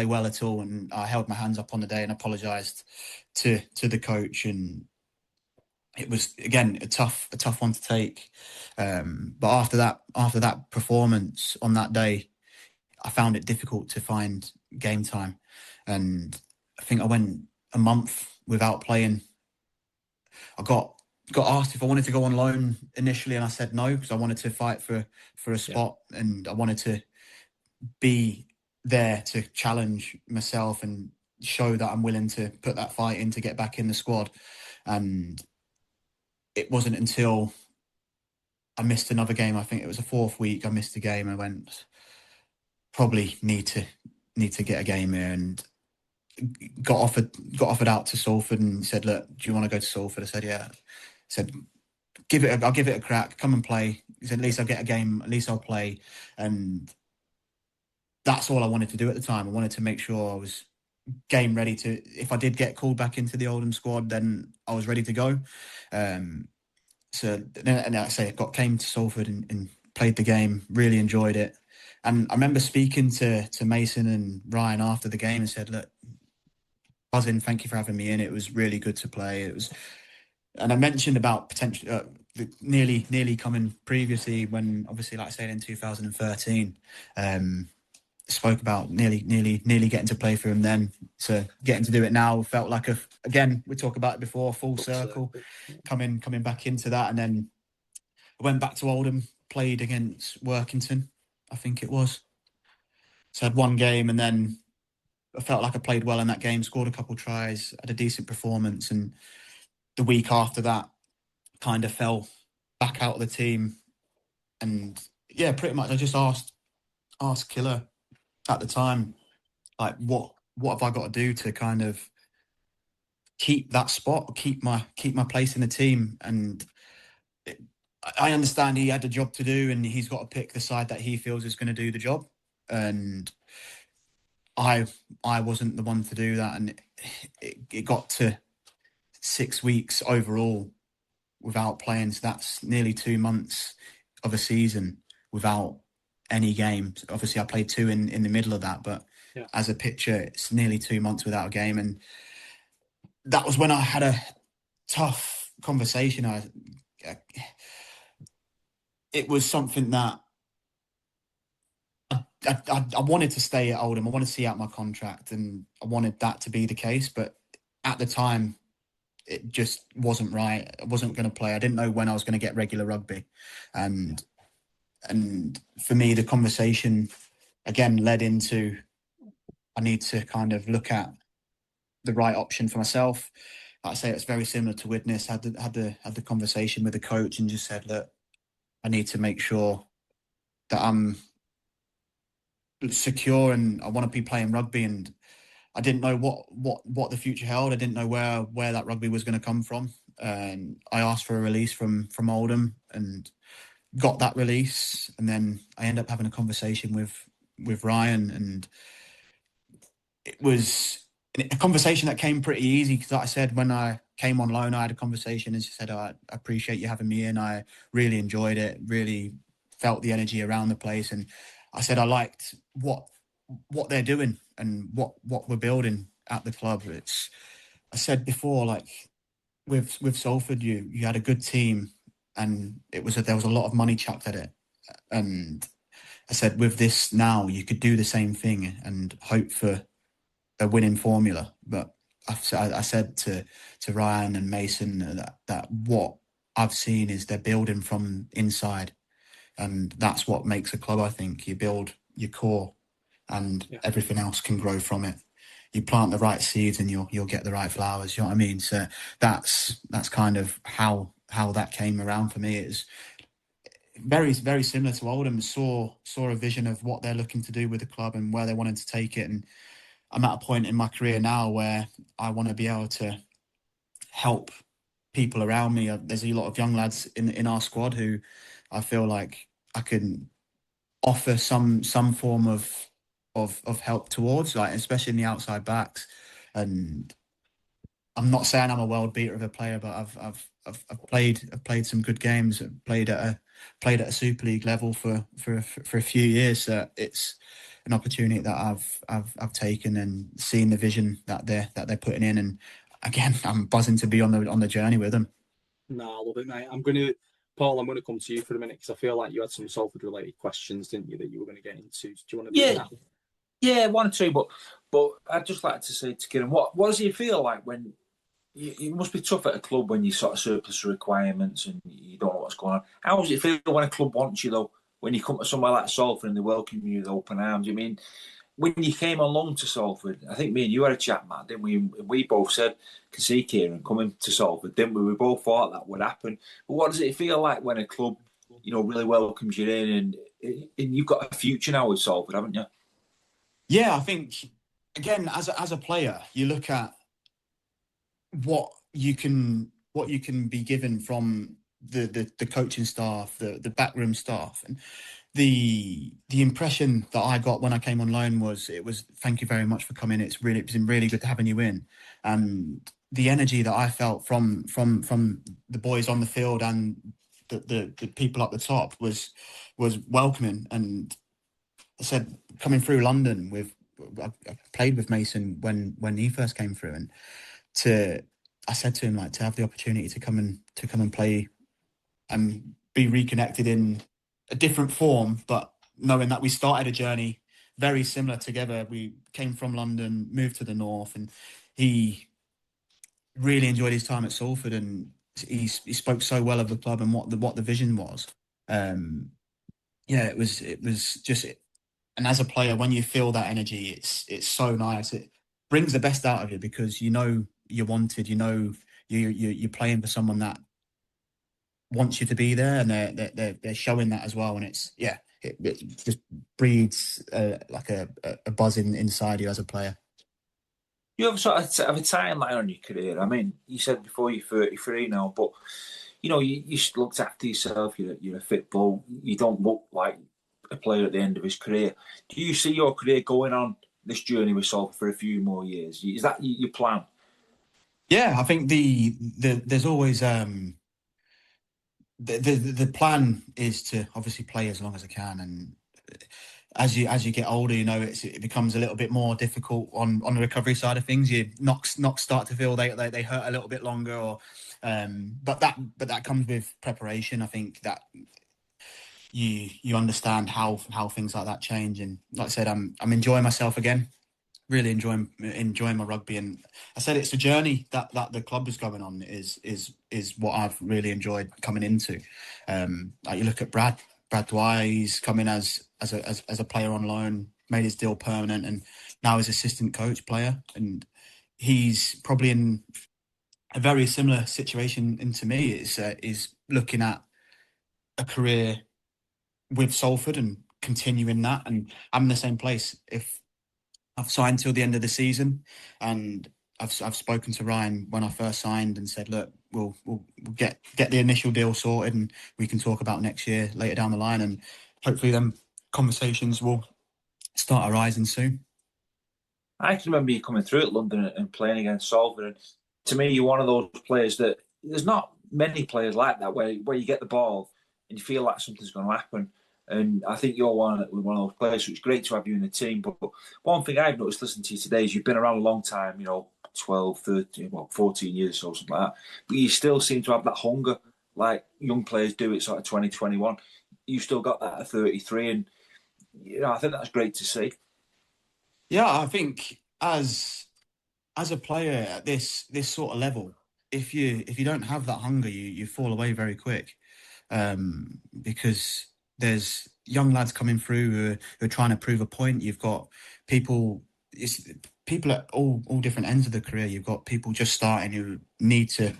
[SPEAKER 3] well at all, and I held my hands up on the day and apologised to the coach. And it was again a tough one to take. But after that performance on that day, I found it difficult to find game time, and I think I went a month without playing. I got asked if I wanted to go on loan initially, and I said no because I wanted to fight for a spot, and I wanted to be there to challenge myself and show that I'm willing to put that fight in to get back in the squad. And it wasn't until I missed another game. I think it was the fourth week I missed a game. I went, probably need to get a game here, and got offered out to Salford and said, look, do you want to go to Salford? I said, yeah. I said, I'll give it a crack, come and play. He said, at least I'll get a game, at least I'll play. And that's all I wanted to do at the time. I wanted to make sure I was game ready to, if I did get called back into the Oldham squad, then I was ready to go. So, and like I say, came to Salford and played the game, really enjoyed it. And I remember speaking to Mason and Ryan after the game and said, look, buzzing, thank you for having me in. It was really good to play. It was, and I mentioned about potentially nearly coming previously when, obviously, like I said, in 2013, spoke about nearly getting to play for him then. So getting to do it now felt like again, we talked about it before, full circle, coming back into that. And then I went back to Oldham, played against Workington, I think it was. So I had one game, and then I felt like I played well in that game, scored a couple tries, had a decent performance. And the week after that, kind of fell back out of the team. And yeah, pretty much I just asked Killer at the time, like, what have I got to do to kind of keep that spot, keep my place in the team? And I understand he had a job to do, and he's got to pick the side that he feels is going to do the job. And I wasn't the one to do that, and it got to 6 weeks overall without playing. So that's nearly 2 months of a season without any games. Obviously, I played 2 in the middle of that, but as a pitcher, it's nearly 2 months without a game. And that was when I had a tough conversation. It was something that I wanted to stay at Oldham. I wanted to see out my contract, and I wanted that to be the case. But at the time, it just wasn't right. I wasn't going to play. I didn't know when I was going to get regular rugby. And for me, the conversation again led into, I need to kind of look at the right option for myself. Like I say, it's very similar to Witness. Had the conversation with the coach and just said, look, I need to make sure that I'm secure and I want to be playing rugby. And I didn't know what the future held. I didn't know where that rugby was going to come from. And I asked for a release from Oldham and got that release. And then I ended up having a conversation with Ryan, and it was a conversation that came pretty easy because, like I said, when I came on loan, I had a conversation and she said, I appreciate you having me in. I really enjoyed it, really felt the energy around the place. And I said, I liked what they're doing and what we're building at the club. I said before, like with Salford, you had a good team and there was a lot of money chucked at it. And I said, with this now, you could do the same thing and hope for a winning formula. But I said to Ryan and Mason that what I've seen is they're building from inside, and that's what makes a club. I think you build your core, and everything else can grow from it. You plant the right seeds, and you'll get the right flowers. You know what I mean? So that's kind of how that came around for me. It's very, very similar to Oldham. Saw a vision of what they're looking to do with the club and where they wanted to take it. And I'm at a point in my career now where I want to be able to help people around me. There's a lot of young lads in our squad who I feel like I can offer some form of help towards, like especially in the outside backs. And I'm not saying I'm a world beater of a player, but I've played some good games. I've played at a Super League level for a few years. So it's an opportunity that I've taken and seen the vision that they're putting in. And again, I'm buzzing to be on the journey with them.
[SPEAKER 1] No, I love it, mate. Paul, I'm going to come to you for a minute because I feel like you had some Salford related questions, didn't you, that you were going to get into? Do you want to do that?
[SPEAKER 2] Yeah, one or two. But I'd just like to say to Kieran, what does it feel like when it must be tough at a club when you sort of surplus requirements and you don't know what's going on. How does it feel when a club wants you though? When you come to somewhere like Salford and they welcome you with open arms? I mean, when you came on loan to Salford, I think me and you had a chat, Matt, didn't we? We both said, can see Kieran coming to Salford, didn't we? We both thought that would happen. But what does it feel like when a club, really welcomes you in and you've got a future now with Salford, haven't you?
[SPEAKER 3] Yeah, I think, again, as a player, you look at what you can be given from the coaching staff, the backroom staff, and the impression that I got when I came on loan was thank you very much for coming. It's been really good having you in, and the energy that I felt from the boys on the field and the people up the top was welcoming. And I said, coming through London I played with Mason when he first came through, and I said to him, like, to have the opportunity to come and play and be reconnected in a different form, but knowing that we started a journey very similar together. We came from London, moved to the north, and he really enjoyed his time at Salford, and he spoke so well of the club and what the vision was. It was just, and as a player, when you feel that energy, it's so nice. It brings the best out of you because you're wanted. You're playing for someone that wants you to be there, and they're showing that as well. And it just breeds like a buzz inside you as a player.
[SPEAKER 2] You have sort of a timeline on your career. I mean, you said before you're 33 now, but you looked after yourself. You're a fit bloke. You don't look like a player at the end of his career. Do you see your career going on this journey with Salford for a few more years? Is that your plan?
[SPEAKER 3] Yeah, I think there's always the plan is to obviously play as long as I can, and as you get older, it becomes a little bit more difficult on the recovery side of things. Your knocks start to feel they hurt a little bit longer, or but that comes with preparation. I think that you understand how things like that change, and like I said, I'm enjoying myself again. really enjoying my rugby. And I said it's a journey that the club is going on is what I've really enjoyed coming into. Like you look at Brad Dwyer, he's come in as a player on loan, made his deal permanent, and now he's assistant coach player, and he's probably in a very similar situation into me. Is looking at a career with Salford and continuing that, and I'm in the same place. If I've signed till the end of the season, and I've spoken to Ryan when I first signed and said, look, we'll get the initial deal sorted, and we can talk about next year later down the line, and hopefully them conversations will start arising soon.
[SPEAKER 2] I can remember you coming through at London and playing against Salford, and to me, you're one of those players that there's not many players like that where you get the ball and you feel like something's going to happen. And I think you're one of those players. So it's great to have you in the team. But one thing I've noticed listening to you today is you've been around a long time, 12, 13, 14 years or something like that. But you still seem to have that hunger like young players do at sort of 2021. You still got that at 33. And, I think that's great to see.
[SPEAKER 3] Yeah, I think as a player at this sort of level, if you don't have that hunger, you fall away very quick, because there's young lads coming through who are trying to prove a point. You've got people at all different ends of the career. You've got people just starting who need to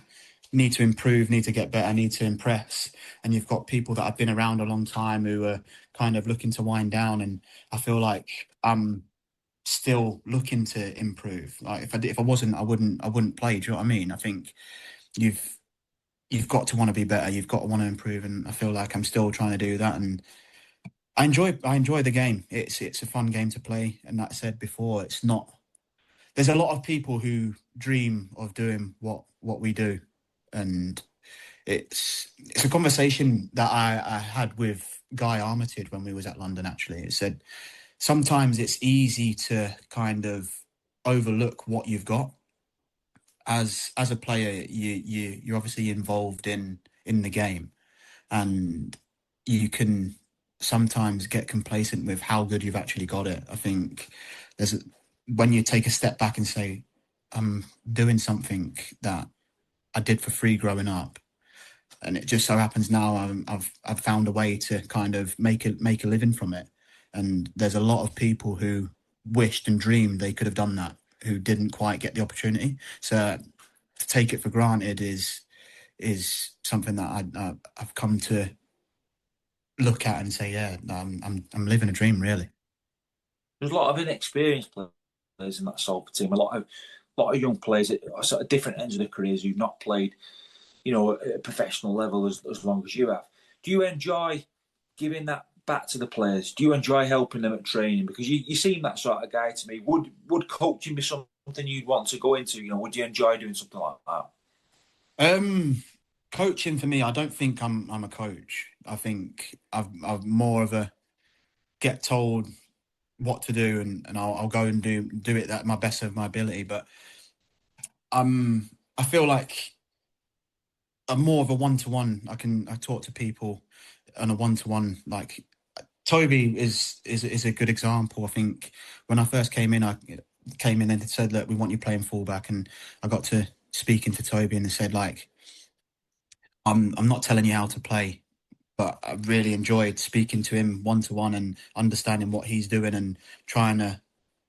[SPEAKER 3] improve, need to get better, need to impress, and you've got people that have been around a long time who are kind of looking to wind down. And I feel like I'm still looking to improve. Like if I wasn't, I wouldn't play. Do you know what I mean? I think you've got to want to be better. You've got to want to improve, and I feel like I'm still trying to do that. And I enjoy the game. It's a fun game to play. And that said before, it's not. There's a lot of people who dream of doing what we do, and it's a conversation that I had with Guy Armitage when we was at London. Actually, it said sometimes it's easy to kind of overlook what you've got. As a player, you're obviously involved in the game, and you can sometimes get complacent with how good you've actually got it. I think when you take a step back and say, I'm doing something that I did for free growing up, and it just so happens now I've found a way to kind of make a living from it. And there's a lot of people who wished and dreamed they could have done that, who didn't quite get the opportunity. So to take it for granted is something that I've come to look at and say, yeah, I'm living a dream, really.
[SPEAKER 2] There's a lot of inexperienced players in that Salford team. A lot of young players at sort of different ends of their careers who've not played, at a professional level as long as you have. Do you enjoy giving that back to the players? Do you enjoy helping them at training? Because you seem that sort of guy to me. Would coaching be something you'd want to go into? Would you enjoy doing something like that?
[SPEAKER 3] Coaching for me, I don't think I'm a coach. I think I'm more of a get told what to do, and I'll go and do it at my best of my ability. But I feel like I'm more of a one-to-one. I talk to people on a one-to-one. Like Toby is a good example. I think when I first came in, and said, look, we want you playing fullback, and I got to speaking to Toby, and they said, like, I'm not telling you how to play, but I really enjoyed speaking to him one-to-one and understanding what he's doing and trying to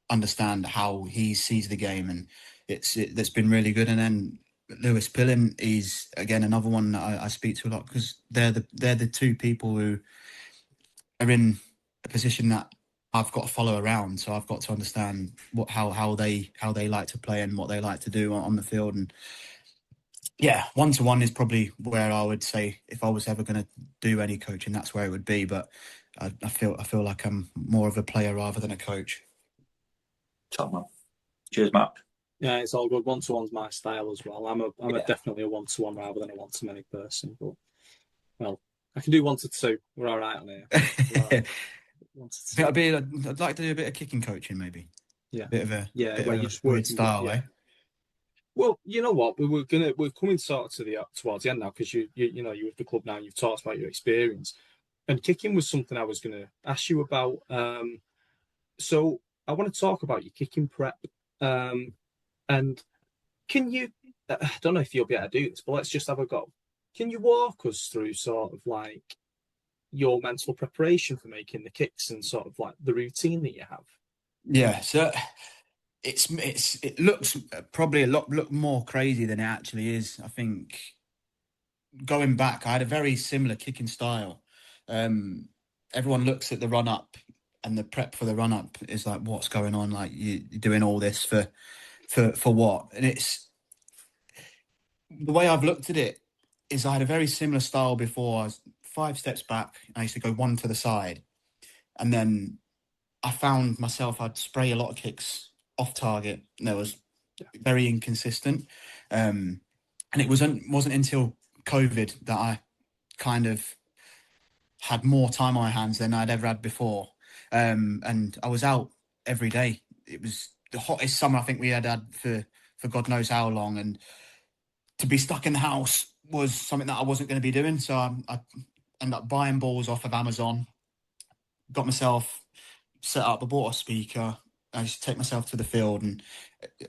[SPEAKER 3] understand how he sees the game, and that's been really good. And then Lewis Pillen, he's again another one that I speak to a lot, because they're the two people who are in a position that I've got to follow around. So I've got to understand how they like to play and what they like to do on the field. And yeah, one-to-one is probably where I would say if I was ever going to do any coaching, that's where it would be. But I feel like I'm more of a player rather than a coach.
[SPEAKER 2] Top man. Cheers, Matt.
[SPEAKER 1] Yeah, it's all good. One-to-one's my style as well. I'm definitely a one-to-one rather than a one-to-many person. But well, I can do 1-2. We're all right on here. Right.
[SPEAKER 3] I'd like to do a bit of kicking coaching, maybe.
[SPEAKER 1] Yeah,
[SPEAKER 3] bit of a
[SPEAKER 1] where you just work
[SPEAKER 3] style, eh?
[SPEAKER 1] Well, you know what, we're coming sort of towards the end now, because you're with the club now. You've talked about your experience, and kicking was something I was going to ask you about. So I want to talk about your kicking prep. And can you, I don't know if you'll be able to do this, but let's just have a go. Can you walk us through sort of like your mental preparation for making the kicks and sort of like the routine that you have?
[SPEAKER 3] Yeah, so it looks probably a lot more crazy than it actually is. I think going back, I had a very similar kicking style. Everyone looks at the run up and the prep for the run up is like, what's going on? Like you're doing all this for what? And it's the way I've looked at it is I had a very similar style before. I was 5 steps back. I used to go one to the side, and then I found myself I'd spray a lot of kicks off target. And that was very inconsistent, and it wasn't until COVID that I kind of had more time on my hands than I'd ever had before. And I was out every day. It was the hottest summer I think we had for God knows how long. And to be stuck in the house was something that I wasn't going to be doing. So I ended up buying balls off of Amazon, got myself set up, I bought a speaker. I used to take myself to the field and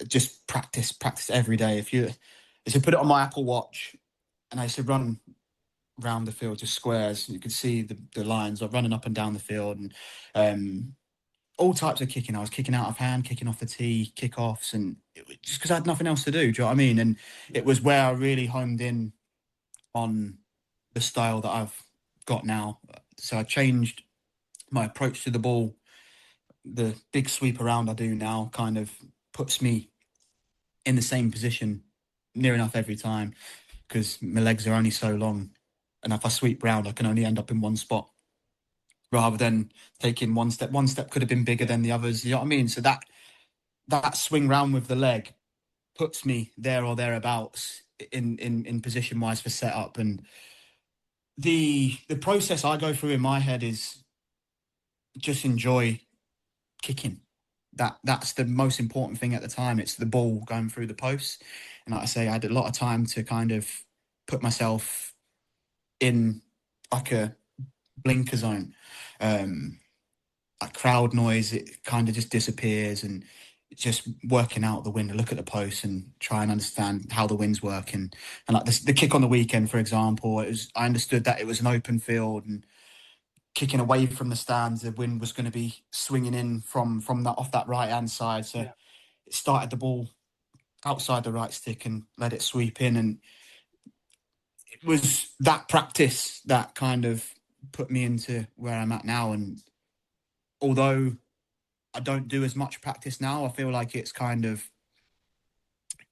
[SPEAKER 3] just practice every day. If you put it on my Apple Watch, and I used to run around the field, just squares. You could see the lines of running up and down the field, and all types of kicking. I was kicking out of hand, kicking off the tee, kickoffs, and just because I had nothing else to do. Do you know what I mean? And it was where I really honed in on the style that I've got now. So I changed my approach to the ball. The big sweep around I do now kind of puts me in the same position near enough every time, because my legs are only so long. And if I sweep round, I can only end up in one spot rather than taking one step. One step could have been bigger than the others. You know what I mean? So that swing round with the leg puts me there or thereabouts in position wise for setup. And the process I go through in my head is just enjoy kicking. That's the most important thing at the time. It's the ball going through the posts. And like I say, I had a lot of time to kind of put myself in like a blinker zone. Like crowd noise, it kind of just disappears, and just working out the wind, look at the posts and try and understand how the wind's working. And like the kick on the weekend, for example, I understood that it was an open field, and kicking away from the stands, the wind was going to be swinging in from that off that right hand side. So it started the ball outside the right stick and let it sweep in. And it was that practice that kind of put me into where I'm at now. And although I don't do as much practice now, I feel like it's kind of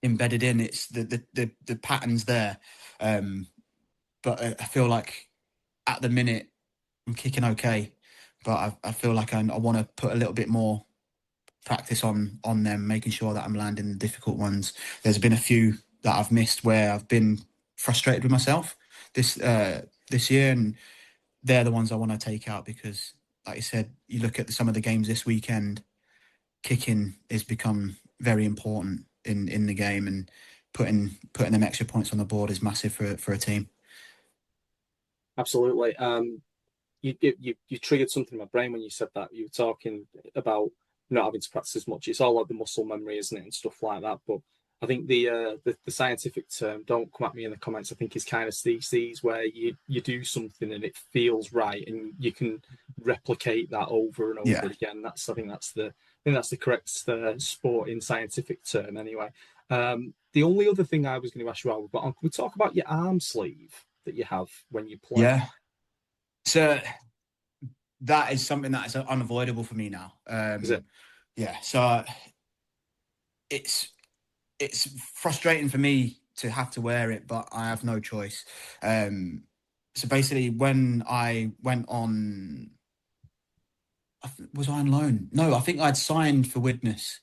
[SPEAKER 3] embedded in. It's the patterns there. But I feel like at the minute I'm kicking okay, but I feel like I want to put a little bit more practice on them, making sure that I'm landing the difficult ones. There's been a few that I've missed where I've been frustrated with myself this year, and they're the ones I want to take out, because, like you said, you look at some of the games this weekend, kicking has become very important in the game, and putting them extra points on the board is massive for a team.
[SPEAKER 1] Absolutely. You triggered something in my brain when you said that. You were talking about not having to practice as much. It's all like the muscle memory, isn't it, and stuff like that. But I think the scientific term, don't come at me in the comments, I think is kinesthesis, where you do something and it feels right, and you can replicate that over and over again. I think that's the correct sporting scientific term anyway. The only other thing I was going to ask you about, but can we talk about your arm sleeve that you have when you play?
[SPEAKER 3] Yeah. So that is something that is unavoidable for me now.
[SPEAKER 1] Is it?
[SPEAKER 3] Yeah. So it's frustrating for me to have to wear it, but I have no choice. So basically, when I went on, was I on loan? No, I think I'd signed for Widnes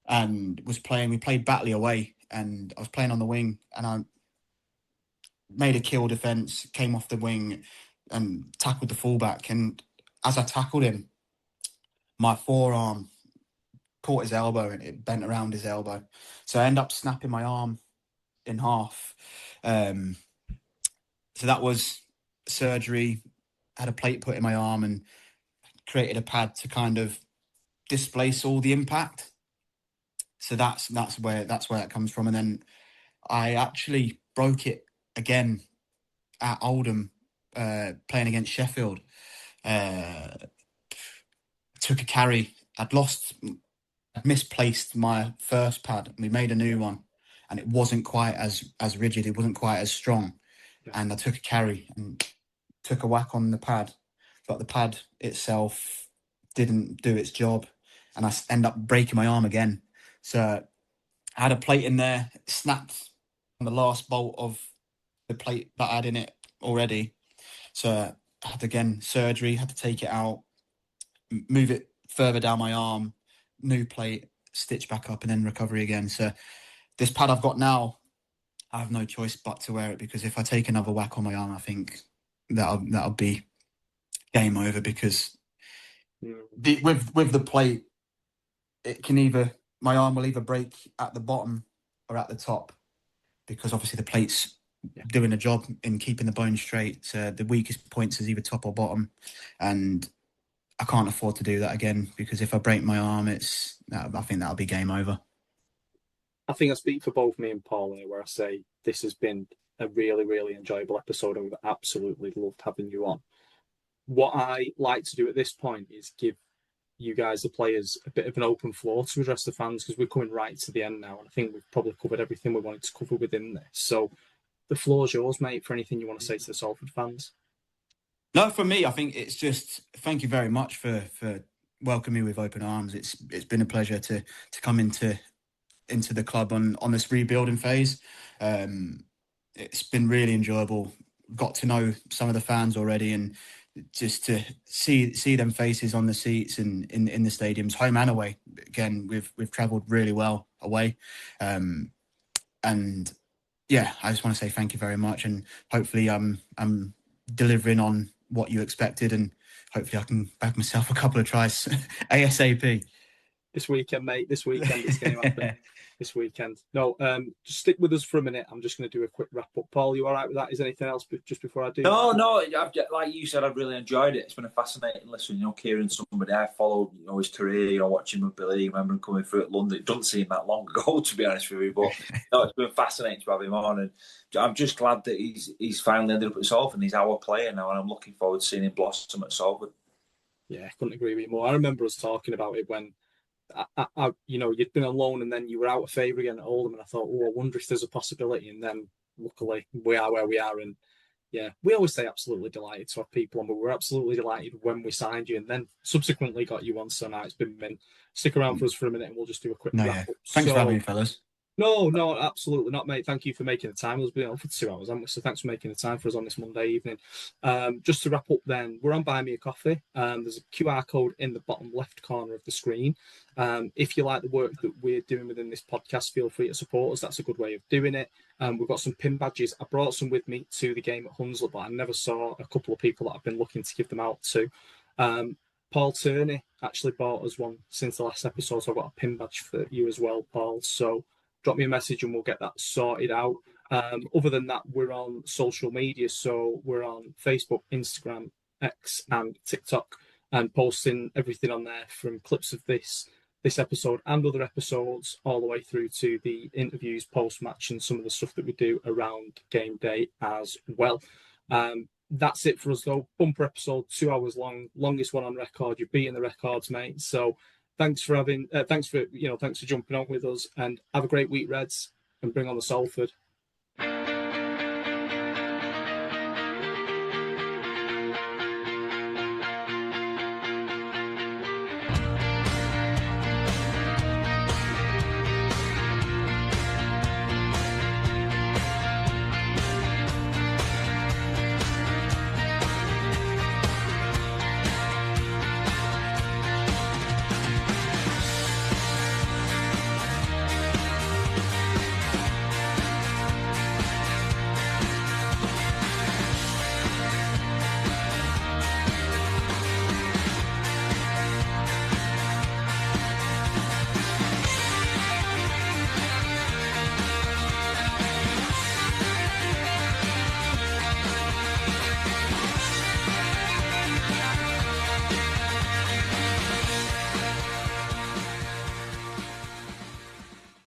[SPEAKER 3] and was playing. We played Batley away, and I was playing on the wing, and I made a kill defence, came off the wing and tackled the fullback. And as I tackled him, my forearm caught his elbow and it bent around his elbow. So I ended up snapping my arm in half. So that was surgery. I had a plate put in my arm and created a pad to kind of displace all the impact. So that's where it comes from. And then I actually broke it again at Oldham, playing against Sheffield. Took a carry. I'd misplaced my first pad. We made a new one, and it wasn't quite as rigid. It wasn't quite as strong.
[SPEAKER 1] Yeah.
[SPEAKER 3] And I took a carry and took a whack on the pad, but the pad itself didn't do its job, and I end up breaking my arm again. So I had a plate in there, it snapped on the last bolt of the plate that I had in it already. So I had, again, surgery, had to take it out, move it further down my arm, new plate, stitch back up, and then recovery again. So this pad I've got now, I have no choice but to wear it, because if I take another whack on my arm, I think that'll be game over, because with the plate, it can my arm will either break at the bottom or at the top, because obviously the plate's doing a job in keeping the bone straight. So the weakest points is either top or bottom, and I can't afford to do that again, because if I break my arm, I think that'll be game over.
[SPEAKER 1] I think I speak for both me and Paul here, where I say this has been a really, really enjoyable episode, and we've absolutely loved having you on. What I like to do at this point is give you guys, the players, a bit of an open floor to address the fans, because we're coming right to the end now, and I think we've probably covered everything we wanted to cover within this. So the floor's yours, mate, for anything you want to say to the Salford fans.
[SPEAKER 3] No, for me, I think it's just thank you very much for welcoming me with open arms. It's been a pleasure to come into the club on this rebuilding phase. It's been really enjoyable. Got to know some of the fans already, and just to see them faces on the seats and in the stadiums, home and away. Again, we've travelled really well away, and yeah, I just want to say thank you very much, and hopefully I'm delivering on what you expected, and hopefully I can bag myself a couple of tries ASAP.
[SPEAKER 1] This weekend, mate. This weekend it's going to happen. This weekend. No, just stick with us for a minute. I'm just going to do a quick wrap up. Paul, you all right with that? Is there anything else just before I do?
[SPEAKER 2] No. Like you said, I've really enjoyed it. It's been a fascinating listen. Kieran's somebody I followed, his career, watching rugby league. I remember him coming through at London. It doesn't seem that long ago, to be honest with you. But no, it's been fascinating to have him on, and I'm just glad that he's finally ended up at Salford, and he's our player now, and I'm looking forward to seeing him blossom at Salford.
[SPEAKER 1] Yeah, I couldn't agree with you more. I remember us talking about it when you'd been on loan and then you were out of favour again at Oldham, and I thought, I wonder if there's a possibility. And then luckily we are where we are, and yeah, we always say absolutely delighted to have people on, but we're absolutely delighted when we signed you and then subsequently got you on. So now it's been mint. Stick around for us for a minute and we'll just do a quick wrap up.
[SPEAKER 3] Thanks for having me, fellas.
[SPEAKER 1] No, absolutely not, mate. Thank you for making the time. We've been on for 2 hours, haven't we? So thanks for making the time for us on this Monday evening. Just to wrap up then, we're on Buy Me a Coffee. There's a QR code in the bottom left corner of the screen. If you like the work that we're doing within this podcast, feel free to support us. That's a good way of doing it. We've got some pin badges. I brought some with me to the game at Hunslet, but I never saw a couple of people that I've been looking to give them out to. Paul Turney actually bought us one since the last episode, so I've got a pin badge for you as well, Paul. So drop me a message and we'll get that sorted out. Other than that, we're on social media. So we're on Facebook, Instagram, X and TikTok, and posting everything on there, from clips of this episode and other episodes, all the way through to the interviews post-match and some of the stuff that we do around game day as well. That's it for us though. Bumper episode, 2 hours long, longest one on record. You're beating the records, mate. So thanks for jumping on with us, and have a great week, Reds, and bring on the Salford.